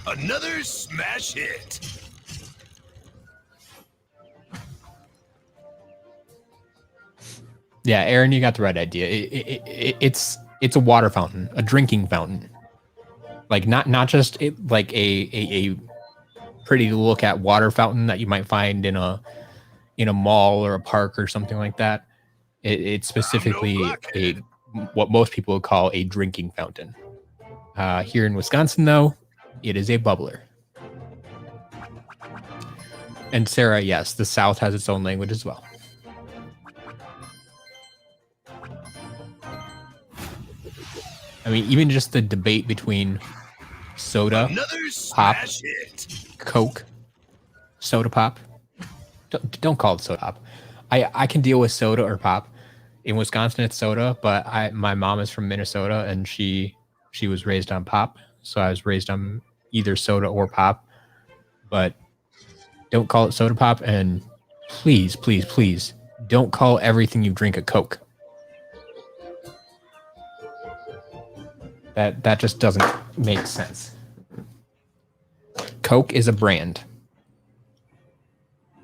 [SPEAKER 2] Another smash hit.
[SPEAKER 1] Yeah, Aaron, you got the right idea. It's a water fountain, a drinking fountain. Like not just like a pretty to look at water fountain that you might find in a mall or a park or something like that. It's specifically what most people would call a drinking fountain. Here in Wisconsin, though, it is a bubbler. And Sarah, yes, the South has its own language as well. I mean, even just the debate between soda, pop, Coke, soda pop. Don't call it soda pop. I can deal with soda or pop. In Wisconsin, it's soda, but my mom is from Minnesota and she was raised on pop, so I was raised on either soda or pop. But don't call it soda pop, and please, please, please don't call everything you drink a Coke. That just doesn't make sense. Coke is a brand.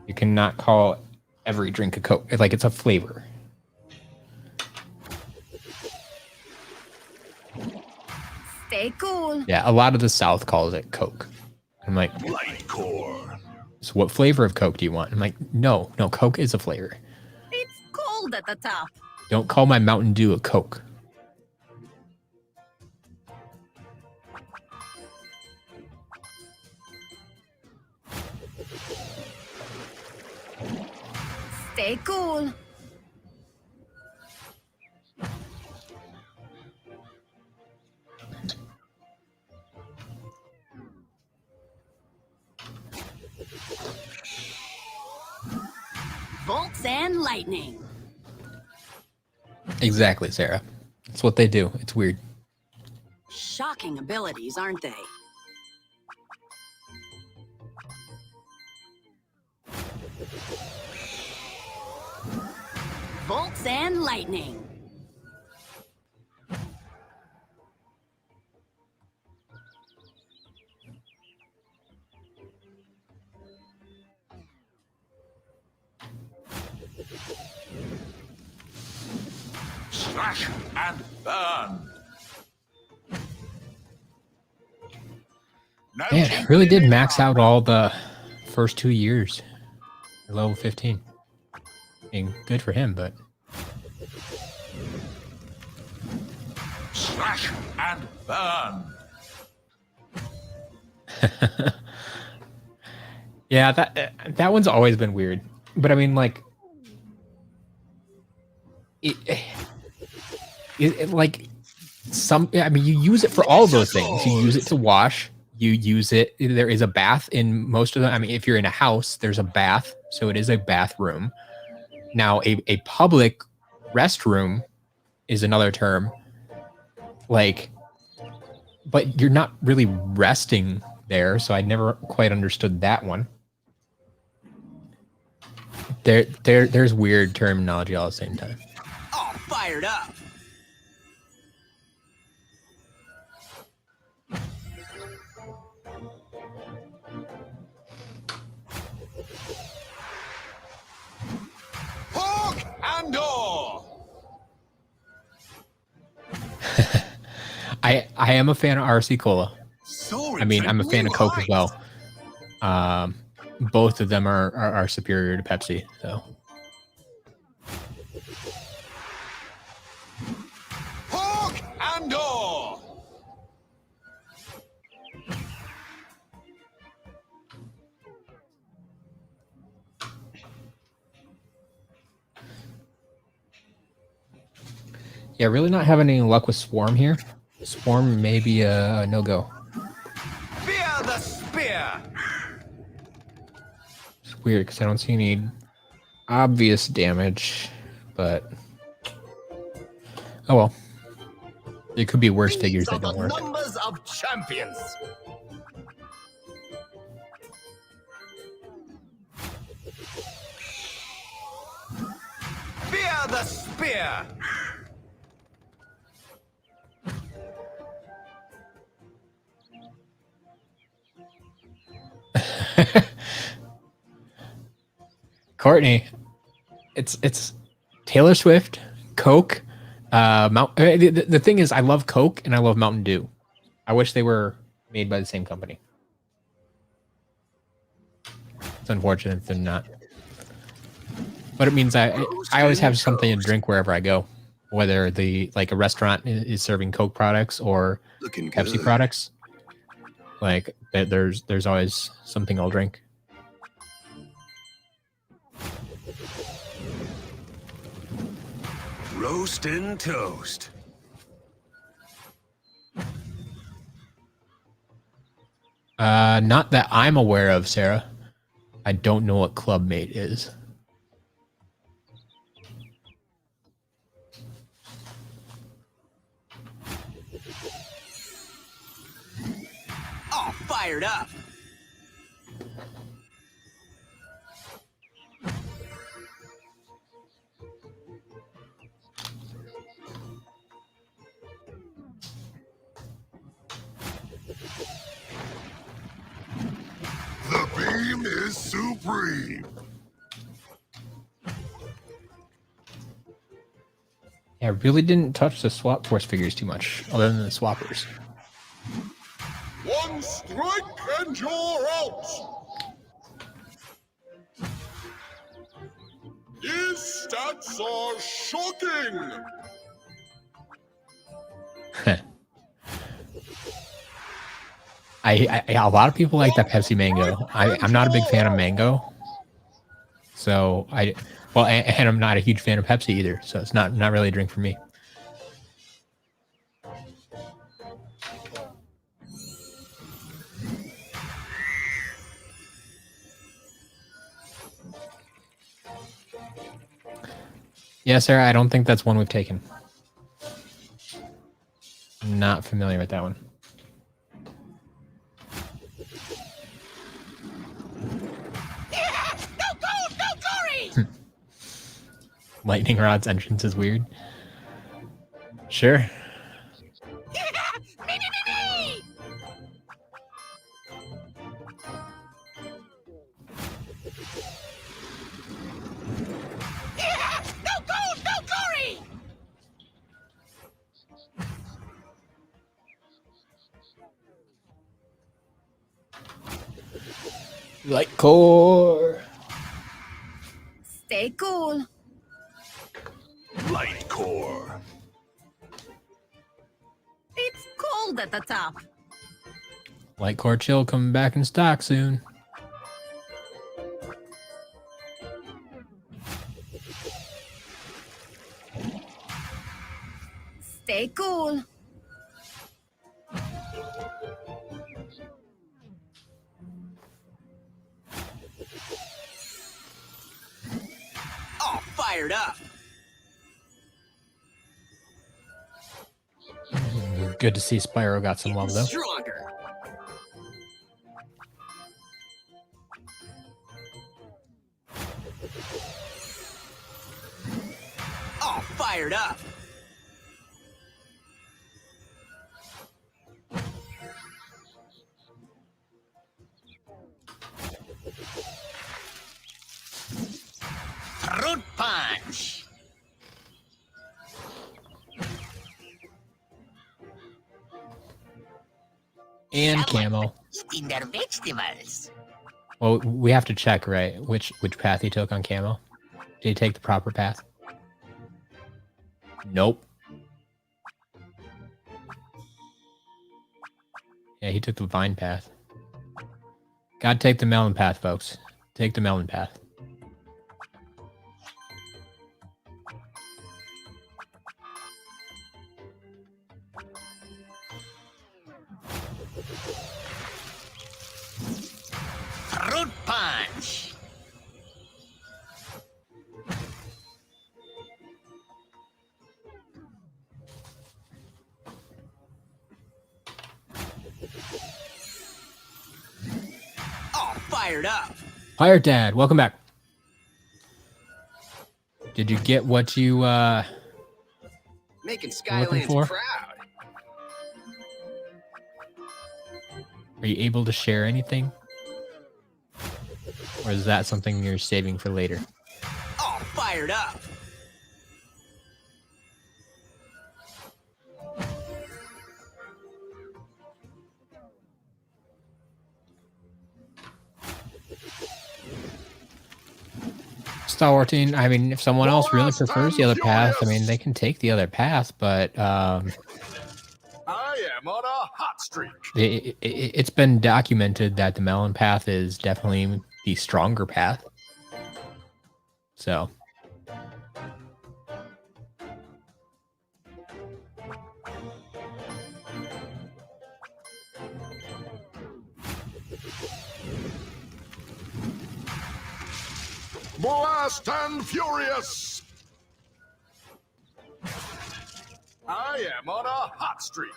[SPEAKER 1] You cannot call every drink a Coke. Like, it's a flavor.
[SPEAKER 3] Stay cool.
[SPEAKER 1] Yeah, a lot of the South calls it Coke. I'm like,
[SPEAKER 2] Lightcore.
[SPEAKER 1] So what flavor of Coke do you want? I'm like, no, Coke is a flavor.
[SPEAKER 3] It's cold at the top.
[SPEAKER 1] Don't call my Mountain Dew a Coke.
[SPEAKER 3] Stay cool. Bolts and lightning.
[SPEAKER 1] Exactly, Sarah. That's what they do. It's weird.
[SPEAKER 3] Shocking abilities, aren't they? Bolts and lightning.
[SPEAKER 2] Slash and burn. No
[SPEAKER 1] Man, I really did max out all the first 2 years. Level 15. I mean, good for him, but
[SPEAKER 2] Slash and burn.
[SPEAKER 1] yeah, that one's always been weird. But I mean, like, like some. I mean, you use it for all of those things. You use it to wash. You use it. There is a bath in most of them. I mean, if you're in a house, there's a bath, so it is a bathroom. Now, a public restroom is another term. Like, but you're not really resting there, so I never quite understood that one. There's weird terminology all at the same time.
[SPEAKER 4] All fired up.
[SPEAKER 2] Hawk and door.
[SPEAKER 1] I am a fan of RC Cola.
[SPEAKER 2] So
[SPEAKER 1] I mean, I'm a fan of Coke as well. Both of them are superior to Pepsi. So
[SPEAKER 2] Hawk and door.
[SPEAKER 1] yeah, really not having any luck with Swarm here. Swarm may be a no-go.
[SPEAKER 2] Fear the spear.
[SPEAKER 1] It's weird because I don't see any obvious damage, but oh well. It could be worse figures that don't work.
[SPEAKER 2] Numbers of champions. Fear the spear.
[SPEAKER 1] Courtney, it's Taylor Swift, Coke, the thing is, I love Coke and I love Mountain Dew. I wish they were made by the same company. It's unfortunate they're not. But it means I always have something to drink wherever I go, whether a restaurant is serving Coke products or
[SPEAKER 2] Looking
[SPEAKER 1] Pepsi
[SPEAKER 2] good.
[SPEAKER 1] products. Like there's always something I'll drink.
[SPEAKER 2] Roast and toast.
[SPEAKER 1] Not that I'm aware of, Sarah. I don't know what Club Mate is.
[SPEAKER 4] All fired up.
[SPEAKER 2] The beam is supreme.
[SPEAKER 1] Yeah, I really didn't touch the Swap Force figures too much, other than the swappers.
[SPEAKER 2] One strike and you're out. His stats are shocking.
[SPEAKER 1] A lot of people like that Pepsi Mango. I'm not a big fan of mango, so and I'm not a huge fan of Pepsi either. So it's not really a drink for me. Yeah, Sarah, I don't think that's one we've taken. Not familiar with that one.
[SPEAKER 3] Yeah! No gold, no glory!
[SPEAKER 1] Lightning Rod's entrance is weird. Sure.
[SPEAKER 3] Yeah! Me, me, me, me! Yeah! No gold, no glory!
[SPEAKER 1] Light core.
[SPEAKER 3] Stay cool.
[SPEAKER 2] Light core.
[SPEAKER 3] It's cold at the top.
[SPEAKER 1] Light core chill coming back in stock soon.
[SPEAKER 3] Stay cool.
[SPEAKER 4] All fired up.
[SPEAKER 1] Good to see Spyro got some love though.
[SPEAKER 4] Stronger. All fired up. Fruit punch.
[SPEAKER 1] And camo.
[SPEAKER 4] Eating their vegetables.
[SPEAKER 1] Well, we have to check, right? Which path he took on camo. Did he take the proper path? Nope. Yeah, he took the vine path. Gotta take the melon path, folks. Take the melon path.
[SPEAKER 4] Fruit punch. All fired up.
[SPEAKER 1] Pirate Dad, welcome back. Did you get what you
[SPEAKER 4] Making
[SPEAKER 1] looking for?
[SPEAKER 4] Skylanders proud.
[SPEAKER 1] Are you able to share anything? Or is that something you're saving for later?
[SPEAKER 4] All fired up.
[SPEAKER 1] Star Wars team, I mean, if someone else really prefers the other path, I mean, they can take the other path, but
[SPEAKER 2] I am on a hot streak.
[SPEAKER 1] it's been documented that the melon path is definitely the stronger path. So
[SPEAKER 2] Blast and furious. I am on a hot streak.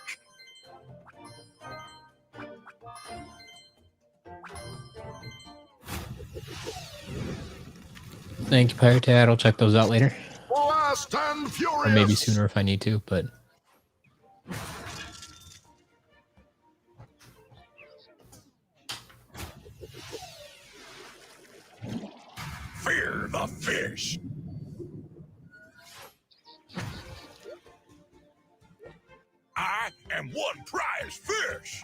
[SPEAKER 1] thank you, Pirate Dad. I'll check those out later.
[SPEAKER 2] Blast and furious.
[SPEAKER 1] Or maybe sooner if I need to, but
[SPEAKER 2] Fear the fish. I am one prize fish.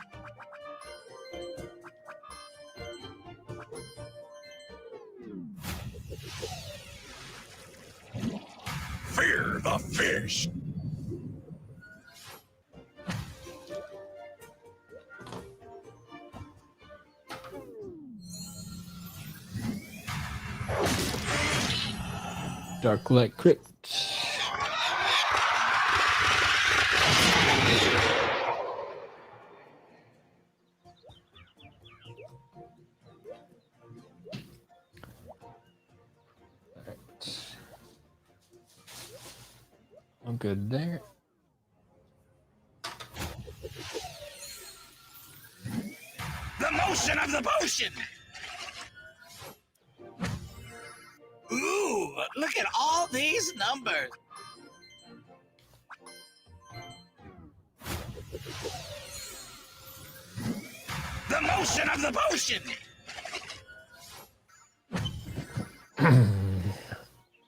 [SPEAKER 2] Fear the fish.
[SPEAKER 1] Dark Light Crypt. I'm good there.
[SPEAKER 2] The motion of the potion!
[SPEAKER 4] Ooh, look at all these numbers.
[SPEAKER 2] The motion of the potion!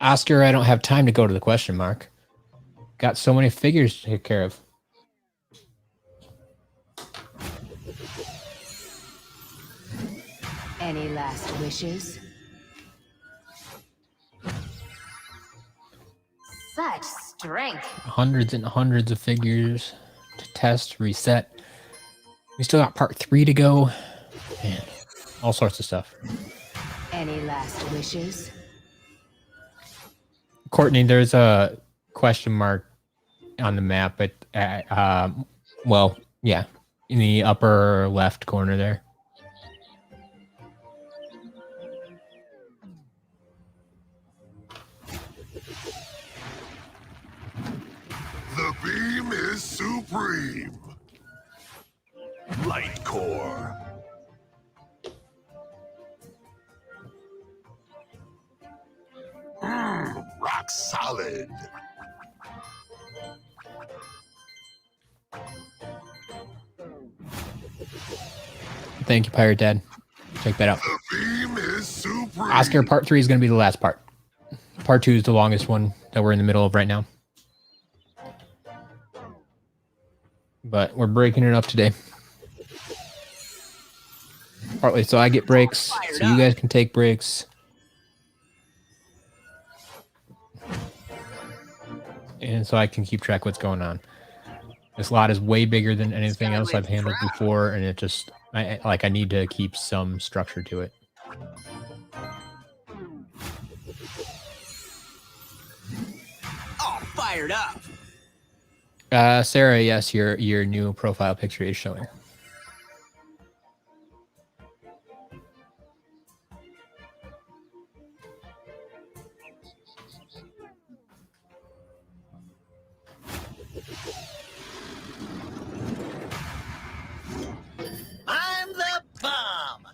[SPEAKER 1] Oscar, I don't have time to go to the question mark. Got so many figures to take care of.
[SPEAKER 5] Any last wishes? Such strength.
[SPEAKER 1] Hundreds and hundreds of figures to test, reset. We still got part 3 to go. Man, all sorts of stuff.
[SPEAKER 5] Any last wishes?
[SPEAKER 1] Courtney, there's a question mark on the map, but well, yeah, in the upper left corner there.
[SPEAKER 2] The beam is supreme. Light core. Rock solid.
[SPEAKER 1] Thank you, Pirate Dad. Check that out.
[SPEAKER 2] The beam is supreme.
[SPEAKER 1] Oscar, part 3 is going to be the last part. Part 2 is the longest one that we're in the middle of right now. But we're breaking it up today. Partly so I get breaks, so you guys can take breaks. And so I can keep track of what's going on. This lot is way bigger than anything else I've handled before, and it just, I need to keep some structure to it.
[SPEAKER 4] All fired up.
[SPEAKER 1] Sarah, yes, your new profile picture is showing.
[SPEAKER 4] I'm the bomb.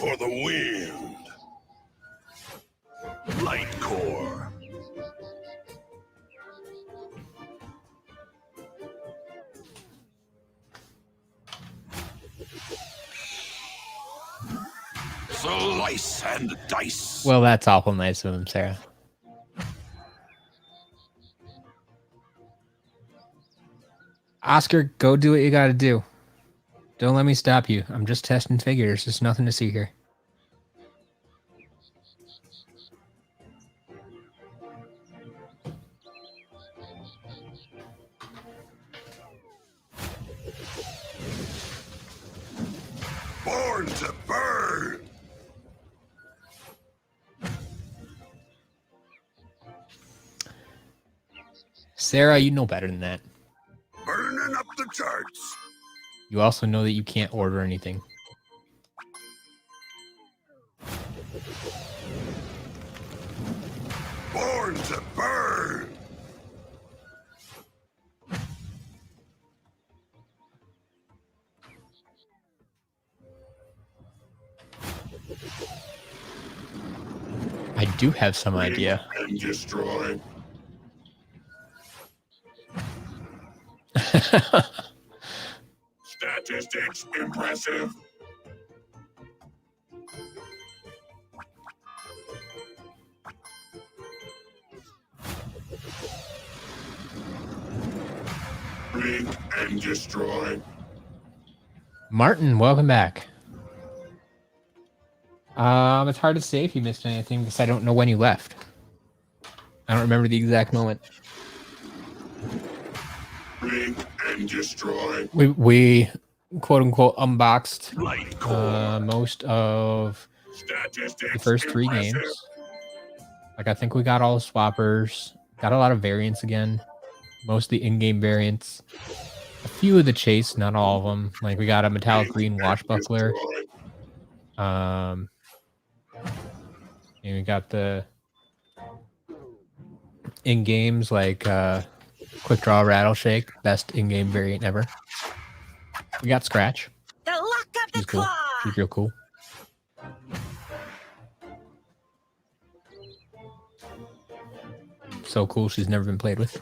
[SPEAKER 2] For the wind. Light core. Slice and dice.
[SPEAKER 1] Well, that's awful nice of him, Sarah. Oscar, go do what you gotta do. Don't let me stop you. I'm just testing figures. There's nothing to see here.
[SPEAKER 2] Born to burn.
[SPEAKER 1] Sarah, you know better than that.
[SPEAKER 2] Burning up the charts.
[SPEAKER 1] You also know that you can't order anything.
[SPEAKER 2] Born to burn.
[SPEAKER 1] I do have some idea.
[SPEAKER 2] And destroy. Statistics impressive. Blink and destroy.
[SPEAKER 1] Martin, welcome back. It's hard to say if you missed anything because I don't know when you left. I don't remember the exact moment.
[SPEAKER 2] Blink and destroy.
[SPEAKER 1] We quote unquote unboxed
[SPEAKER 2] Light core.
[SPEAKER 1] most of
[SPEAKER 2] Statistics
[SPEAKER 1] the first 3
[SPEAKER 2] impressive.
[SPEAKER 1] games. Like I think we got all the swappers. Got a lot of variants again. Most of the in-game variants. A few of the chase, not all of them. Like we got a metallic green washbuckler. And we got the in-games like quick draw rattle shake, best in-game variant ever. We got Scratch.
[SPEAKER 3] The luck of the
[SPEAKER 1] She's cool.
[SPEAKER 3] claw.
[SPEAKER 1] She's real cool. So cool, she's never been played with.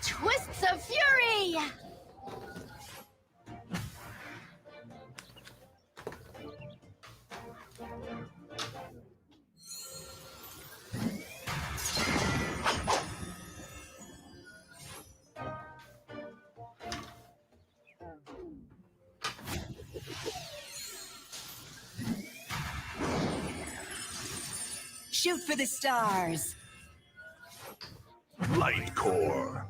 [SPEAKER 5] Twists of fury!
[SPEAKER 3] Shoot for the stars.
[SPEAKER 2] Light core.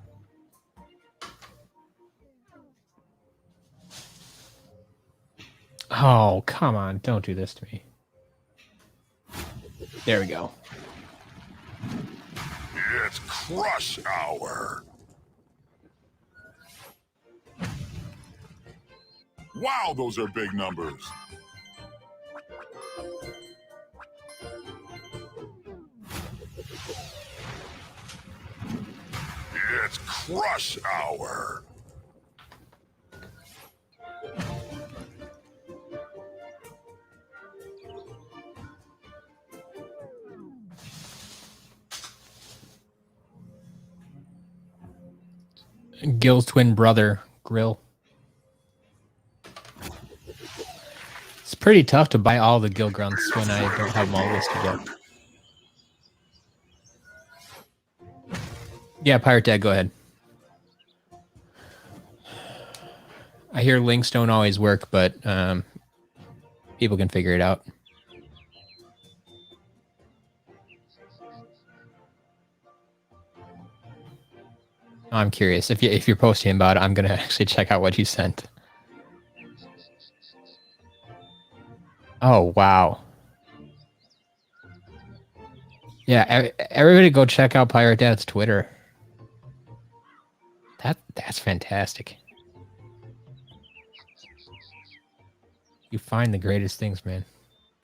[SPEAKER 1] Oh, come on. Don't do this to me. There we go.
[SPEAKER 2] It's crush hour. Wow, those are big numbers. It's crush hour.
[SPEAKER 1] Gil's twin brother, Grill. It's pretty tough to buy all the Gil grunts when I don't have them all listed yet. Yeah, Pirate Dad, go ahead. I hear links don't always work, but people can figure it out. I'm curious. If you're posting about it, I'm gonna actually check out what you sent. Oh wow. Yeah, everybody go check out Pirate Dad's Twitter. That's fantastic. You find the greatest things, man.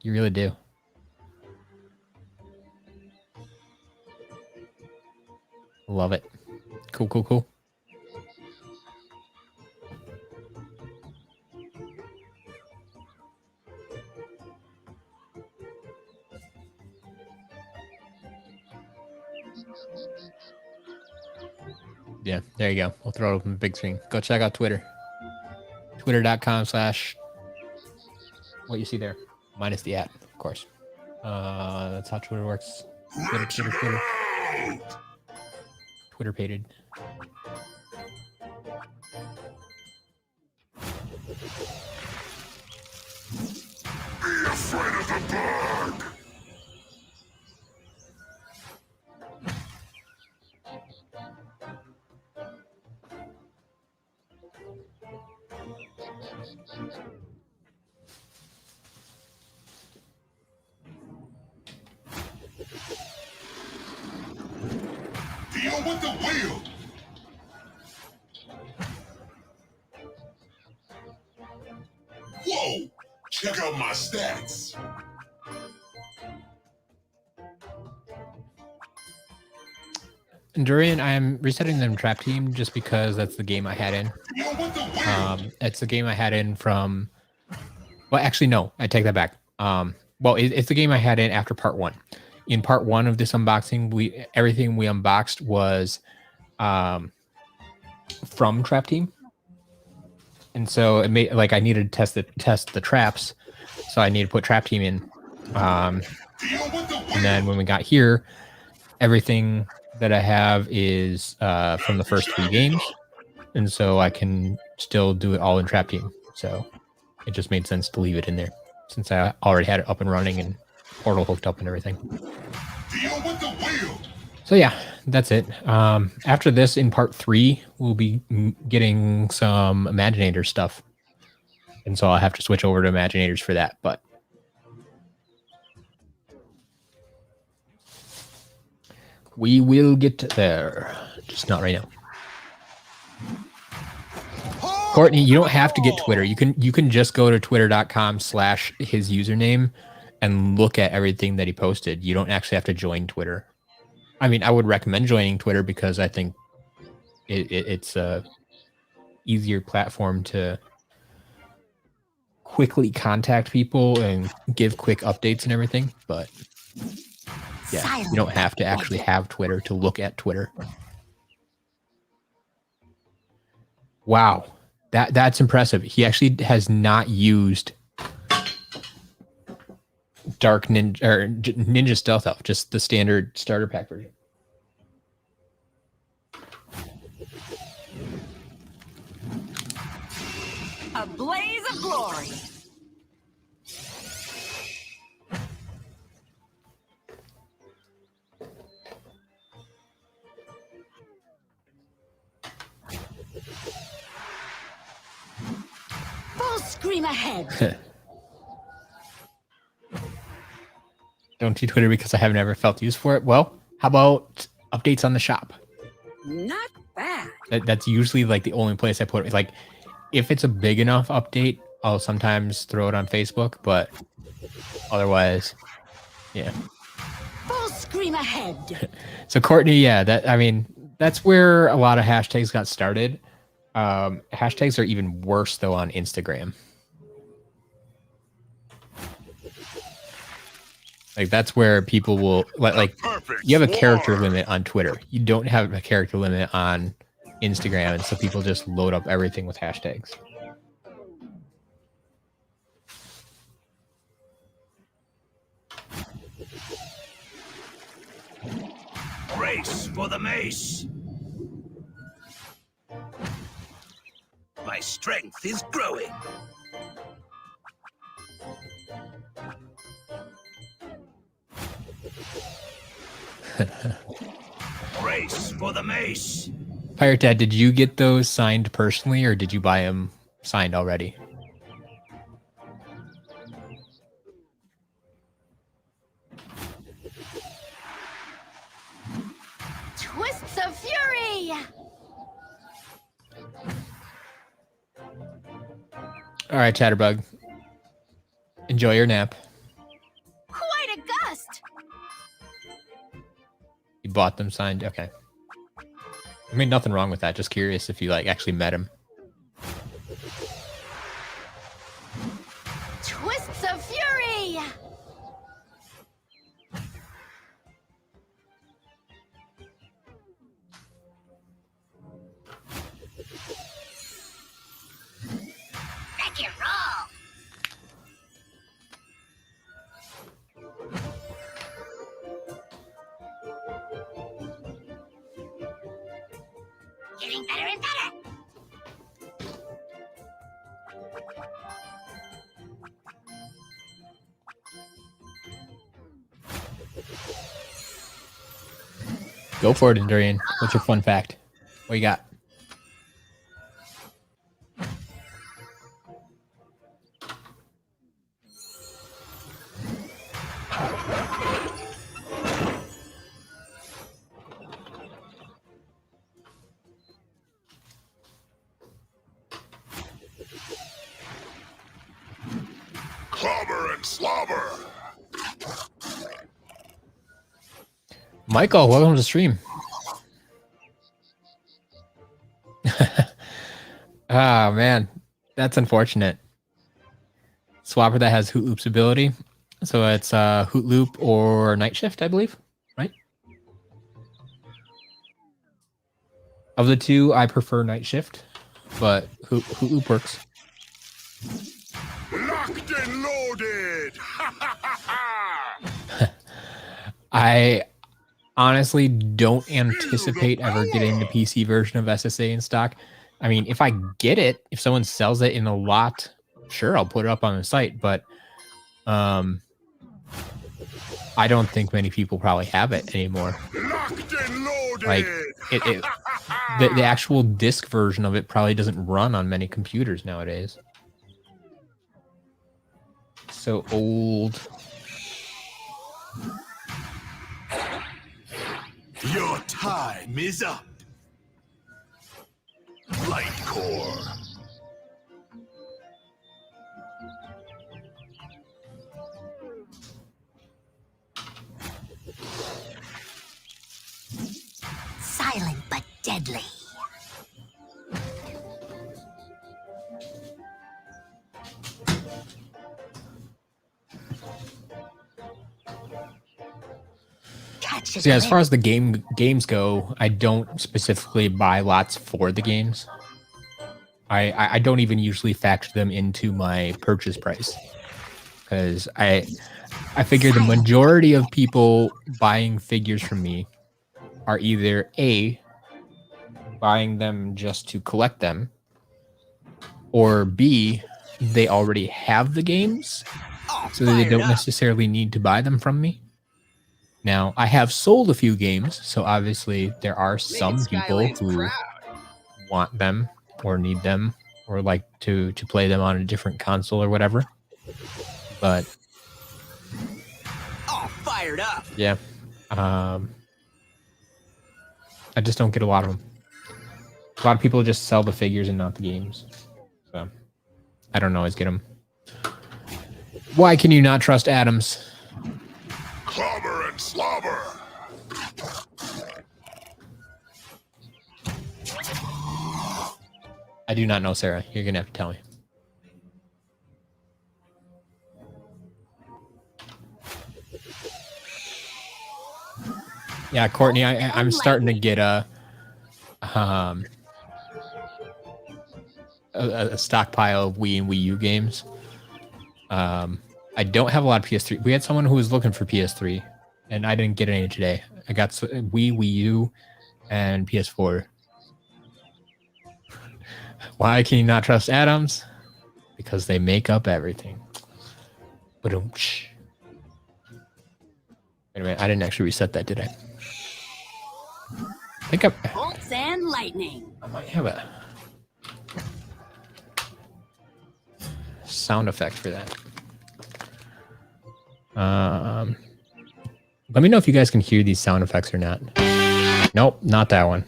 [SPEAKER 1] You really do. Love it. Cool, cool, cool. Yeah, there you go. We'll throw it up on the big screen. Go check out Twitter. Twitter.com/ what you see there. Minus the @ of course. That's how Twitter works. Twitter. Twitter pated.
[SPEAKER 2] Be afraid of the bug. Deal with the wheel. Whoa! Check out my stats.
[SPEAKER 1] Durian, I'm resetting them trap team just because that's the game I had in.
[SPEAKER 2] Deal with the wheel.
[SPEAKER 1] It's the game I had in from. Well, actually, no, I take that back. It's the game I had in after part 1. In part 1 of this unboxing, everything we unboxed was from Trap Team, and so it made I needed to test the traps, so I needed to put Trap Team in. And then when we got here, everything that I have is from the first 3 games, and so I can still do it all in Trap Team. So it just made sense to leave it in there since I already had it up and running and portal hooked up and everything.
[SPEAKER 2] Deal with the wheel.
[SPEAKER 1] So yeah, that's it. After this, in part 3, we'll be getting some Imaginators stuff, and so I'll have to switch over to Imaginators for that. But We will get there. Just not right now. Courtney, you don't have to get Twitter. You can just go to twitter.com/his username and look at everything that he posted. You don't actually have to join Twitter. I mean, I would recommend joining Twitter because I think it's a easier platform to quickly contact people and give quick updates and everything. But yeah, you don't have to actually have Twitter to look at Twitter. Wow. That's impressive. He actually has not used Dark Ninja or Ninja Stealth Elf, just the standard starter pack version.
[SPEAKER 3] A blaze of glory. Full scream ahead.
[SPEAKER 1] Don't do Twitter because I have never felt use for it. Well, how about updates on the shop?
[SPEAKER 3] Not bad.
[SPEAKER 1] That's usually like the only place I put it. Like, if it's a big enough update, I'll sometimes throw it on Facebook, but otherwise, yeah.
[SPEAKER 3] Full scream ahead.
[SPEAKER 1] So Courtney, yeah, that's where a lot of hashtags got started. Hashtags are even worse though on Instagram. Like that's where people will like you have a character limit on Twitter. You don't have a character limit on Instagram, and so people just load up everything with hashtags.
[SPEAKER 2] Race for the mace.
[SPEAKER 4] My strength is growing.
[SPEAKER 2] Race for the mace.
[SPEAKER 1] Pirate Dad, did you get those signed personally, or did you buy them signed already?
[SPEAKER 5] Twists of fury.
[SPEAKER 1] All right, Chatterbug. Enjoy your nap.
[SPEAKER 5] Quite a gust.
[SPEAKER 1] You bought them signed? Okay. I mean, nothing wrong with that. Just curious if you like actually met him.
[SPEAKER 5] Twists of fury.
[SPEAKER 3] Let it roll. Getting better and better.
[SPEAKER 1] Go for it, Endurian. What's your fun fact? What you got?
[SPEAKER 2] Clobber and slobber.
[SPEAKER 1] Michael, welcome to the stream. Ah, man. That's unfortunate. Swapper that has Hoot Loop's ability. So it's Hoot Loop or Night Shift, I believe, right? Of the two, I prefer Night Shift, but Hoot Loop works.
[SPEAKER 2] Locked and loaded.
[SPEAKER 1] I honestly don't anticipate ever getting the PC version of SSA in stock. I mean, if I get it, if someone sells it in a lot, sure, I'll put it up on the site, but I don't think many people probably have it anymore.
[SPEAKER 2] Locked and loaded.
[SPEAKER 1] Like the actual disc version of it probably doesn't run on many computers nowadays. So old.
[SPEAKER 2] Your time is up. Light core.
[SPEAKER 5] Silent but deadly. Catch it.
[SPEAKER 1] So yeah, as far as the games go, I don't specifically buy lots for the games. I don't even usually factor them into my purchase price because I figure the majority of people buying figures from me are either A, buying them just to collect them, or B, they already have the games, so they don't necessarily need to buy them from me. Now, I have sold a few games, so obviously there are some people who want them or need them or like to play them on a different console or whatever. But
[SPEAKER 4] All fired up.
[SPEAKER 1] yeah, I just don't get a lot of them. A lot of people just sell the figures and not the games. So I don't always get them. Why can you not trust Adams?
[SPEAKER 2] Clobber and slobber.
[SPEAKER 1] I do not know, Sarah. You're going to have to tell me. Yeah, Courtney, I'm starting to get a stockpile of Wii and Wii U games. I don't have a lot of PS3. We had someone who was looking for PS3, and I didn't get any today. I got Wii, Wii U, and PS4. Why can you not trust Adams? Because they make up everything. But wait a minute, I didn't actually reset that, did I? I think
[SPEAKER 5] Bolts and lightning.
[SPEAKER 1] I might have a sound effect for that. Let me know if you guys can hear these sound effects or not. Nope, not that one.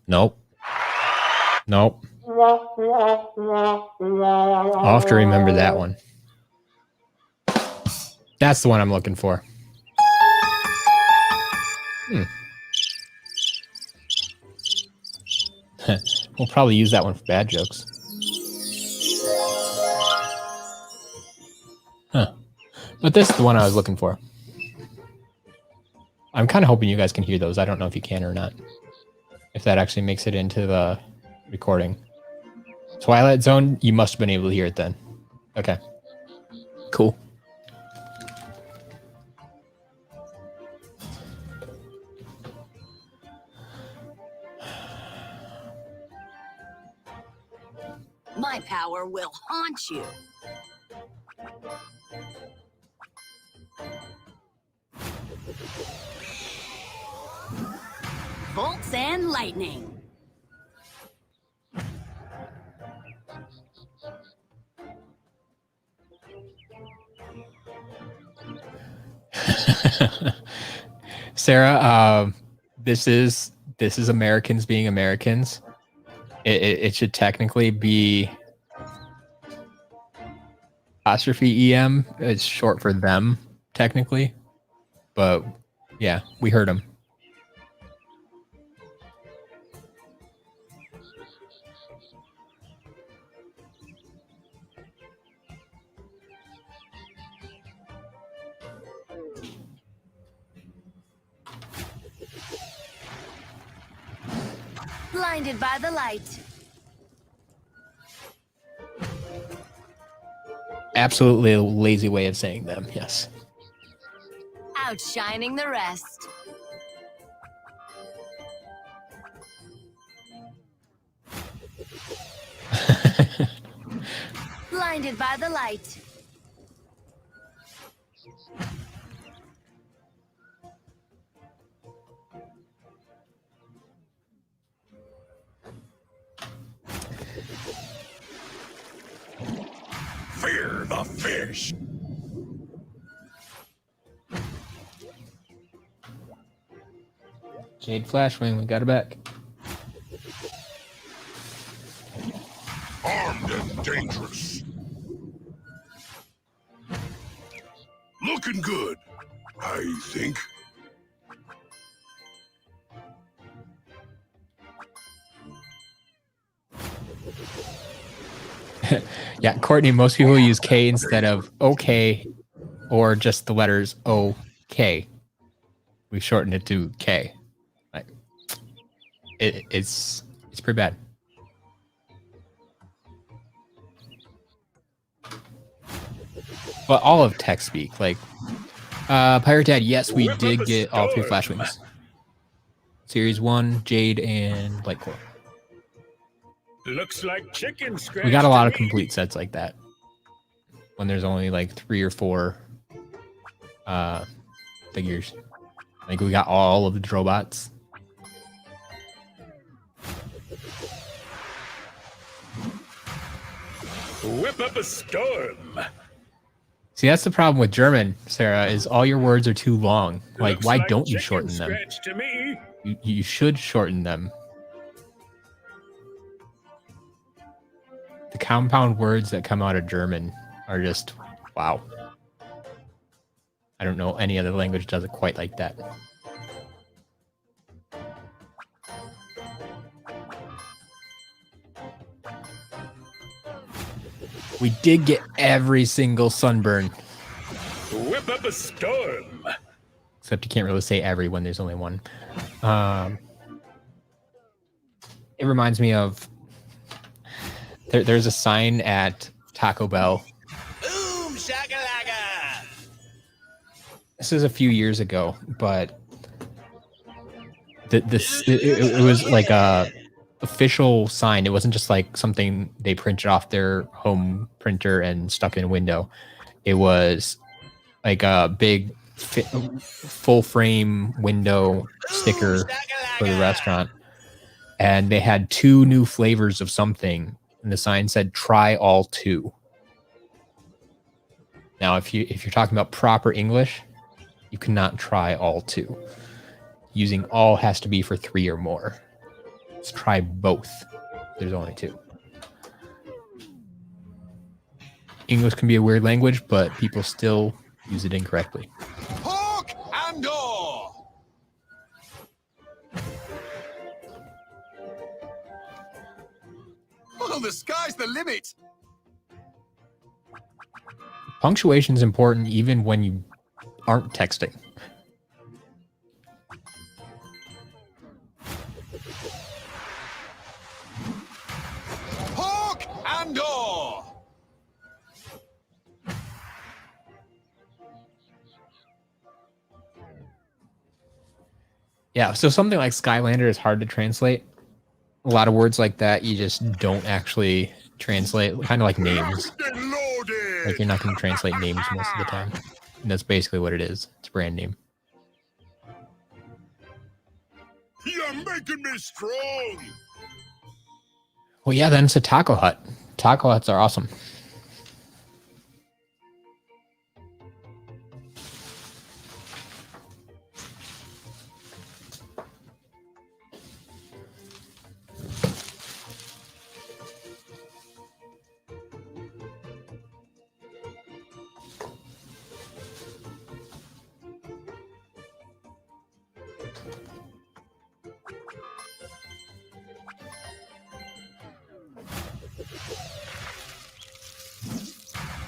[SPEAKER 1] Nope. Nope. I'll have to remember that one. That's the one I'm looking for. We'll probably use that one for bad jokes. Huh. But this is the one I was looking for. I'm kind of hoping you guys can hear those. I don't know if you can or not. If that actually makes it into the recording. Twilight Zone, you must have been able to hear it then. Okay. Cool.
[SPEAKER 5] My power will haunt you. Bolts and lightning.
[SPEAKER 1] Sarah, this is Americans being Americans. It should technically be apostrophe EM. It's short for them, technically. But yeah, we heard them.
[SPEAKER 5] Blinded by the light.
[SPEAKER 1] Absolutely a lazy way of saying them, yes.
[SPEAKER 5] Outshining the rest. Blinded by the light.
[SPEAKER 2] Fear the fish.
[SPEAKER 1] Jade Flashwing, we got it back.
[SPEAKER 2] Armed and dangerous. Looking good, I think.
[SPEAKER 1] Yeah, Courtney, most people use K instead of OK or just the letters OK. We shortened it to K. Like, it's pretty bad. But all of tech speak, like Pirate Dad, yes, we did get all 3 Flashwings. Series 1, Jade, and Lightcore.
[SPEAKER 4] Looks like chicken scratch.
[SPEAKER 1] We got a lot of complete sets like that. When there's only like 3 or 4 figures. Like we got all of the Drobots.
[SPEAKER 4] Whip up a storm.
[SPEAKER 1] See, that's the problem with German, Sarah, is all your words are too long. Like,
[SPEAKER 4] Looks
[SPEAKER 1] why
[SPEAKER 4] like
[SPEAKER 1] don't you
[SPEAKER 4] chicken
[SPEAKER 1] shorten them?
[SPEAKER 4] scratch to me.
[SPEAKER 1] You should shorten them. The compound words that come out of German are just, wow. I don't know any other language does it quite like that. We did get every single sunburn.
[SPEAKER 4] Whip up a storm.
[SPEAKER 1] Except you can't really say every when there's only one. It reminds me of... There's a sign at Taco Bell.
[SPEAKER 3] Boom shakalaka.
[SPEAKER 1] This is a few years ago, but it was like a official sign. It wasn't just like something they printed off their home printer and stuck in a window. It was like a big full frame window sticker for the restaurant, and they had 2 new flavors of something, and the sign said "Try all 2." Now, if you're talking about proper English, you cannot try all 2. Using all has to be for 3 or more. Let's try both. There's only 2. English can be a weird language, but people still use it incorrectly.
[SPEAKER 2] Hawk and door. Oh, the sky's the limit.
[SPEAKER 1] Punctuation is important even when you aren't texting.
[SPEAKER 2] Hawk and door.
[SPEAKER 1] Yeah, so something like Skylander is hard to translate. A lot of words like that you just don't actually translate, kind of like names.
[SPEAKER 2] Loaded.
[SPEAKER 1] Like you're not going to translate names most of the time. And that's basically what it is. It's a brand name.
[SPEAKER 2] You're making me strong.
[SPEAKER 1] Well, yeah, then it's a taco hut. Taco huts are awesome.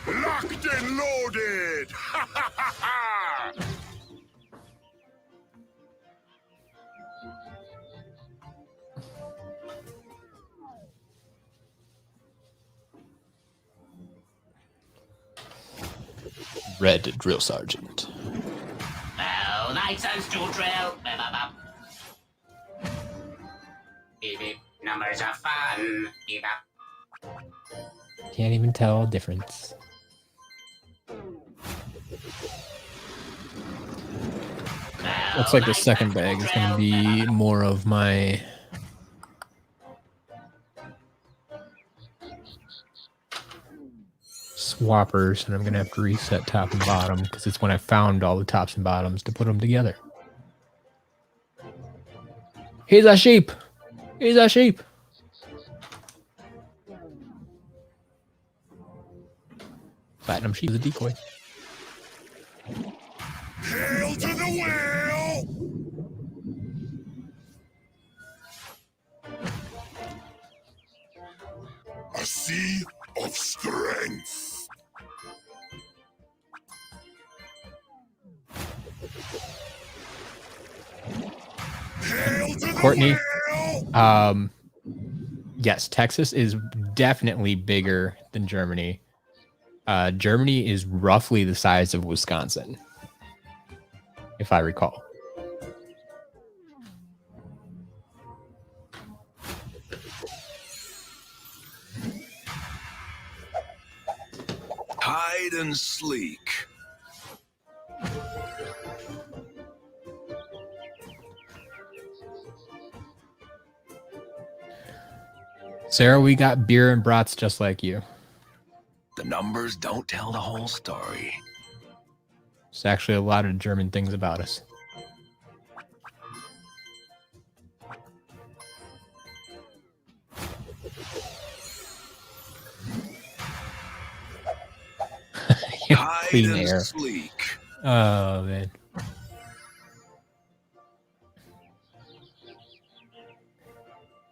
[SPEAKER 2] Locked and loaded. Ha ha ha ha.
[SPEAKER 1] Red Drill Sergeant.
[SPEAKER 3] Well, night sounds to drill. Beep beep. Numbers are fun. Beep up.
[SPEAKER 1] Can't even tell a difference. Looks like the second bag is going to be more of my swappers, and I'm going to have to reset top and bottom because it's when I found all the tops and bottoms to put them together. He's a sheep. He's a sheep. Platinum sheep is a decoy.
[SPEAKER 2] Hail to the whale! A sea of strength. Hail to the
[SPEAKER 1] Courtney,
[SPEAKER 2] whale!
[SPEAKER 1] yes, Texas is definitely bigger than Germany. Germany is roughly the size of Wisconsin, if I recall.
[SPEAKER 2] Hide and sleek.
[SPEAKER 1] Sarah, we got beer and brats just like you.
[SPEAKER 2] The numbers don't tell the whole story.
[SPEAKER 1] There's actually a lot of German things about us.
[SPEAKER 2] Hide
[SPEAKER 1] Clean
[SPEAKER 2] and
[SPEAKER 1] air.
[SPEAKER 2] sleek.
[SPEAKER 1] Oh, man.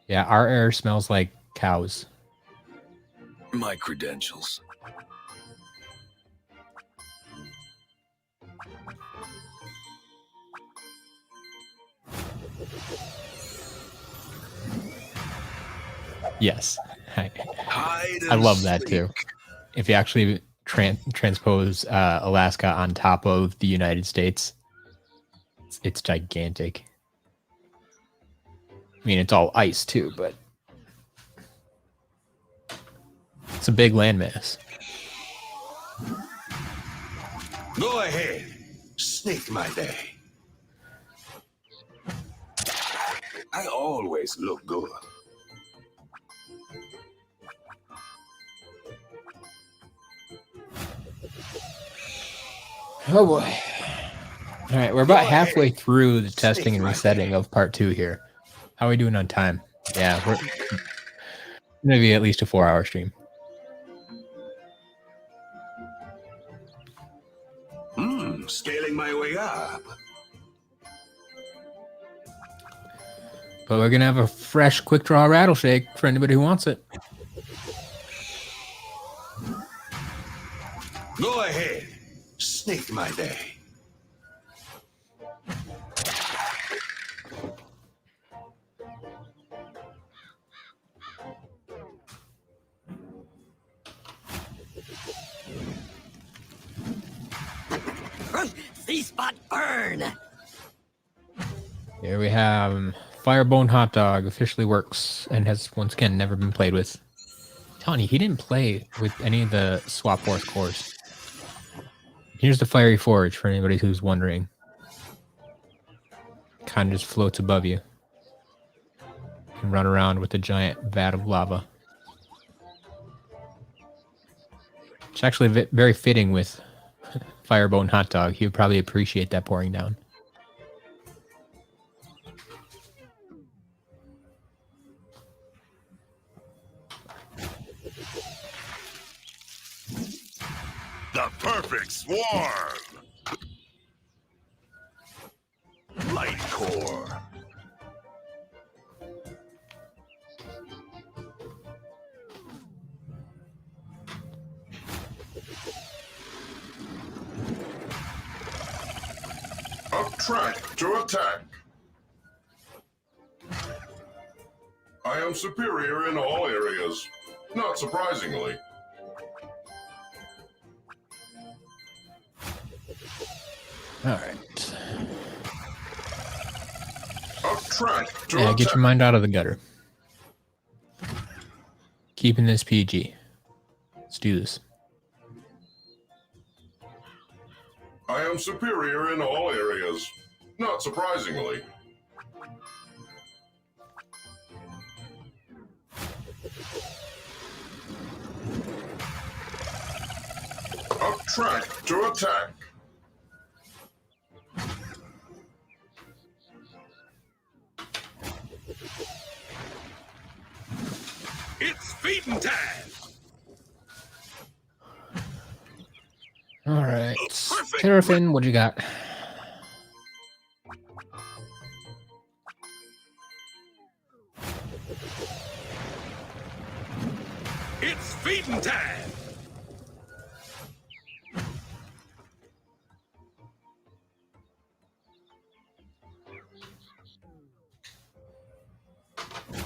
[SPEAKER 1] Yeah, our air smells like cows.
[SPEAKER 2] My credentials.
[SPEAKER 1] Yes.
[SPEAKER 2] Hide and
[SPEAKER 1] I love that
[SPEAKER 2] sleek.
[SPEAKER 1] too. If you actually transpose Alaska on top of the United States, it's gigantic. I mean, it's all ice too, but it's a big landmass.
[SPEAKER 2] Go ahead. Snake my day. I always look good.
[SPEAKER 1] Oh boy. All right, we're about
[SPEAKER 2] Go
[SPEAKER 1] halfway
[SPEAKER 2] ahead.
[SPEAKER 1] through the testing and
[SPEAKER 2] Snake my
[SPEAKER 1] resetting
[SPEAKER 2] day.
[SPEAKER 1] of part 2 here. How are we doing on time? Yeah, we're maybe at least a 4-hour stream.
[SPEAKER 2] Scaling my way up.
[SPEAKER 1] But we're gonna have a fresh quick draw rattle shake for anybody who wants it.
[SPEAKER 2] Go ahead. Snake my day.
[SPEAKER 5] C-spot burn.
[SPEAKER 1] Here we have Firebone Hot Dog officially works and has once again never been played with. Tony, he didn't play with any of the Swap Force cores. Here's the Fiery Forge for anybody who's wondering. Kind of just floats above you. You can run around with a giant vat of lava. It's actually very fitting with Firebone Hot Dog. He would probably appreciate that pouring down.
[SPEAKER 2] The perfect swarm. Light core. Up track to attack. I am superior in all areas, not surprisingly.
[SPEAKER 1] All right.
[SPEAKER 2] Up track to
[SPEAKER 1] Yeah,
[SPEAKER 2] attack.
[SPEAKER 1] get your mind out of the gutter. Keeping this PG. Let's do this.
[SPEAKER 2] I am superior in all areas, not surprisingly. Up track to attack.
[SPEAKER 4] It's feeding time.
[SPEAKER 1] All right.
[SPEAKER 4] Perfect.
[SPEAKER 1] Terrafin, what do you got?
[SPEAKER 4] It's feeding time.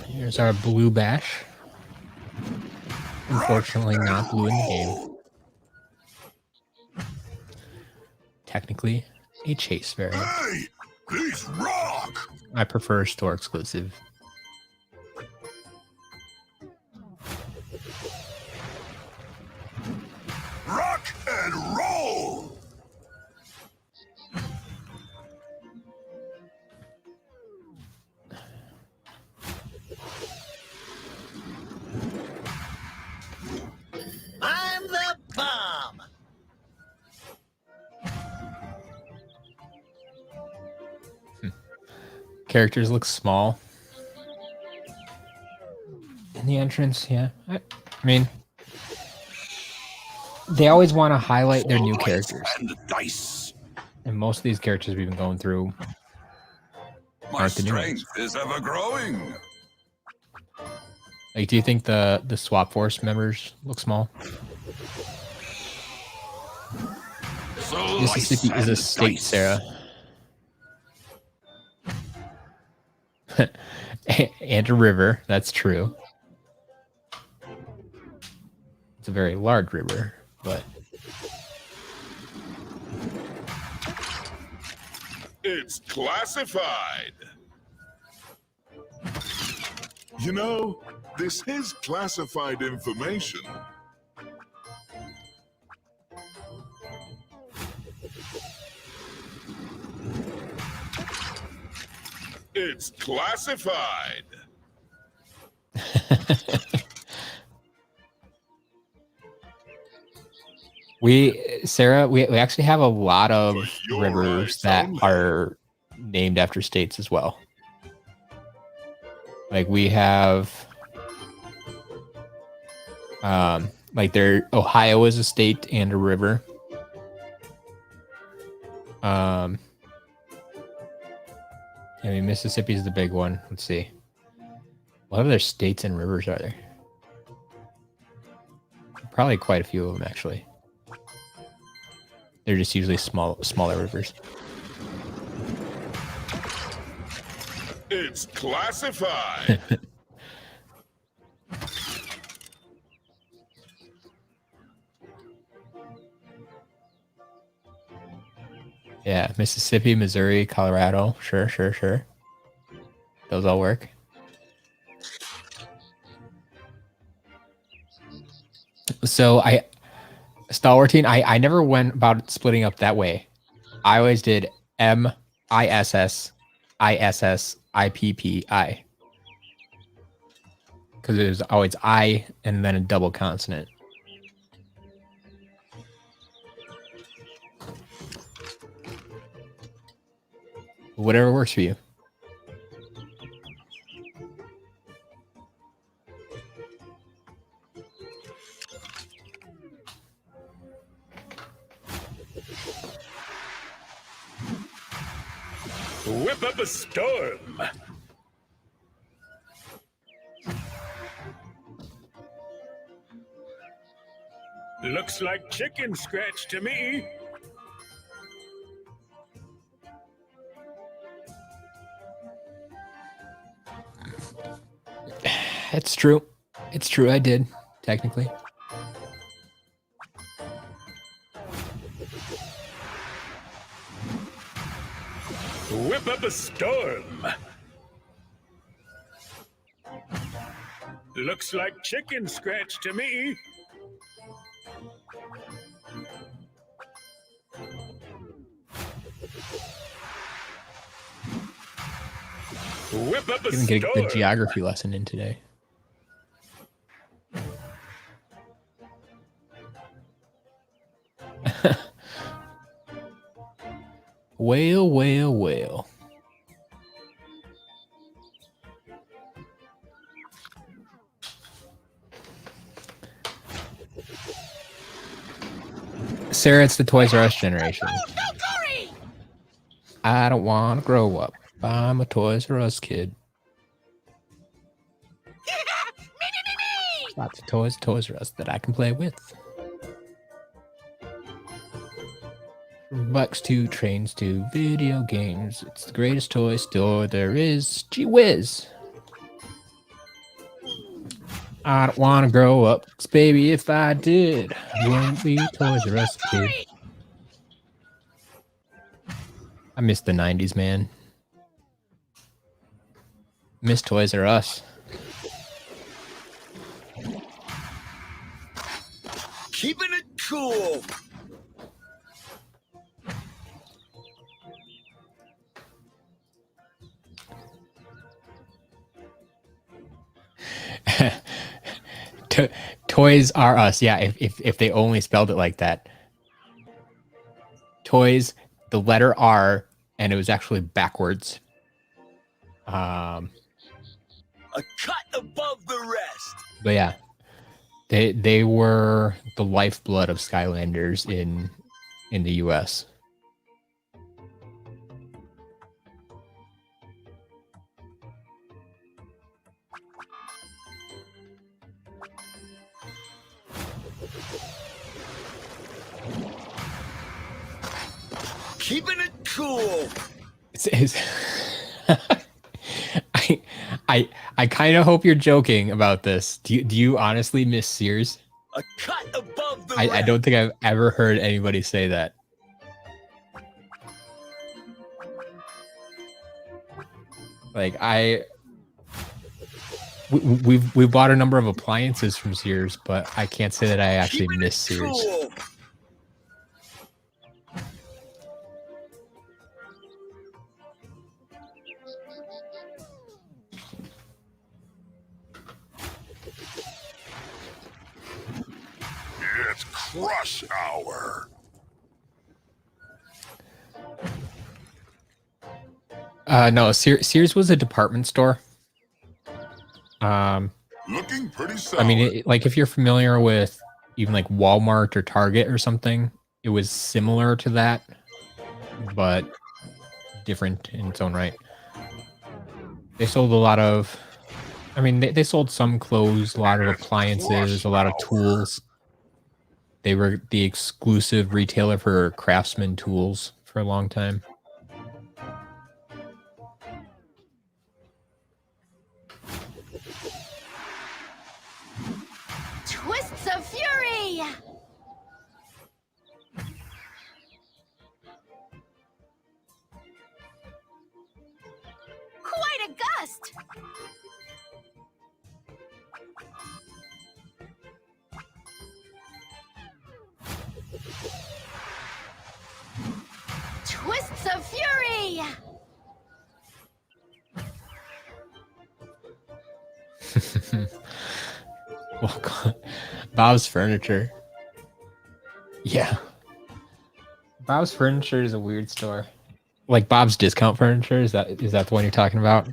[SPEAKER 1] Here's our blue bash. Unfortunately, not blue in the game. Technically, a chase variant.
[SPEAKER 2] Hey, please rock!
[SPEAKER 1] I prefer store exclusive.
[SPEAKER 2] Rock and roll!
[SPEAKER 5] I'm the bomb.
[SPEAKER 1] Characters look small in the entrance. Yeah, I mean, they always want to highlight their new characters,
[SPEAKER 2] And dice.
[SPEAKER 1] and most of these characters we've been going through
[SPEAKER 2] My
[SPEAKER 1] aren't the new ones.
[SPEAKER 2] strength is ever growing.
[SPEAKER 1] Like, do you think the Swap Force members look small? Mississippi is a state, Sarah. And a river, that's true. It's a very large river, but
[SPEAKER 4] It's classified.
[SPEAKER 2] You know, this is classified information.
[SPEAKER 4] It's classified.
[SPEAKER 1] Sarah, we actually have a lot of
[SPEAKER 2] For your
[SPEAKER 1] rivers
[SPEAKER 2] eyes
[SPEAKER 1] that
[SPEAKER 2] only.
[SPEAKER 1] are named after states as well. Like we have, like Ohio is a state and a river. I mean, Mississippi is the big one. Let's see. What other states and rivers are there? Probably quite a few of them, actually. They're just usually smaller rivers.
[SPEAKER 4] It's classified.
[SPEAKER 1] Yeah, Mississippi, Missouri, Colorado. Sure. Those all work. So Stalwartine, I never went about splitting up that way. I always did MISS, ISS, IPPI. Because it was always I and then a double consonant. Whatever works for you.
[SPEAKER 4] Whip up a storm. Looks like chicken scratch to me.
[SPEAKER 1] It's true. It's true. I did, technically.
[SPEAKER 4] Whip up a storm. Looks like chicken scratch to me. Whip up a
[SPEAKER 1] Didn't get a
[SPEAKER 4] storm.
[SPEAKER 1] good geography lesson in today. Whale. Sarah, it's the Toys R Us generation. I don't want to grow up. I'm a Toys R Us kid. Lots of Toys R Us that I can play with. From bikes to trains to video games. It's the greatest toy store there is. Gee whiz. I don't want to grow up, 'cause baby, if I did, I wouldn't be a Toys R Us kid. I miss the 90s, man. Miss Toys R Us.
[SPEAKER 5] Keeping it cool.
[SPEAKER 1] Toys R Us. Yeah, if they only spelled it like that. Toys, the letter R, and it was actually backwards.
[SPEAKER 5] A cut above the rest.
[SPEAKER 1] But yeah, they were the lifeblood of Skylanders in the US.
[SPEAKER 5] Keeping it cool.
[SPEAKER 1] It's I kind of hope you're joking about this. Do you honestly miss Sears?
[SPEAKER 5] A cut above the
[SPEAKER 1] I
[SPEAKER 5] rest.
[SPEAKER 1] don't think I've ever heard anybody say that. Like we've bought a number of appliances from Sears, but I can't say that I actually
[SPEAKER 5] Keeping
[SPEAKER 1] miss
[SPEAKER 5] it
[SPEAKER 1] Sears.
[SPEAKER 5] cool.
[SPEAKER 2] It's crush hour.
[SPEAKER 1] No, Sears was a department store.
[SPEAKER 2] Looking pretty solid.
[SPEAKER 1] I mean, like if you're familiar with even like Walmart or Target or something, it was similar to that, but different in its own right. They sold a lot of, I mean, they sold some clothes, a lot of appliances, a lot of tools. They were the exclusive retailer for Craftsman tools for a long time.
[SPEAKER 6] Twists of fury! Quite a gust! Twists of fury!
[SPEAKER 1] Well, Bob's Furniture. Yeah. Bob's Furniture is a weird store. Like Bob's Discount Furniture, is that the one you're talking about?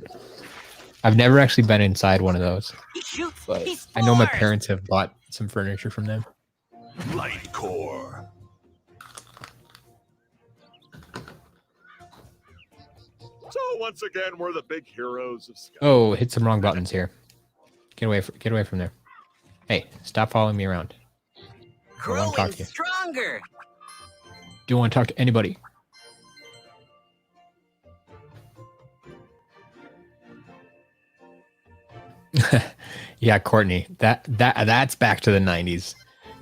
[SPEAKER 1] I've never actually been inside one of those,
[SPEAKER 5] He shoots.
[SPEAKER 1] but
[SPEAKER 5] He
[SPEAKER 1] I know my
[SPEAKER 5] scores.
[SPEAKER 1] parents have bought some furniture from them.
[SPEAKER 2] Light core.
[SPEAKER 7] So once again, we're the big heroes of Sky.
[SPEAKER 1] Oh, hit some wrong buttons here. Get away from there. Hey, stop following me around. I don't want to talk
[SPEAKER 5] Growing
[SPEAKER 1] to you.
[SPEAKER 5] stronger.
[SPEAKER 1] Don't want to talk to anybody. Yeah, Courtney. That's back to the 90s.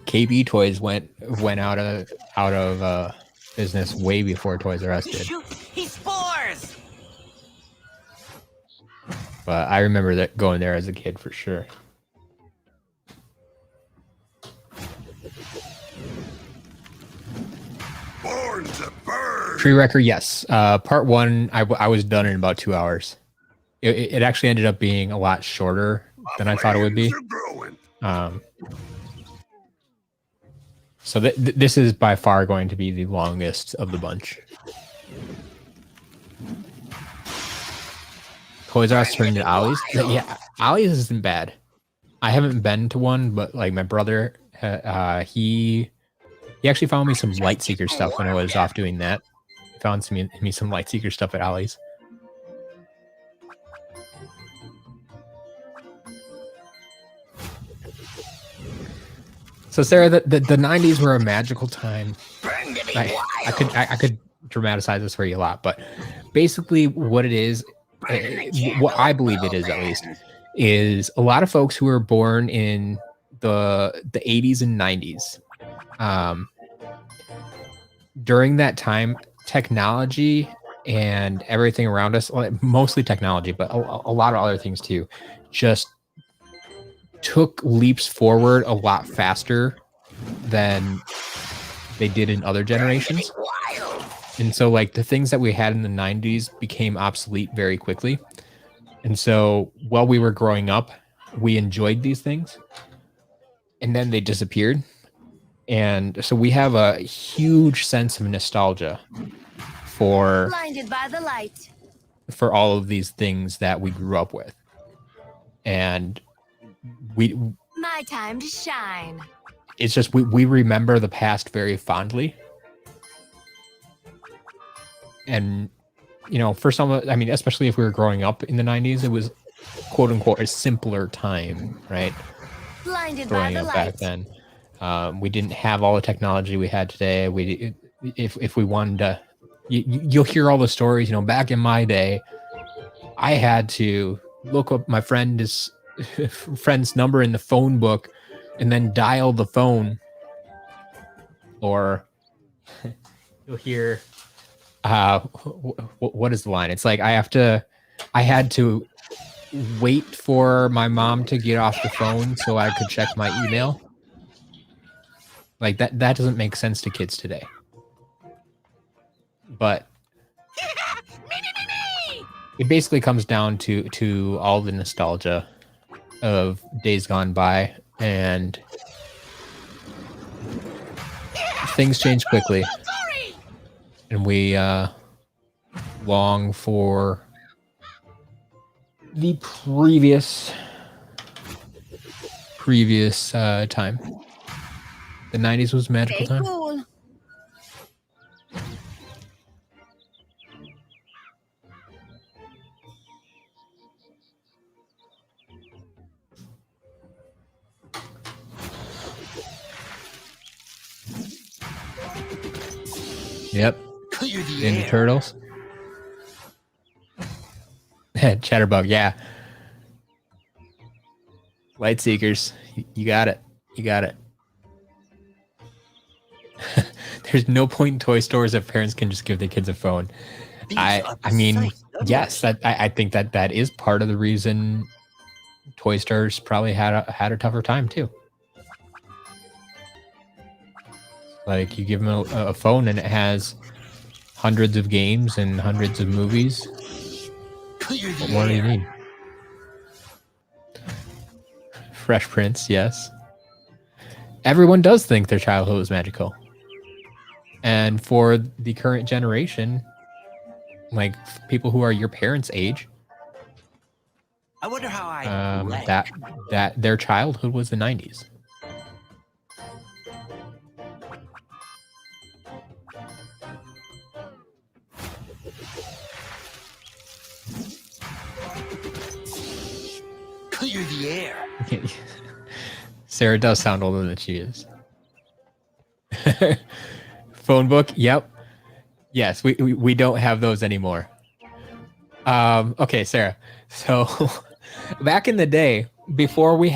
[SPEAKER 1] KB Toys went out of business way before Toys R Us
[SPEAKER 5] He
[SPEAKER 1] did.
[SPEAKER 5] shoots. He scores.
[SPEAKER 1] But I remember that going there as a kid for sure.
[SPEAKER 2] Born to burn.
[SPEAKER 1] Pre-record, yes. Part one, I was done in about 2 hours. It actually ended up being a lot shorter than I thought it would be.
[SPEAKER 2] Flames are growing.
[SPEAKER 1] So this is by far going to be the longest of the bunch. Toys R Us turned into Ollie's. Yeah, Ollie's isn't bad. I haven't been to one, but like my brother, he He actually found me some Lightseeker stuff when I was off doing that. Found me some Lightseeker stuff at Ollie's. So Sarah, the 90s were a magical time. I could dramatize this for you a lot, but basically what it is, what I believe it is at least, is a lot of folks who were born in the 80s and 90s. During that time, technology and everything around us, mostly technology, but a lot of other things too, just took leaps forward a lot faster than they did in other generations. And so like the things that we had in the 90s became obsolete very quickly. And so while we were growing up, we enjoyed these things and then they disappeared. And so we have a huge sense of nostalgia for
[SPEAKER 6] Blinded by the light.
[SPEAKER 1] for all of these things that we grew up with. And
[SPEAKER 6] My time to shine.
[SPEAKER 1] it's just we remember the past very fondly. And you know, for some, I mean, especially if we were growing up in the 90s, it was quote unquote a simpler time, right?
[SPEAKER 6] Blinded by
[SPEAKER 1] Growing
[SPEAKER 6] the
[SPEAKER 1] up
[SPEAKER 6] light.
[SPEAKER 1] back then. We didn't have all the technology we had today. If we wanted to, you'll hear all the stories. You know, back in my day, I had to look up my friend's number in the phone book, and then dial the phone. Or you'll hear, what is the line? It's like I had to wait for my mom to get off the phone so I could check my email. Like that doesn't make sense to kids today. But it basically comes down to all the nostalgia of days gone by, and things change quickly, and we long for the previous time. The 90s was a magical
[SPEAKER 6] Stay
[SPEAKER 1] time.
[SPEAKER 6] cool.
[SPEAKER 1] Yep.
[SPEAKER 5] Clear the
[SPEAKER 1] Ninja
[SPEAKER 5] air.
[SPEAKER 1] Turtles. Chatterbug, yeah. Light Seekers, you got it. You got it. There's no point in toy stores if parents can just give their kids a phone.
[SPEAKER 5] These
[SPEAKER 1] I
[SPEAKER 5] are the
[SPEAKER 1] mean,
[SPEAKER 5] sight numbers.
[SPEAKER 1] yes, I think that is part of the reason toy stores probably had a tougher time too. Like you give them a phone and it has hundreds of games and hundreds of movies.
[SPEAKER 5] Clear the
[SPEAKER 1] What more do you
[SPEAKER 5] air.
[SPEAKER 1] need? Fresh Prince, yes. Everyone does think their childhood was magical. And for the current generation, like people who are your parents' age,
[SPEAKER 5] I wonder how I blank.
[SPEAKER 1] that their childhood was the 90s.
[SPEAKER 5] Clear the air.
[SPEAKER 1] Sarah does sound older than she is. Phone book, yep. Yes, we don't have those anymore. Okay, Sarah. So back in the day, before we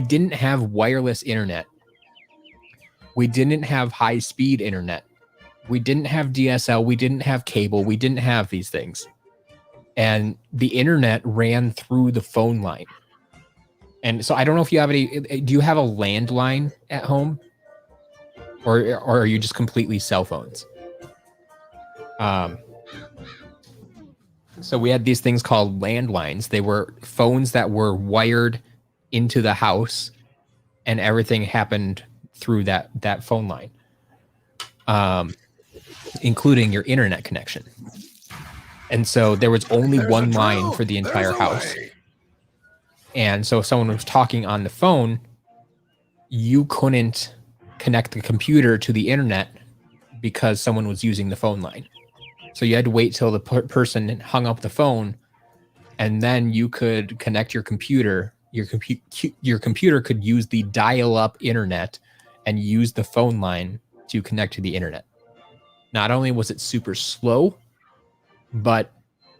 [SPEAKER 1] didn't have wireless internet. We didn't have high-speed internet. We didn't have DSL. We didn't have cable. We didn't have these things. And the internet ran through the phone line. And so I don't know if you have any. Do you have a landline at home? Or are you just completely cell phones? So we had these things called landlines. They were phones that were wired into the house, and everything happened through that phone line, including your internet connection. And so there was only
[SPEAKER 2] There's
[SPEAKER 1] one
[SPEAKER 2] a
[SPEAKER 1] line
[SPEAKER 2] truth.
[SPEAKER 1] for the entire
[SPEAKER 2] There's a
[SPEAKER 1] house.
[SPEAKER 2] way.
[SPEAKER 1] And so if someone was talking on the phone, you couldn't connect the computer to the internet because someone was using the phone line. So you had to wait till the person hung up the phone, and then you could connect your computer. Your computer could use the dial-up internet and use the phone line to connect to the internet. Not only was it super slow, but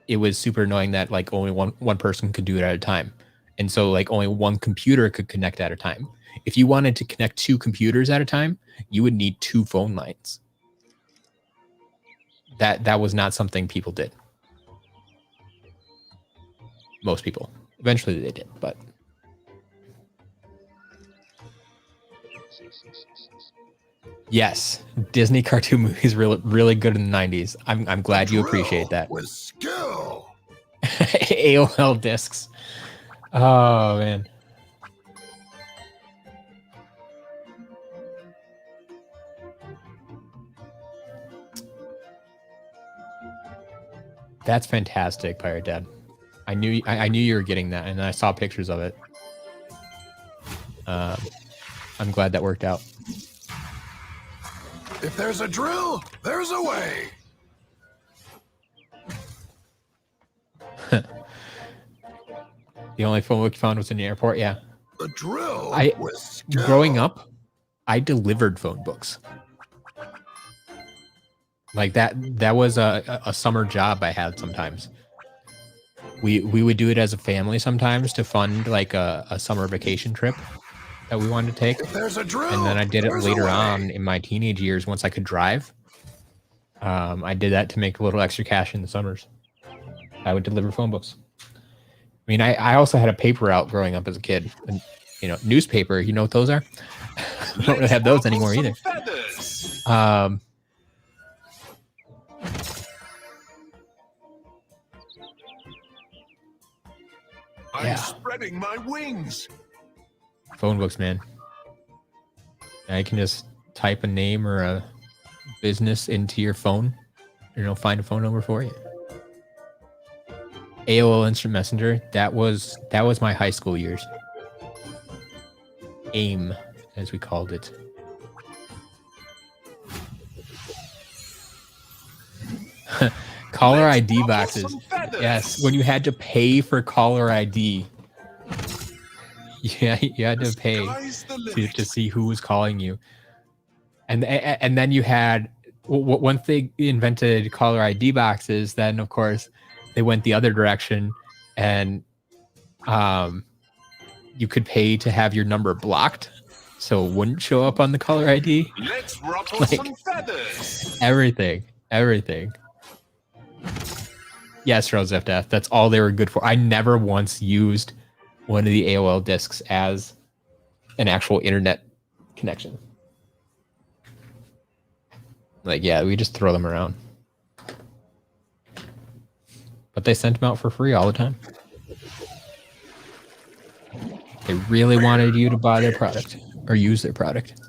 [SPEAKER 1] it was super annoying that like only one person could do it at a time. And so like only one computer could connect at a time. If you wanted to connect 2 computers at a time, you would need 2 phone lines. That was not something people did. Most people. Eventually they did, but yes, Disney cartoon movies really good in the 90s. I'm glad you appreciate that.
[SPEAKER 2] With skill.
[SPEAKER 1] AOL discs. Oh man. That's fantastic, Pirate Dad. I knew you were getting that, and I saw pictures of it. I'm glad that worked out.
[SPEAKER 2] If there's a drill, there's a way.
[SPEAKER 1] The only phone book you found was in the airport. Yeah.
[SPEAKER 2] The drill.
[SPEAKER 1] Growing up, I delivered phone books. Like that was a summer job I had sometimes. We would do it as a family sometimes to fund like a summer vacation trip that we wanted to take.
[SPEAKER 2] If there's a drill,
[SPEAKER 1] and then I did it later on in my teenage years once I could drive. I did that to make a little extra cash in the summers. I would deliver phone books. I mean, I also had a paper route growing up as a kid. And, you know, newspaper, you know what those are? I don't really have those anymore either.
[SPEAKER 2] I'm spreading my wings.
[SPEAKER 1] Phone books, man. I can just type a name or a business into your phone, and it'll find a phone number for you. AOL Instant Messenger, that was my high school years. AIM, as we called it. Caller ID boxes. Yes, when you had to pay for caller ID. Yeah, you had to pay to see who was calling you. And then you had, once they invented caller ID boxes, then of course they went the other direction, and you could pay to have your number blocked so it wouldn't show up on the caller ID.
[SPEAKER 2] Let's ruffle some feathers.
[SPEAKER 1] Everything. Yes, Rose FF, that's all they were good for. I never once used one of the AOL discs as an actual internet connection. Like, yeah, we just throw them around. But they sent them out for free all the time. They really wanted you to buy their product or use their product.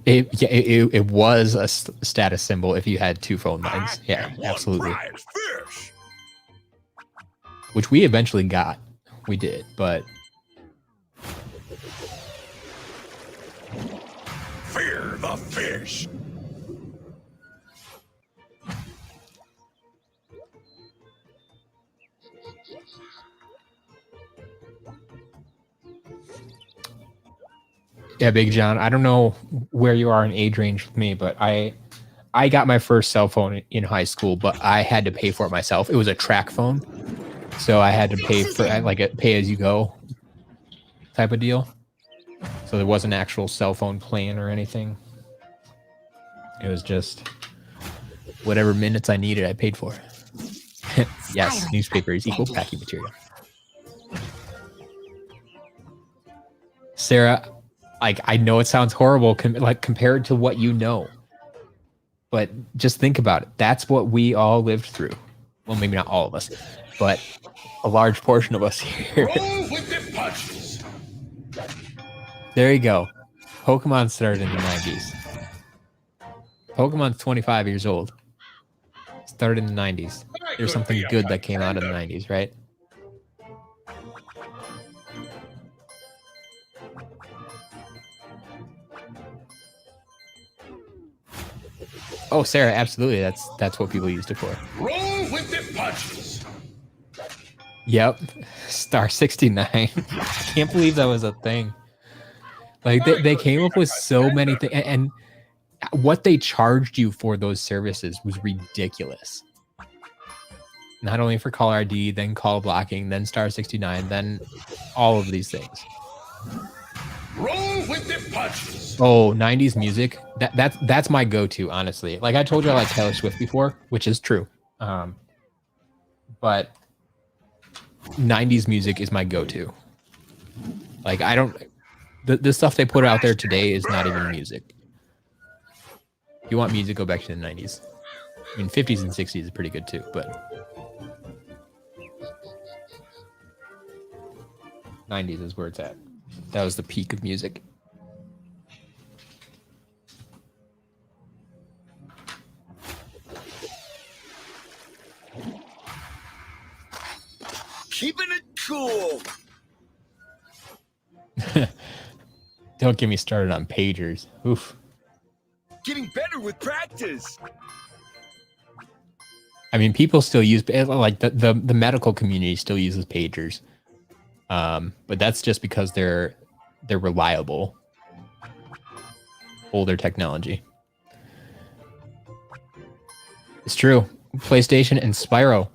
[SPEAKER 1] It was a status symbol if you had 2 phone lines. Yeah, absolutely. Which we eventually got. We did, but...
[SPEAKER 2] Fear the fish.
[SPEAKER 1] Yeah, Big John, I don't know where you are in age range with me, but I got my first cell phone in high school, but I had to pay for it myself. It was a track phone, so I had to pay for like a pay-as-you-go type of deal. So there wasn't an actual cell phone plan or anything. It was just whatever minutes I needed, I paid for. Yes, newspaper is equal packing material. Sarah, like, I know it sounds horrible, compared to what you know, but just think about it. That's what we all lived through. Well, maybe not all of us, but a large portion of us here.
[SPEAKER 2] Roll with the punches.
[SPEAKER 1] There you go. Pokemon started in the 90s. Pokemon's 25 years old. Started in the 90s. There's something good that came out in the 90s, right? Oh, Sarah, absolutely. That's what people used it for.
[SPEAKER 4] Roll with the punches.
[SPEAKER 1] Yep. Star 69. Can't believe that was a thing. Like they came up with so many things, and what they charged you for those services was ridiculous. Not only for caller ID, then call blocking, then Star 69, then all of these things.
[SPEAKER 4] Roll with the punches.
[SPEAKER 1] Oh, 90s music. That's my go-to, honestly. Like I told you I like Taylor Swift before, which is true. But 90s music is my go-to. Like I don't the stuff they put out there today is not even music. If you want music, go back to the 90s. I mean 50s and 60s is pretty good too, but 90s is where it's at. That was the peak of music.
[SPEAKER 5] Keeping it cool.
[SPEAKER 1] Don't get me started on pagers. Oof.
[SPEAKER 5] Getting better with practice.
[SPEAKER 1] I mean, people still use like the medical community still uses pagers, but that's just because they're reliable. Older technology. It's true. PlayStation and Spyro.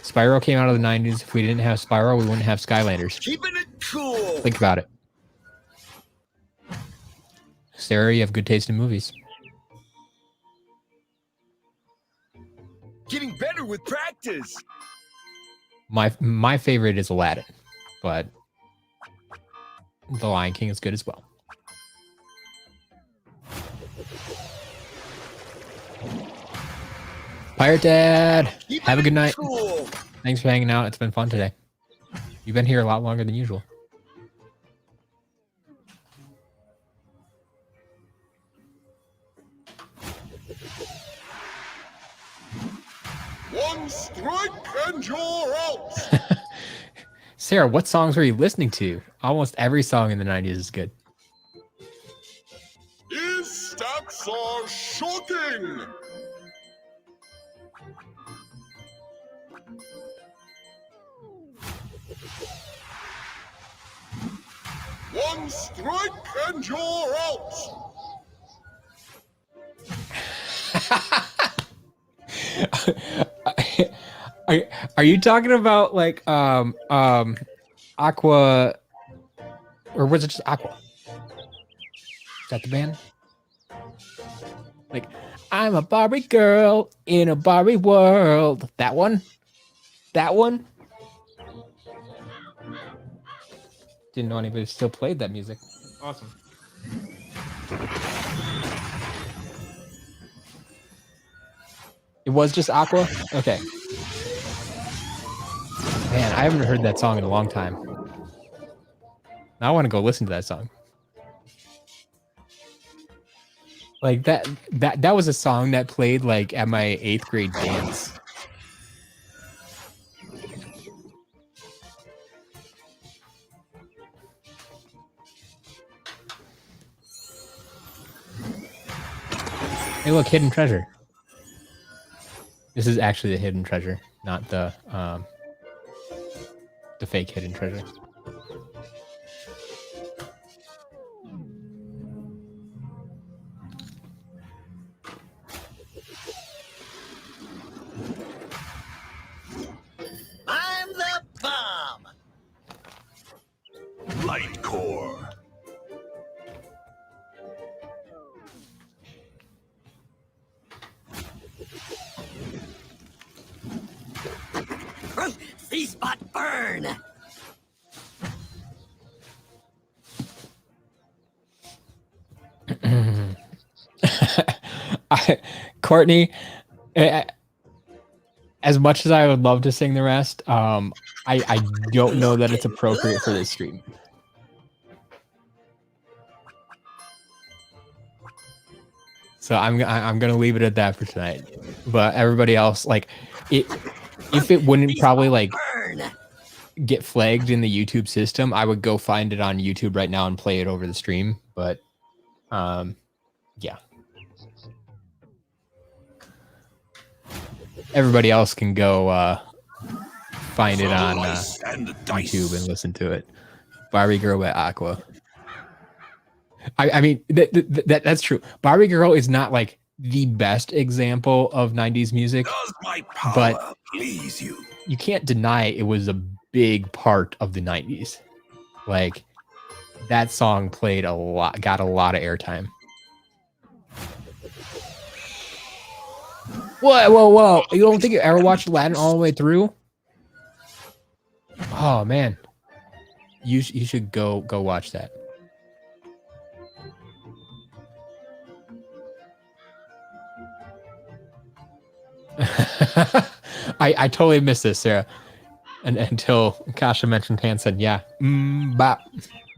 [SPEAKER 1] Spyro came out of the 90s. If we didn't have Spyro, we wouldn't have Skylanders.
[SPEAKER 5] Keeping it cool.
[SPEAKER 1] Think about it. Sarah, you have good taste in movies.
[SPEAKER 5] Getting better with practice.
[SPEAKER 1] My favorite is Aladdin, but The Lion King is good as well. Pirate Dad, have a good night.
[SPEAKER 5] Cool.
[SPEAKER 1] Thanks for hanging out. It's been fun today. You've been here a lot longer than usual.
[SPEAKER 7] One strike and you're out.
[SPEAKER 1] Sarah, what songs were you listening to? Almost every song in the 90s is good.
[SPEAKER 7] His stats are shocking. One strike and you're out.
[SPEAKER 1] Are you talking about like Aqua, or was it just Aqua? Is that the band? Like, I'm a Barbie girl in a Barbie world. That one? That one? Didn't know anybody still played that music. Awesome. It was just Aqua? Okay. Man, I haven't heard that song in a long time. Now I want to go listen to that song. Like that was a song that played like at my 8th grade dance. Hey, look, hidden treasure. This is actually the hidden treasure, not the fake hidden treasure.
[SPEAKER 5] I'm the bomb.
[SPEAKER 4] Light core.
[SPEAKER 5] C-spot burn.
[SPEAKER 1] Courtney, as much as I would love to sing the rest, I don't know that it's appropriate for this stream. So I'm gonna leave it at that for tonight. But everybody else, like, if it wouldn't probably like get flagged in the YouTube system, I would go find it on YouTube right now and play it over the stream. But yeah. everybody else can go find it on
[SPEAKER 5] And the
[SPEAKER 1] YouTube and listen to it. Barbie Girl by Aqua. I mean, that's true. Barbie Girl is not like the best example of 90s music,
[SPEAKER 5] Does my power
[SPEAKER 1] but
[SPEAKER 5] please you?
[SPEAKER 1] you can't deny it was a big part of the 90s. Like, that song played a lot, got a lot of airtime. Whoa. You don't think you ever watched Aladdin all the way through? Oh, man. You should go watch that. I totally missed this, Sarah. And until Kasha mentioned Hanson, yeah. Bop,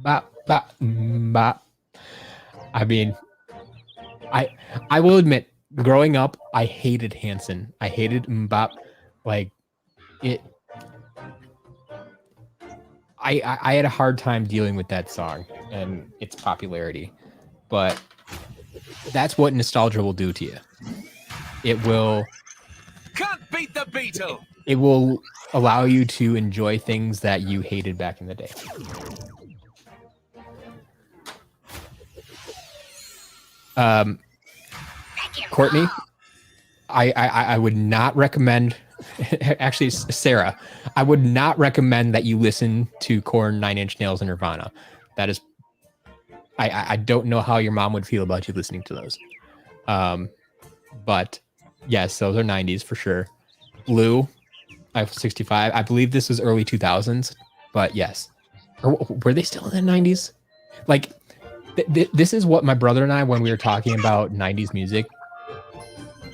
[SPEAKER 1] bop, bop, bop. I mean, I will admit, growing up, I hated Hanson. I hated Mbop. Like, it. I had a hard time dealing with that song and its popularity, but that's what nostalgia will do to you. It will.
[SPEAKER 5] Can't beat the Beatle.
[SPEAKER 1] It will allow you to enjoy things that you hated back in the day. Courtney, I would not recommend. Actually, Sarah, I would not recommend that you listen to Korn, 9 Inch Nails, and Nirvana. That is, I don't know how your mom would feel about you listening to those. But yes, those are 90s for sure. Blue, Eiffel 65. I believe this was early 2000s, but yes. Or were they still in the 90s? Like, this is what my brother and I, when we were talking about 90s music,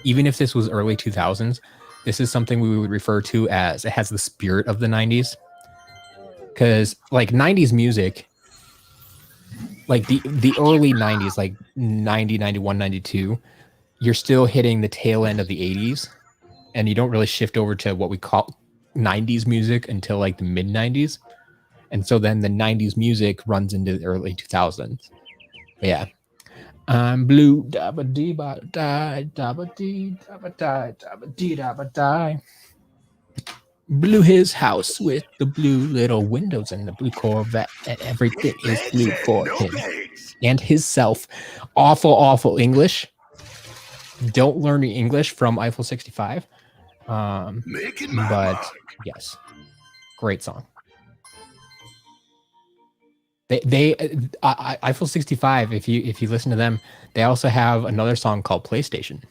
[SPEAKER 1] even if this was early 2000s, this is something we would refer to as it has the spirit of the 90s. Because like 90s music, like the early 90s, like 90, 91, 92, you're still hitting the tail end of the 80s. And you don't really shift over to what we call 90s music until like the mid 90s. And so then the 90s music runs into the early 2000s. But yeah. I'm blue, dabba dee ba die, dabba dee dabba die. Blew his house with the blue little windows and the blue Corvette, and everything is blue for him and himself. Awful English. Don't learn English from Eiffel 65. But yes, great song. Eiffel 65, if you listen to them, they also have another song called PlayStation,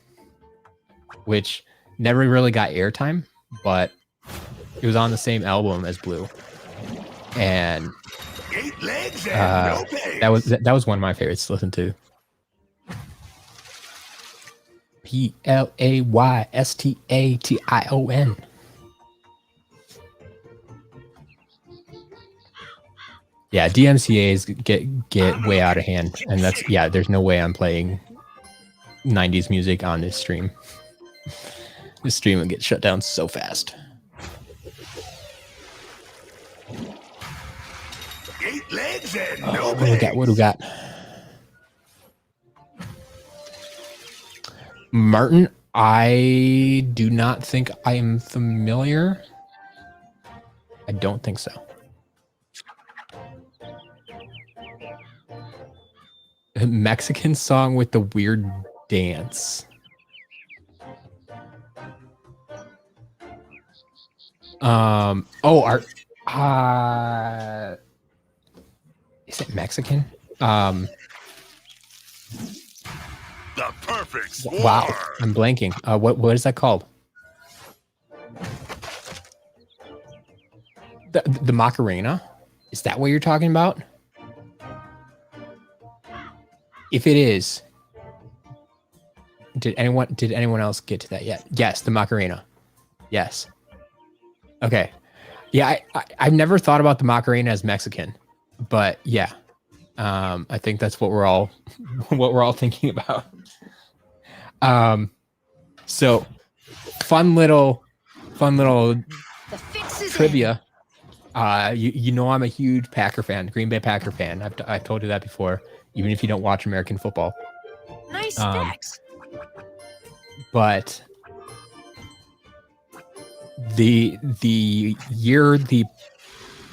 [SPEAKER 1] which never really got airtime, but it was on the same album as Blue, and that was one of my favorites to listen to. PlayStation. Yeah, DMCA's get way out of hand, and that's there's no way I'm playing 90s music on this stream. This stream will get shut down so fast.
[SPEAKER 5] 8 legs and
[SPEAKER 1] Oh, what do we got? Martin, I do not think I am familiar. I don't think so. A Mexican song with the weird dance. Is it Mexican?
[SPEAKER 7] The perfect swarm.
[SPEAKER 1] Wow, I'm blanking. What is that called? The Macarena? Is that what you're talking about? If it is, did anyone else get to that yet? Yes, the Macarena. Yes. Okay. Yeah, I've never thought about the Macarena as Mexican, but yeah, I think that's what we're all thinking about. So fun little trivia. You know I'm a huge Packer fan, Green Bay Packer fan. I've told you that before, even if you don't watch American football.
[SPEAKER 6] Nice stacks.
[SPEAKER 1] But The year the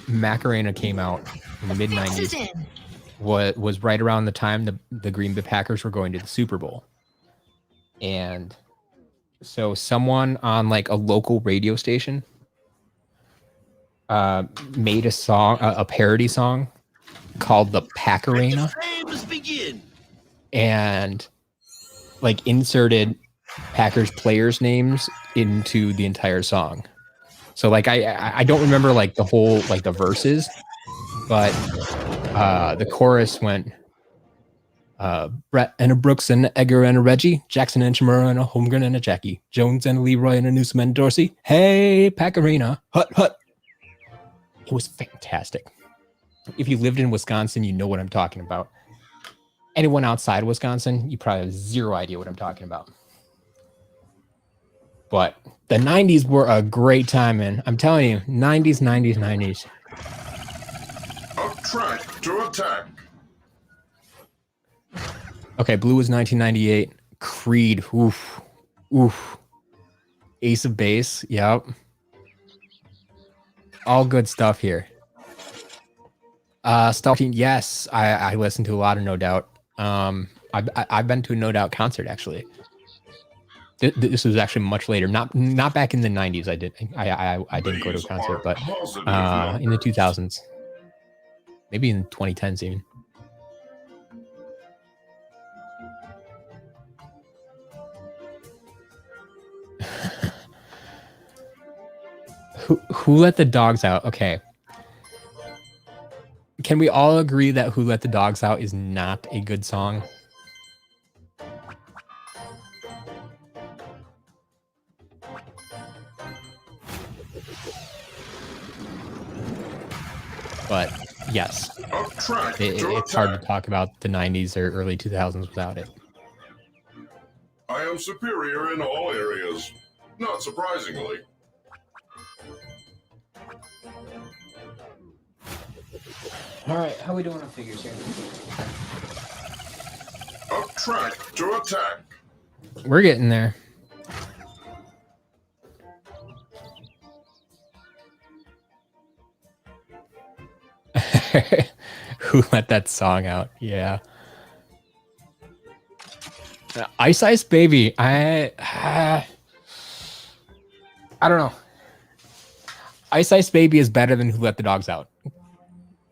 [SPEAKER 1] Macarena came out in the mid
[SPEAKER 6] Fix is
[SPEAKER 1] 90s
[SPEAKER 6] in.
[SPEAKER 1] was right around the time the Green Bay Packers were going to the Super Bowl. And so someone on like a local radio station made a song, a parody song called the Pacarena, and like inserted Packers players' names into the entire song. So like I don't remember like the whole like the verses, but the chorus went Brett and a Brooks and a Edgar and a Reggie, Jackson and Chimura and a Holmgren and a Jackie, Jones and a Leroy and a Newsom and Dorsey. Hey, Pacarena, hut hut. It was fantastic. If you lived in Wisconsin, you know what I'm talking about. Anyone outside Wisconsin, you probably have zero idea what I'm talking about. But the 90s were a great time, man. I'm telling you, 90s.
[SPEAKER 2] Up track to attack.
[SPEAKER 1] Okay, Blue was 1998. Creed, oof. Ace of Base, yep. All good stuff here. Stalking, yes, I listened to a lot of No Doubt. I've been to a No Doubt concert actually. This was actually much later, not back in the 90s. I didn't go to a concert, but in the 2000s, maybe in 2010s even. Who Let the Dogs Out? Okay. Can we all agree that Who Let the Dogs Out is not a good song? But yes, it's hard to talk about the 90s or early 2000s without it.
[SPEAKER 2] I am superior in all areas, not surprisingly.
[SPEAKER 1] All right, how are we doing on figures here?
[SPEAKER 2] Up track to attack.
[SPEAKER 1] We're getting there. Who Let That Song Out? Yeah. Ice Ice Baby. I don't know. Ice Ice Baby is better than Who Let the Dogs Out.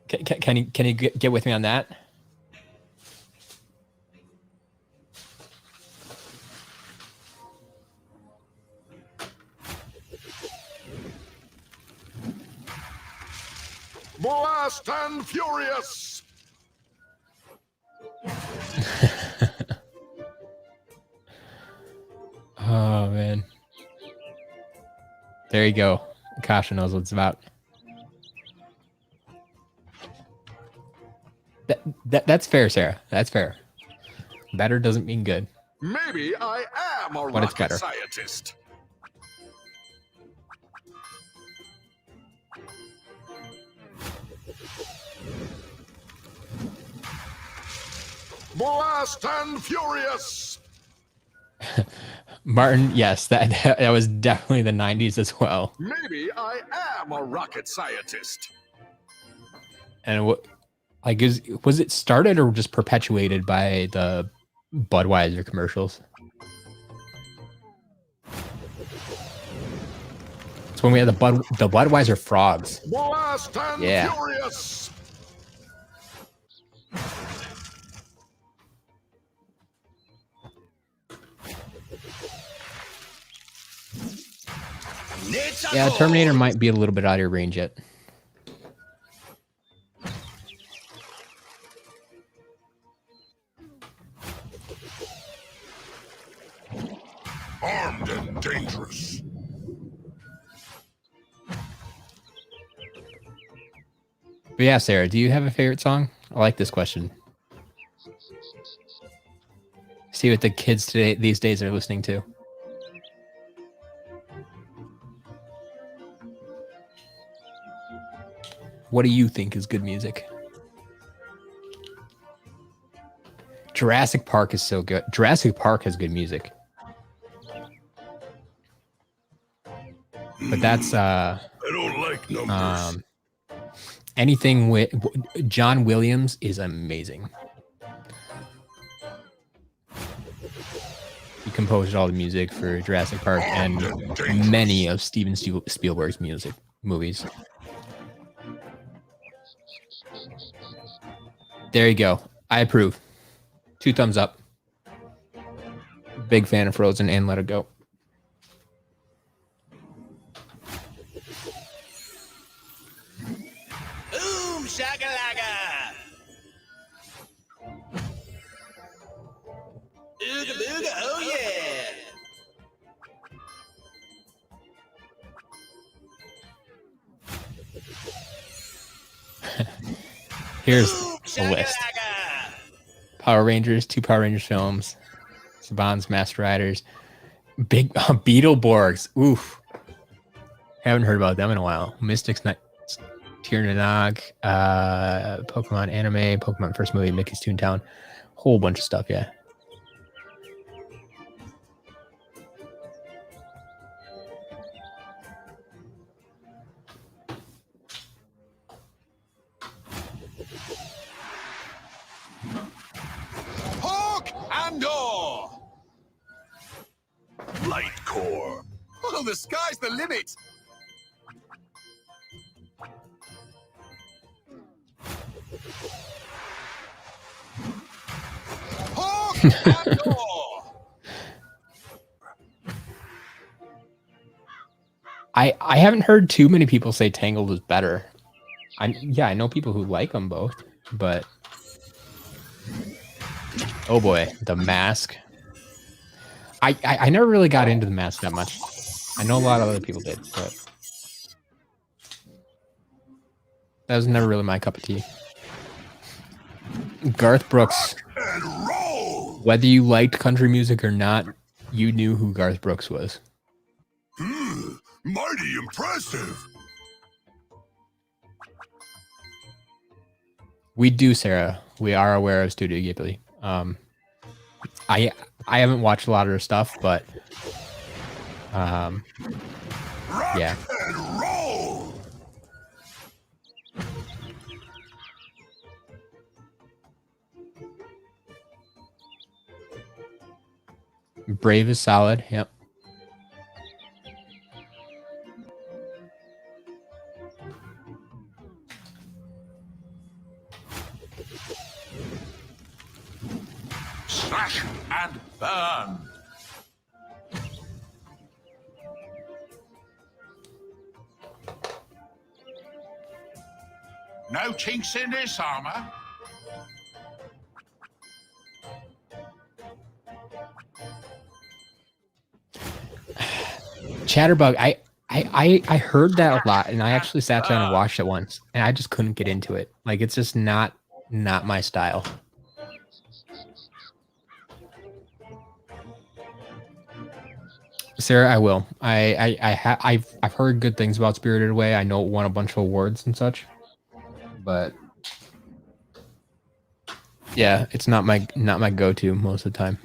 [SPEAKER 1] Can you get with me on that?
[SPEAKER 7] Blast and Furious!
[SPEAKER 1] Oh, man. There you go. Kasha knows what it's about. That's fair, Sarah. That's fair. Better doesn't mean good.
[SPEAKER 7] Maybe I am a
[SPEAKER 1] But it's better.
[SPEAKER 7] rocket scientist. Blast and Furious!
[SPEAKER 1] Martin, yes, that was definitely the 90s as well.
[SPEAKER 7] Maybe I am a rocket scientist.
[SPEAKER 1] And what, like, was it started or just perpetuated by the Budweiser commercials? It's when we had the Budweiser frogs.
[SPEAKER 7] Blast and
[SPEAKER 1] Yeah.
[SPEAKER 7] Furious!
[SPEAKER 1] Yeah, Terminator might be a little bit out of your range yet.
[SPEAKER 2] Armed and dangerous.
[SPEAKER 1] But yeah, Sarah, do you have a favorite song? I like this question. See what the kids these days are listening to. What do you think is good music? Jurassic Park is so good. Jurassic Park has good music. But that's
[SPEAKER 2] I don't like numbers.
[SPEAKER 1] Anything with John Williams is amazing. He composed all the music for Jurassic Park and many of Steven Spielberg's movies. There you go. I approve. 2 thumbs up. Big fan of Frozen and Let It Go.
[SPEAKER 5] Boom shakalaka. Ooga booga, oh yeah.
[SPEAKER 1] Here's
[SPEAKER 5] Boom,
[SPEAKER 1] the list.
[SPEAKER 5] shakalaka.
[SPEAKER 1] Power Rangers, 2 Power Rangers films, Saban's Master Riders, big Beetleborgs. Oof. Haven't heard about them in a while. Mystics Night, Tirnanog, Pokemon anime, Pokemon first movie, Mickey's Toontown, whole bunch of stuff, yeah.
[SPEAKER 7] Hawk and door. Light core. Oh, the sky's the limit. Hawk and door.
[SPEAKER 1] I haven't heard too many people say Tangled is better. I know people who like them both, but oh boy, The Mask. I never really got into The Mask that much. I know a lot of other people did, but that was never really my cup of tea. Garth Brooks. Whether you liked country music or not, you knew who Garth Brooks was.
[SPEAKER 2] Mighty impressive.
[SPEAKER 1] We do, Sarah. We are aware of Studio Ghibli. I haven't watched a lot of her stuff, but yeah.
[SPEAKER 2] And roll.
[SPEAKER 1] Brave is solid. Yep.
[SPEAKER 7] Slash and burn. No chinks in this armor.
[SPEAKER 1] Chatterbug. I heard that a lot, and I actually sat down and watched it once, and I just couldn't get into it. Like, it's just not my style. Sarah, I will. I've heard good things about Spirited Away. I know it won a bunch of awards and such, but yeah, it's not my go-to most of the time.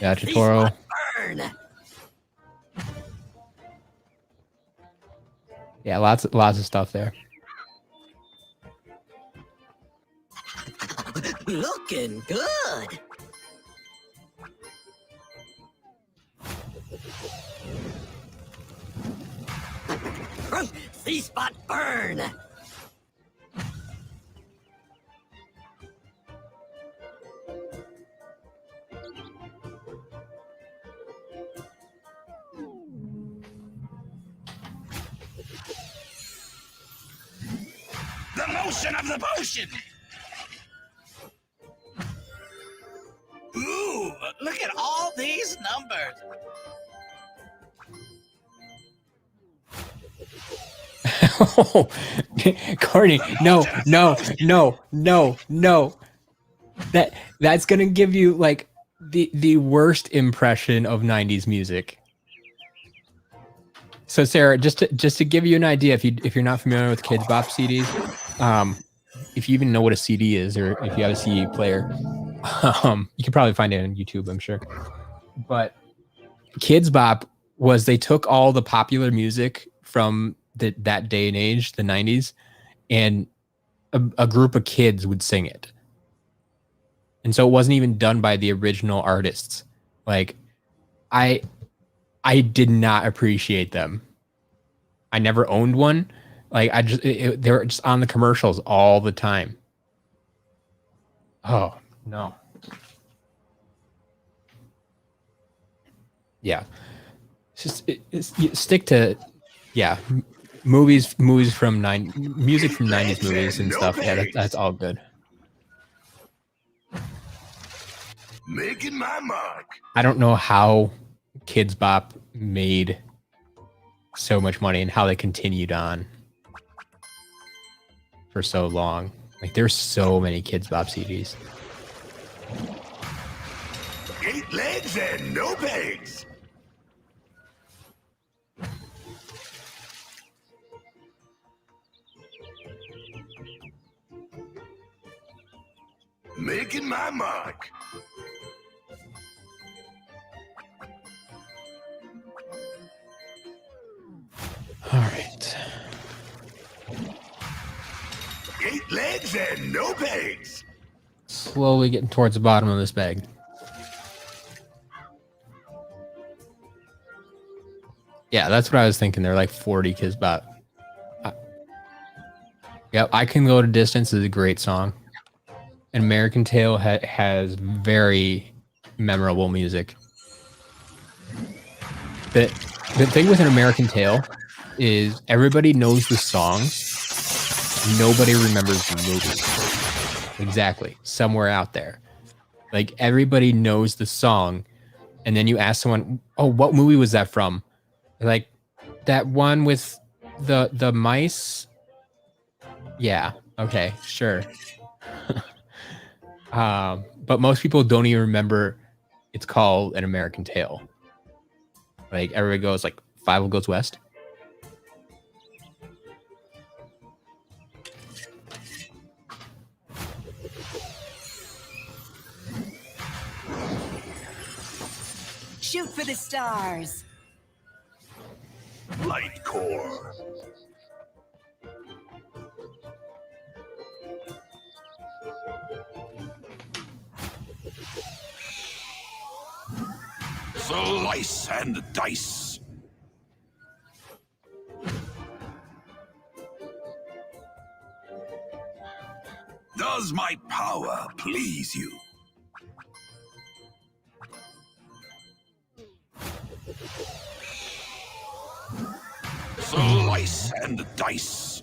[SPEAKER 1] Yeah, Totoro. Yeah, lots of stuff there.
[SPEAKER 5] Looking good. C-spot burn.
[SPEAKER 7] The motion of the potion.
[SPEAKER 5] Ooh, look at all these numbers.
[SPEAKER 1] Oh, Courtney, no. That's gonna give you like the worst impression of 90s music. So Sarah, just to give you an idea, if you're not familiar with Kids Bop CDs, if you even know what a CD is, or if you have a CD player, you can probably find it on YouTube, I'm sure. But Kids Bop was they took all the popular music from that day and age, the 90s, and a group of kids would sing it. And so it wasn't even done by the original artists. Like, I did not appreciate them. I never owned one. Like, they were just on the commercials all the time. Oh, no. Yeah. It's just stick to, yeah, music from 90s movies and stuff. Yeah, that's all good.
[SPEAKER 2] Making my mark.
[SPEAKER 1] I don't know how Kids Bop made so much money and how they continued on for so long. Like, there's so many Kids Bop CDs.
[SPEAKER 2] 8 legs and no pegs. Making my mark.
[SPEAKER 1] All right.
[SPEAKER 2] 8 legs and no pegs.
[SPEAKER 1] Slowly getting towards the bottom of this bag. Yeah, that's what I was thinking. They're like 40 Kids Bop. Yep, I Can Go to Distance is a great song. And American Tail has very memorable music. The thing with an American Tail is everybody knows the song. Nobody remembers the movie. Exactly. Somewhere out there. Like, everybody knows the song. And then you ask someone, oh, what movie was that from? They're like, that one with the mice? Yeah. Okay, sure. But most people don't even remember it's called An American Tail. Like, everybody goes like Five Goes West.
[SPEAKER 8] Shoot for the stars.
[SPEAKER 2] Light core. Slice and dice. Does my power please you? Slice and dice.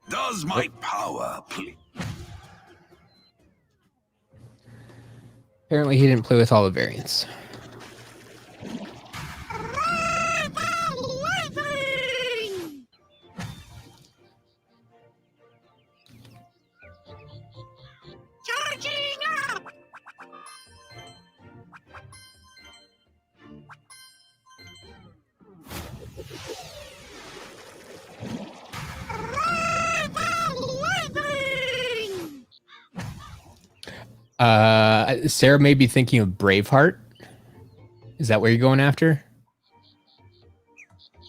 [SPEAKER 2] Does my power please?
[SPEAKER 1] Apparently he didn't play with all the variants. Sarah may be thinking of Braveheart. Is that where you're going after?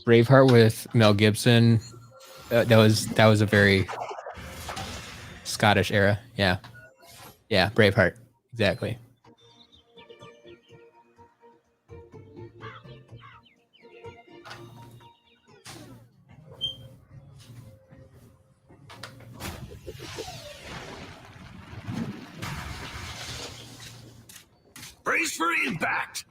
[SPEAKER 1] Braveheart with Mel Gibson. That was a very Scottish era. Yeah. Yeah, Braveheart. Exactly.
[SPEAKER 2] Brace for impact.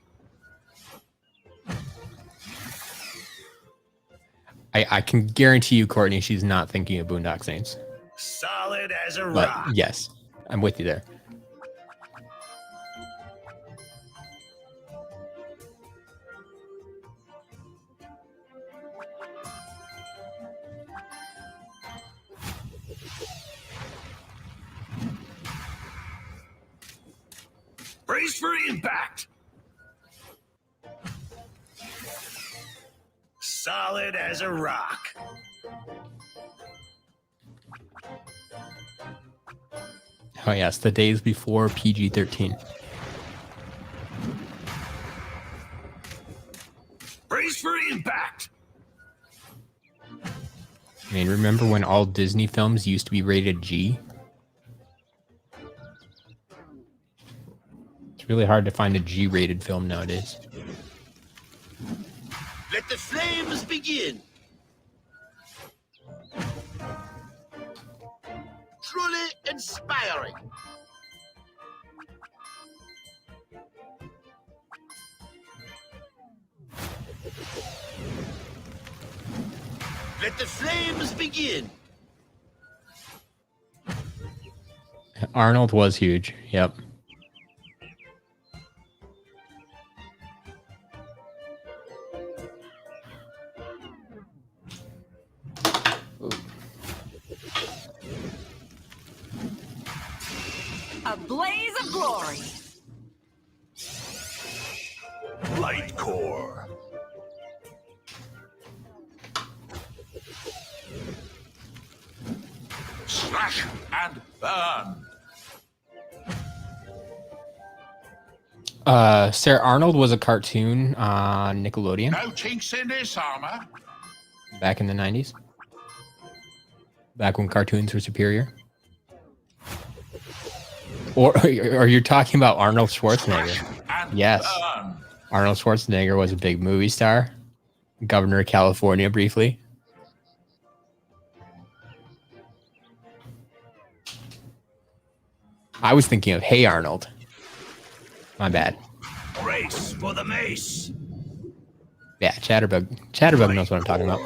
[SPEAKER 1] I can guarantee you, Courtney, she's not thinking of Boondock Saints.
[SPEAKER 7] Solid as a
[SPEAKER 1] But
[SPEAKER 7] rock.
[SPEAKER 1] yes, I'm with you there.
[SPEAKER 2] Brace for impact.
[SPEAKER 7] Solid as a rock.
[SPEAKER 1] Oh yes, the days before PG-13.
[SPEAKER 4] Brace for impact.
[SPEAKER 1] I mean, remember when all Disney films used to be rated G? It's really hard to find a G-rated film nowadays.
[SPEAKER 4] Let the flames begin. Truly inspiring. Let the flames begin.
[SPEAKER 1] Arnold was huge. Yep.
[SPEAKER 8] A blaze of glory.
[SPEAKER 4] Light core. Slash and burn.
[SPEAKER 1] Sarah Arnold was a cartoon on Nickelodeon
[SPEAKER 4] No chinks in this armor.
[SPEAKER 1] back in the 90s. Back when cartoons were superior. Or you're talking about Arnold Schwarzenegger.
[SPEAKER 4] And
[SPEAKER 1] Yes.
[SPEAKER 4] burn.
[SPEAKER 1] Arnold Schwarzenegger was a big movie star. Governor of California briefly. I was thinking of Hey Arnold. My bad.
[SPEAKER 4] Brace for the mace.
[SPEAKER 1] Yeah, Chatterbug. Chatterbug knows what I'm talking about.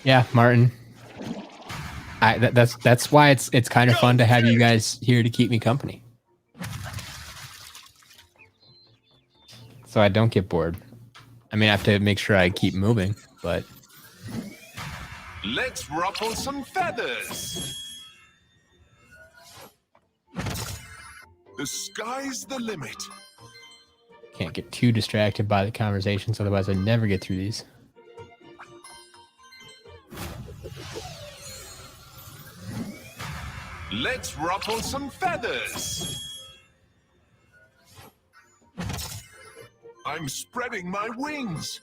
[SPEAKER 1] Yeah, Martin. That's why it's kind of fun to have you guys here to keep me company. So I don't get bored. I mean, I have to make sure I keep moving, but
[SPEAKER 4] Let's ruffle some feathers. The sky's the limit.
[SPEAKER 1] can't get too distracted by the conversations, otherwise I never get through these.
[SPEAKER 4] Let's ruffle some feathers. I'm spreading my wings.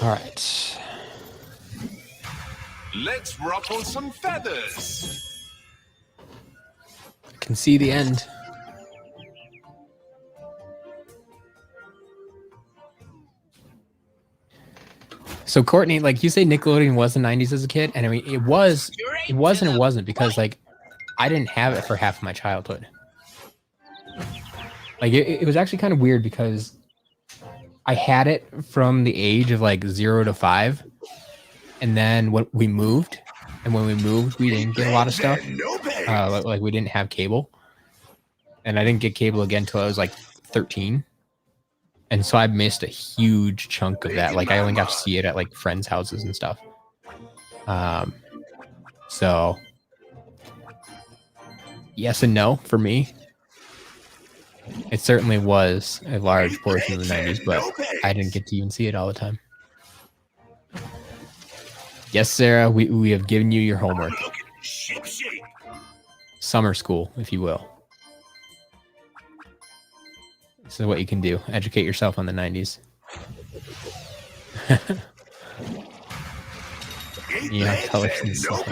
[SPEAKER 1] All right.
[SPEAKER 4] Let's ruffle some feathers.
[SPEAKER 1] I can see the end. So Courtney, like you say, Nickelodeon was the 90s as a kid, and I mean it was and it wasn't because like I didn't have it for half of my childhood. Like it was actually kind of weird because I had it from the age of like 0 to 5, and then when we moved, we didn't get a lot of stuff. Like we didn't have cable, and I didn't get cable again until I was like 13. And so I missed a huge chunk of that. Like I only got to see it at like friends' houses and stuff. So yes and no for me. It certainly was a large portion of the 90s, but I didn't get to even see it all the time. Yes, Sarah, we have given you your homework. Summer school, if you will. This is what you can do. Educate yourself on the 90s. Yeah, colors and stuff.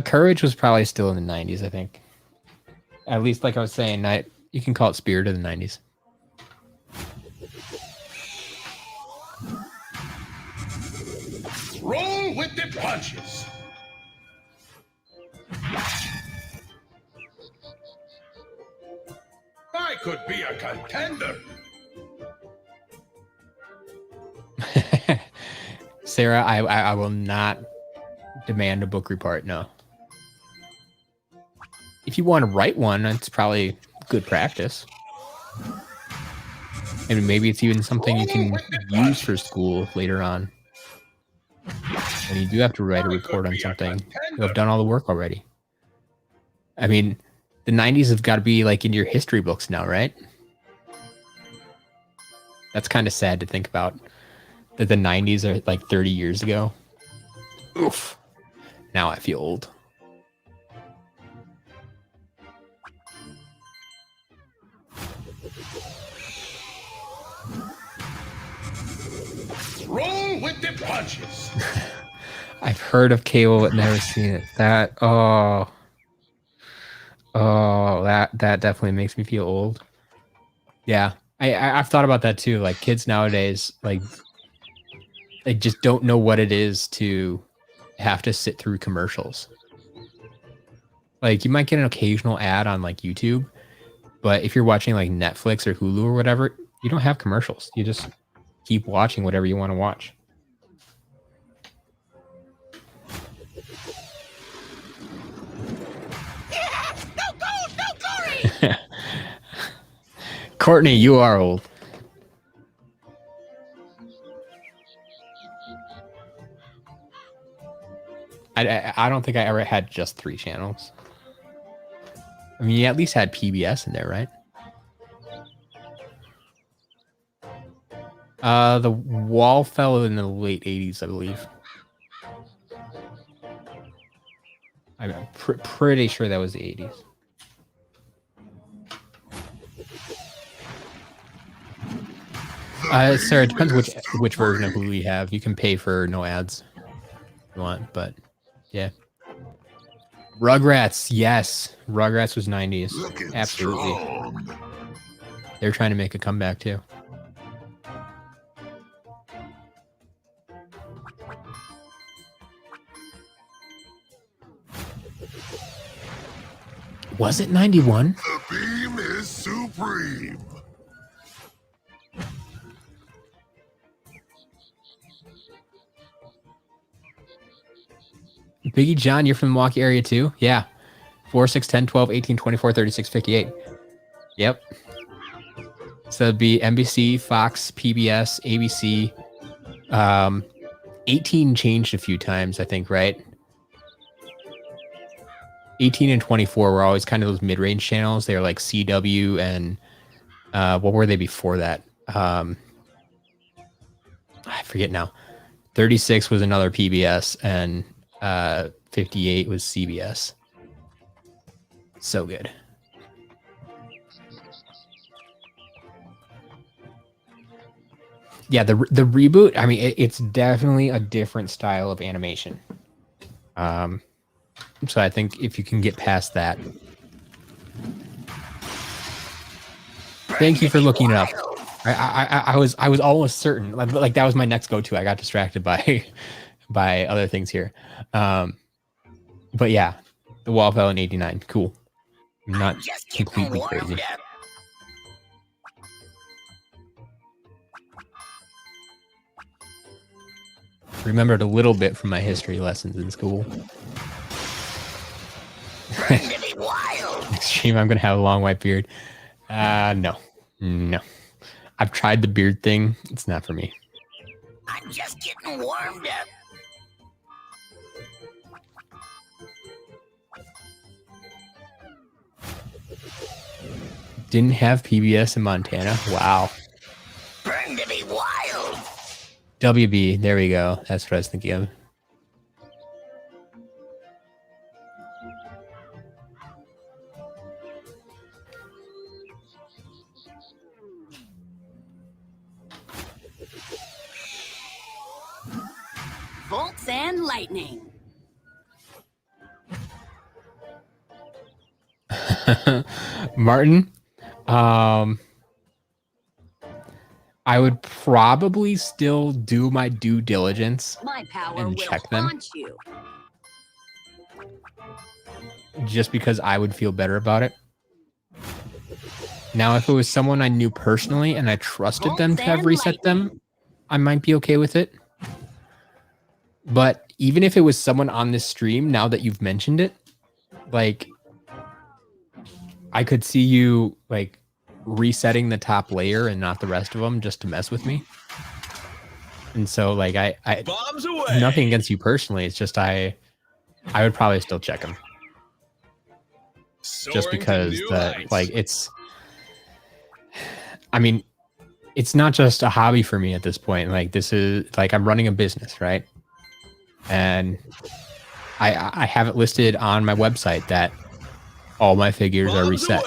[SPEAKER 1] Courage was probably still in the 90s, I think. At least, like I was saying, you can call it Spirit of the 90s.
[SPEAKER 4] Roll with the punches. I could be a contender.
[SPEAKER 1] Sarah, I will not demand a book report, no. If you want to write one, it's probably good practice. And maybe it's even something you can use for school later on. When you do have to write a report on something, you'll have done all the work already. I mean, The 90s have got to be like in your history books now, right? That's kind of sad to think about. That the 90s are like 30 years ago. Oof. Now I feel old.
[SPEAKER 4] Roll with the punches.
[SPEAKER 1] I've heard of cable but never seen it. That that definitely makes me feel old. Yeah, I've thought about that too. Like kids nowadays, like they just don't know what it is to have to sit through commercials. Like you might get an occasional ad on like YouTube, but if you're watching like Netflix or Hulu or whatever, you don't have commercials. You just keep watching whatever you want to watch. Courtney, you are old. I don't think I ever had just 3 channels. I mean, you at least had PBS in there, right? The wall fell in the late 80s, I believe. I'm pretty sure that was the 80s. Sarah, it depends which version of Hulu you have. You can pay for no ads if you want, but yeah. Rugrats, yes. Rugrats was 90s. Absolutely.
[SPEAKER 2] Strong.
[SPEAKER 1] They're trying to make a comeback too. Was it 91?
[SPEAKER 2] The beam is supreme.
[SPEAKER 1] Biggie John, you're from the Milwaukee area too? Yeah. 4, 6, 10, 12, 18, 24, 36, 58. Yep. So it'd be NBC, Fox, PBS, ABC. 18 changed a few times, I think, right? 18 and 24 were always kind of those mid-range channels. They were like CW and what were they before that? I forget now. 36 was another PBS and 58 was CBS. So good. Yeah, the reboot, I mean, it's definitely a different style of animation. So I think if you can get past that. Thank you for looking up. I was almost certain, like that was my next go-to. I got distracted by other things here. But yeah, the wall fell in 89. Cool. Not completely crazy. Remembered a little bit from my history lessons in school. Extreme, I'm gonna have a long white beard. No. I've tried the beard thing. It's not for me.
[SPEAKER 3] I'm just getting warmed up.
[SPEAKER 1] Didn't have PBS in Montana. Wow.
[SPEAKER 3] Burn to be wild.
[SPEAKER 1] WB, there we go. That's what I was thinking of.
[SPEAKER 8] Bolts and lightning.
[SPEAKER 1] Martin, I would probably still do my due diligence
[SPEAKER 8] My power
[SPEAKER 1] and
[SPEAKER 8] will
[SPEAKER 1] check them.
[SPEAKER 8] haunt you.
[SPEAKER 1] Just because I would feel better about it. Now, if it was someone I knew personally and I trusted them to have reset them, I might be okay with it. But even if it was someone on this stream, now that you've mentioned it, like, I could see you, like, resetting the top layer and not the rest of them just to mess with me. And so, like, I
[SPEAKER 4] Bombs away.
[SPEAKER 1] nothing against you personally. It's just I would probably still check them. just because it's, I mean, it's not just a hobby for me at this point. Like, this is like, I'm running a business, right? And I have it listed on my website that all my figures are reset.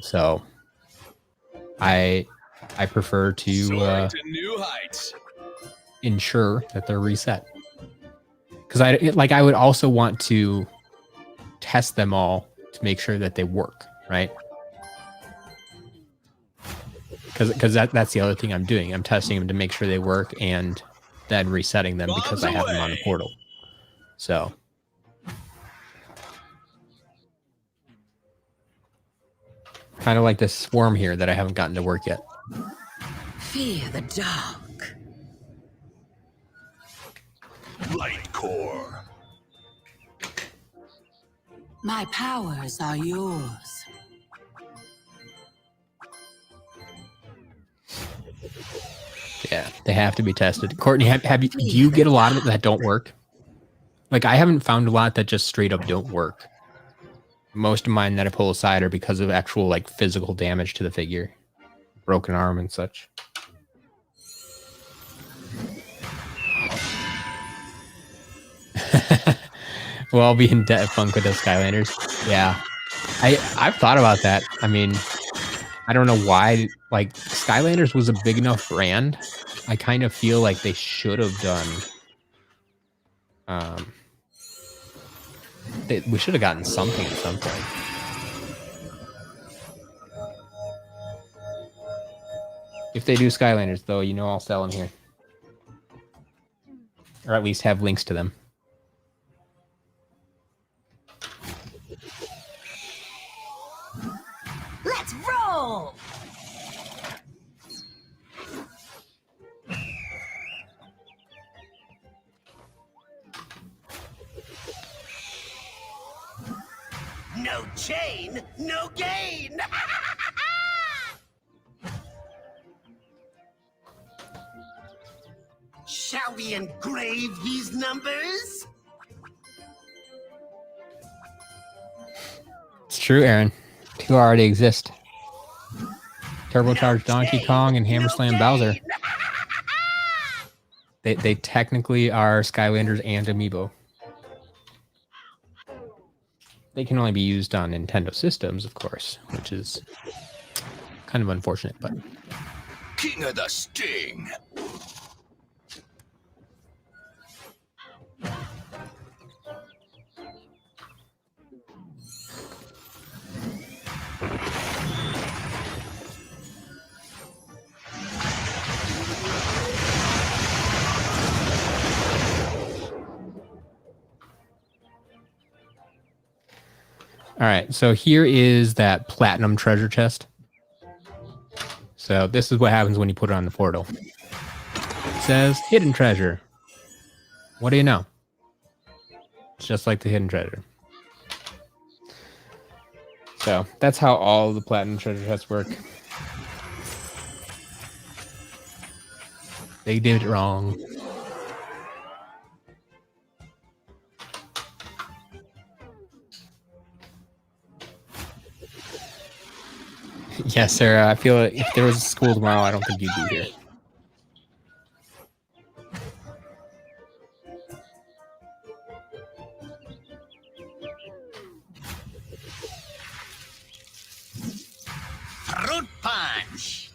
[SPEAKER 1] So I prefer to ensure that they're reset. Because I would also want to test them all to make sure that they work, right? Because that's the other thing I'm doing. I'm testing them to make sure they work and then resetting them because I have them on the portal. So kind of like this swarm here that I haven't gotten to work yet.
[SPEAKER 8] Fear the dark.
[SPEAKER 7] Light core.
[SPEAKER 8] My powers are yours.
[SPEAKER 1] Yeah, they have to be tested. Courtney, do you get a lot of it that don't work? Like, I haven't found a lot that just straight up don't work. Most of mine that I pull aside are because of actual, like, physical damage to the figure. Broken arm and such. We'll all be in debt if Funk with those Skylanders. Yeah. I've thought about that. I mean, I don't know why. Like, Skylanders was a big enough brand. I kind of feel like they should have done... we should have gotten something at some point. If they do Skylanders, though, you know I'll sell them here. Or at least have links to them.
[SPEAKER 8] Let's roll!
[SPEAKER 5] No chain, no gain. Shall we engrave these numbers?
[SPEAKER 1] It's true, Aaron. Two already exist. Turbocharged Donkey Kong and Hammer Slam Bowser. They technically are Skylanders and Amiibo. They can only be used on Nintendo systems, of course, which is kind of unfortunate, but...
[SPEAKER 7] King of the Sting.
[SPEAKER 1] All right, so here is that platinum treasure chest. So this is what happens when you put it on the portal. It says hidden treasure. What do you know? It's just like the hidden treasure. So that's how all the platinum treasure chests work. They did it wrong. Yes, Sarah. I feel like if there was a school tomorrow, I don't think you'd be here.
[SPEAKER 5] Fruit punch.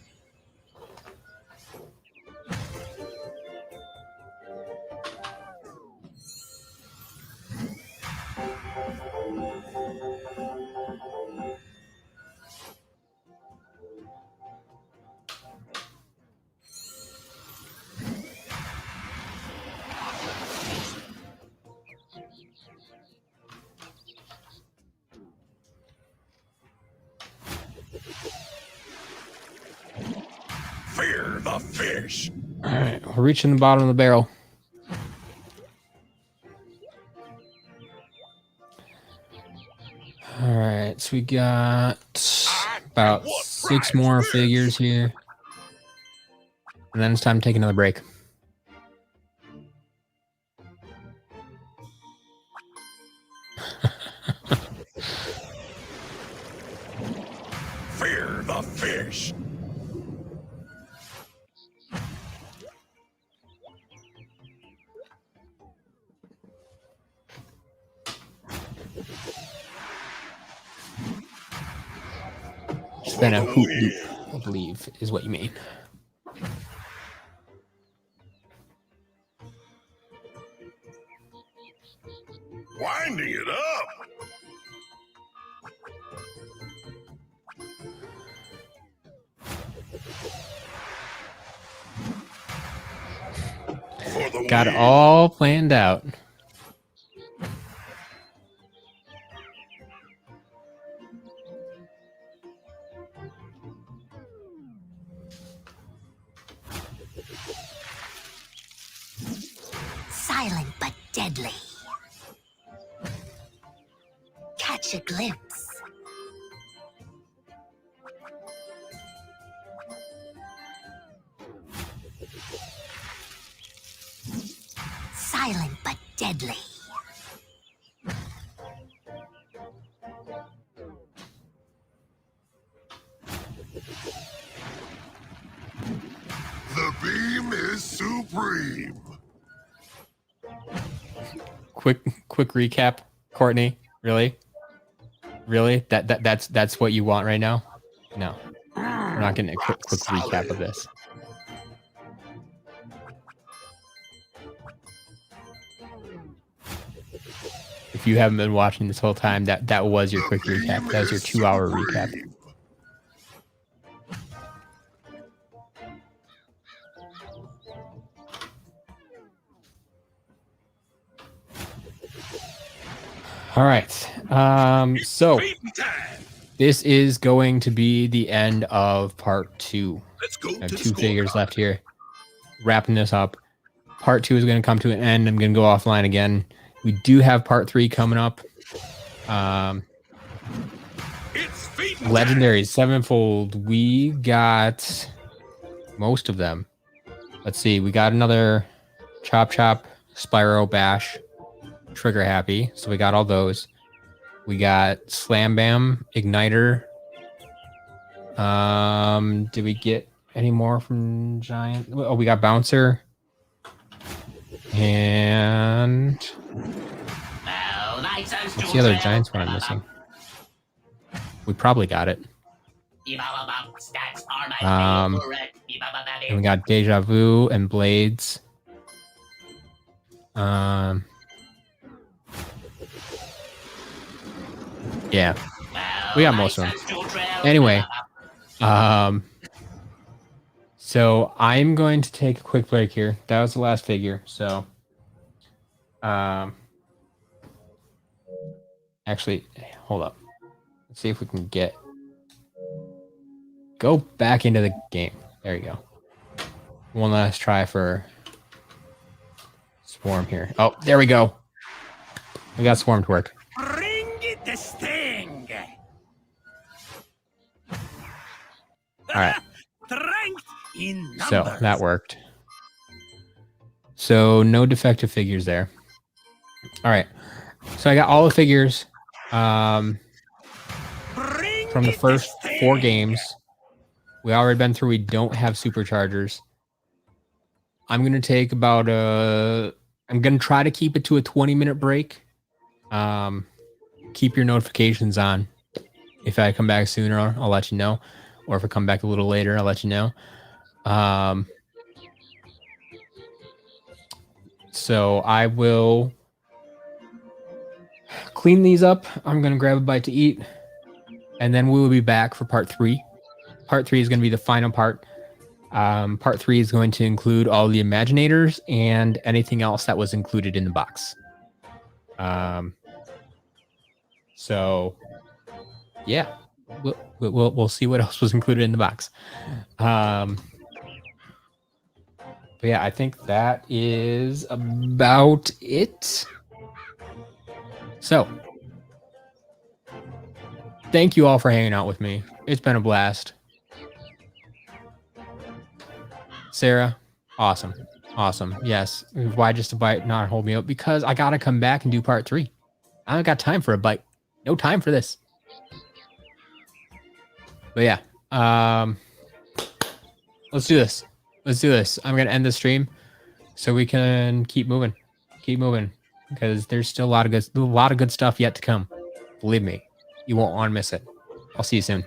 [SPEAKER 7] Fear the fish.
[SPEAKER 1] All right, we're reaching the bottom of the barrel. All right, so we got about 6 more figures here. And then it's time to take another break.
[SPEAKER 7] the fish.
[SPEAKER 1] Spin a hoop loop, I believe, is what you mean.
[SPEAKER 7] Winding it up. For the
[SPEAKER 1] Got it
[SPEAKER 7] win.
[SPEAKER 1] all planned out.
[SPEAKER 6] Silent but deadly. Catch a glimpse. Silent but deadly.
[SPEAKER 7] The beam is supreme.
[SPEAKER 1] Quick recap, Courtney. Really? That's what you want right now? No. We're not getting a quick recap of this. If you haven't been watching this whole time, that was your quick recap. That was your 2-hour recap. All right. So this is going to be the end of part 2.
[SPEAKER 7] Let's go.
[SPEAKER 1] I have 2 figures left here. Wrapping this up. Part 2 is going to come to an end. I'm going to go offline again. We do have part 3 coming up. Legendary Sevenfold. We got most of them. Let's see. We got another Chop, Spyro, Bash, Trigger Happy. So we got all those. We got Slam Bam, Igniter. Did we get any more from Giant? Oh, we got Bouncer. And what's the other Giants one I'm missing? We probably got it. And we got Deja Vu and Blades. Yeah, we got most of them. Anyway, so I'm going to take a quick break here. That was the last figure. So, actually, hold up. Let's see if we can go back into the game. There you go. One last try for Swarm here. Oh, there we go. We got Swarm to work.
[SPEAKER 4] Bring it the sting.
[SPEAKER 1] All right.
[SPEAKER 4] Strength in numbers.
[SPEAKER 1] So that worked. So no defective figures there. All right. So I got all the figures from the first 4 games. We already been through. We don't have superchargers. I'm going to take about I'm going to try to keep it to a 20-minute break. Keep your notifications on. If I come back sooner, I'll let you know. Or if I come back a little later, I'll let you know. So I will clean these up. I'm going to grab a bite to eat. And then we will be back for part 3. Part 3 is going to be the final part. Part 3 is going to include all the Imaginators and anything else that was included in the box. So, yeah, we'll see what else was included in the box. But yeah, I think that is about it. So, thank you all for hanging out with me. It's been a blast. Sarah, awesome. Yes. Why just a bite not hold me up? Because I got to come back and do part 3. I don't got time for a bite. No time for this. But yeah, Let's do this. Let's do this. I'm gonna end the stream so we can keep moving, because there's still a lot of good stuff yet to come. Believe me, you won't want to miss it. I'll see you soon.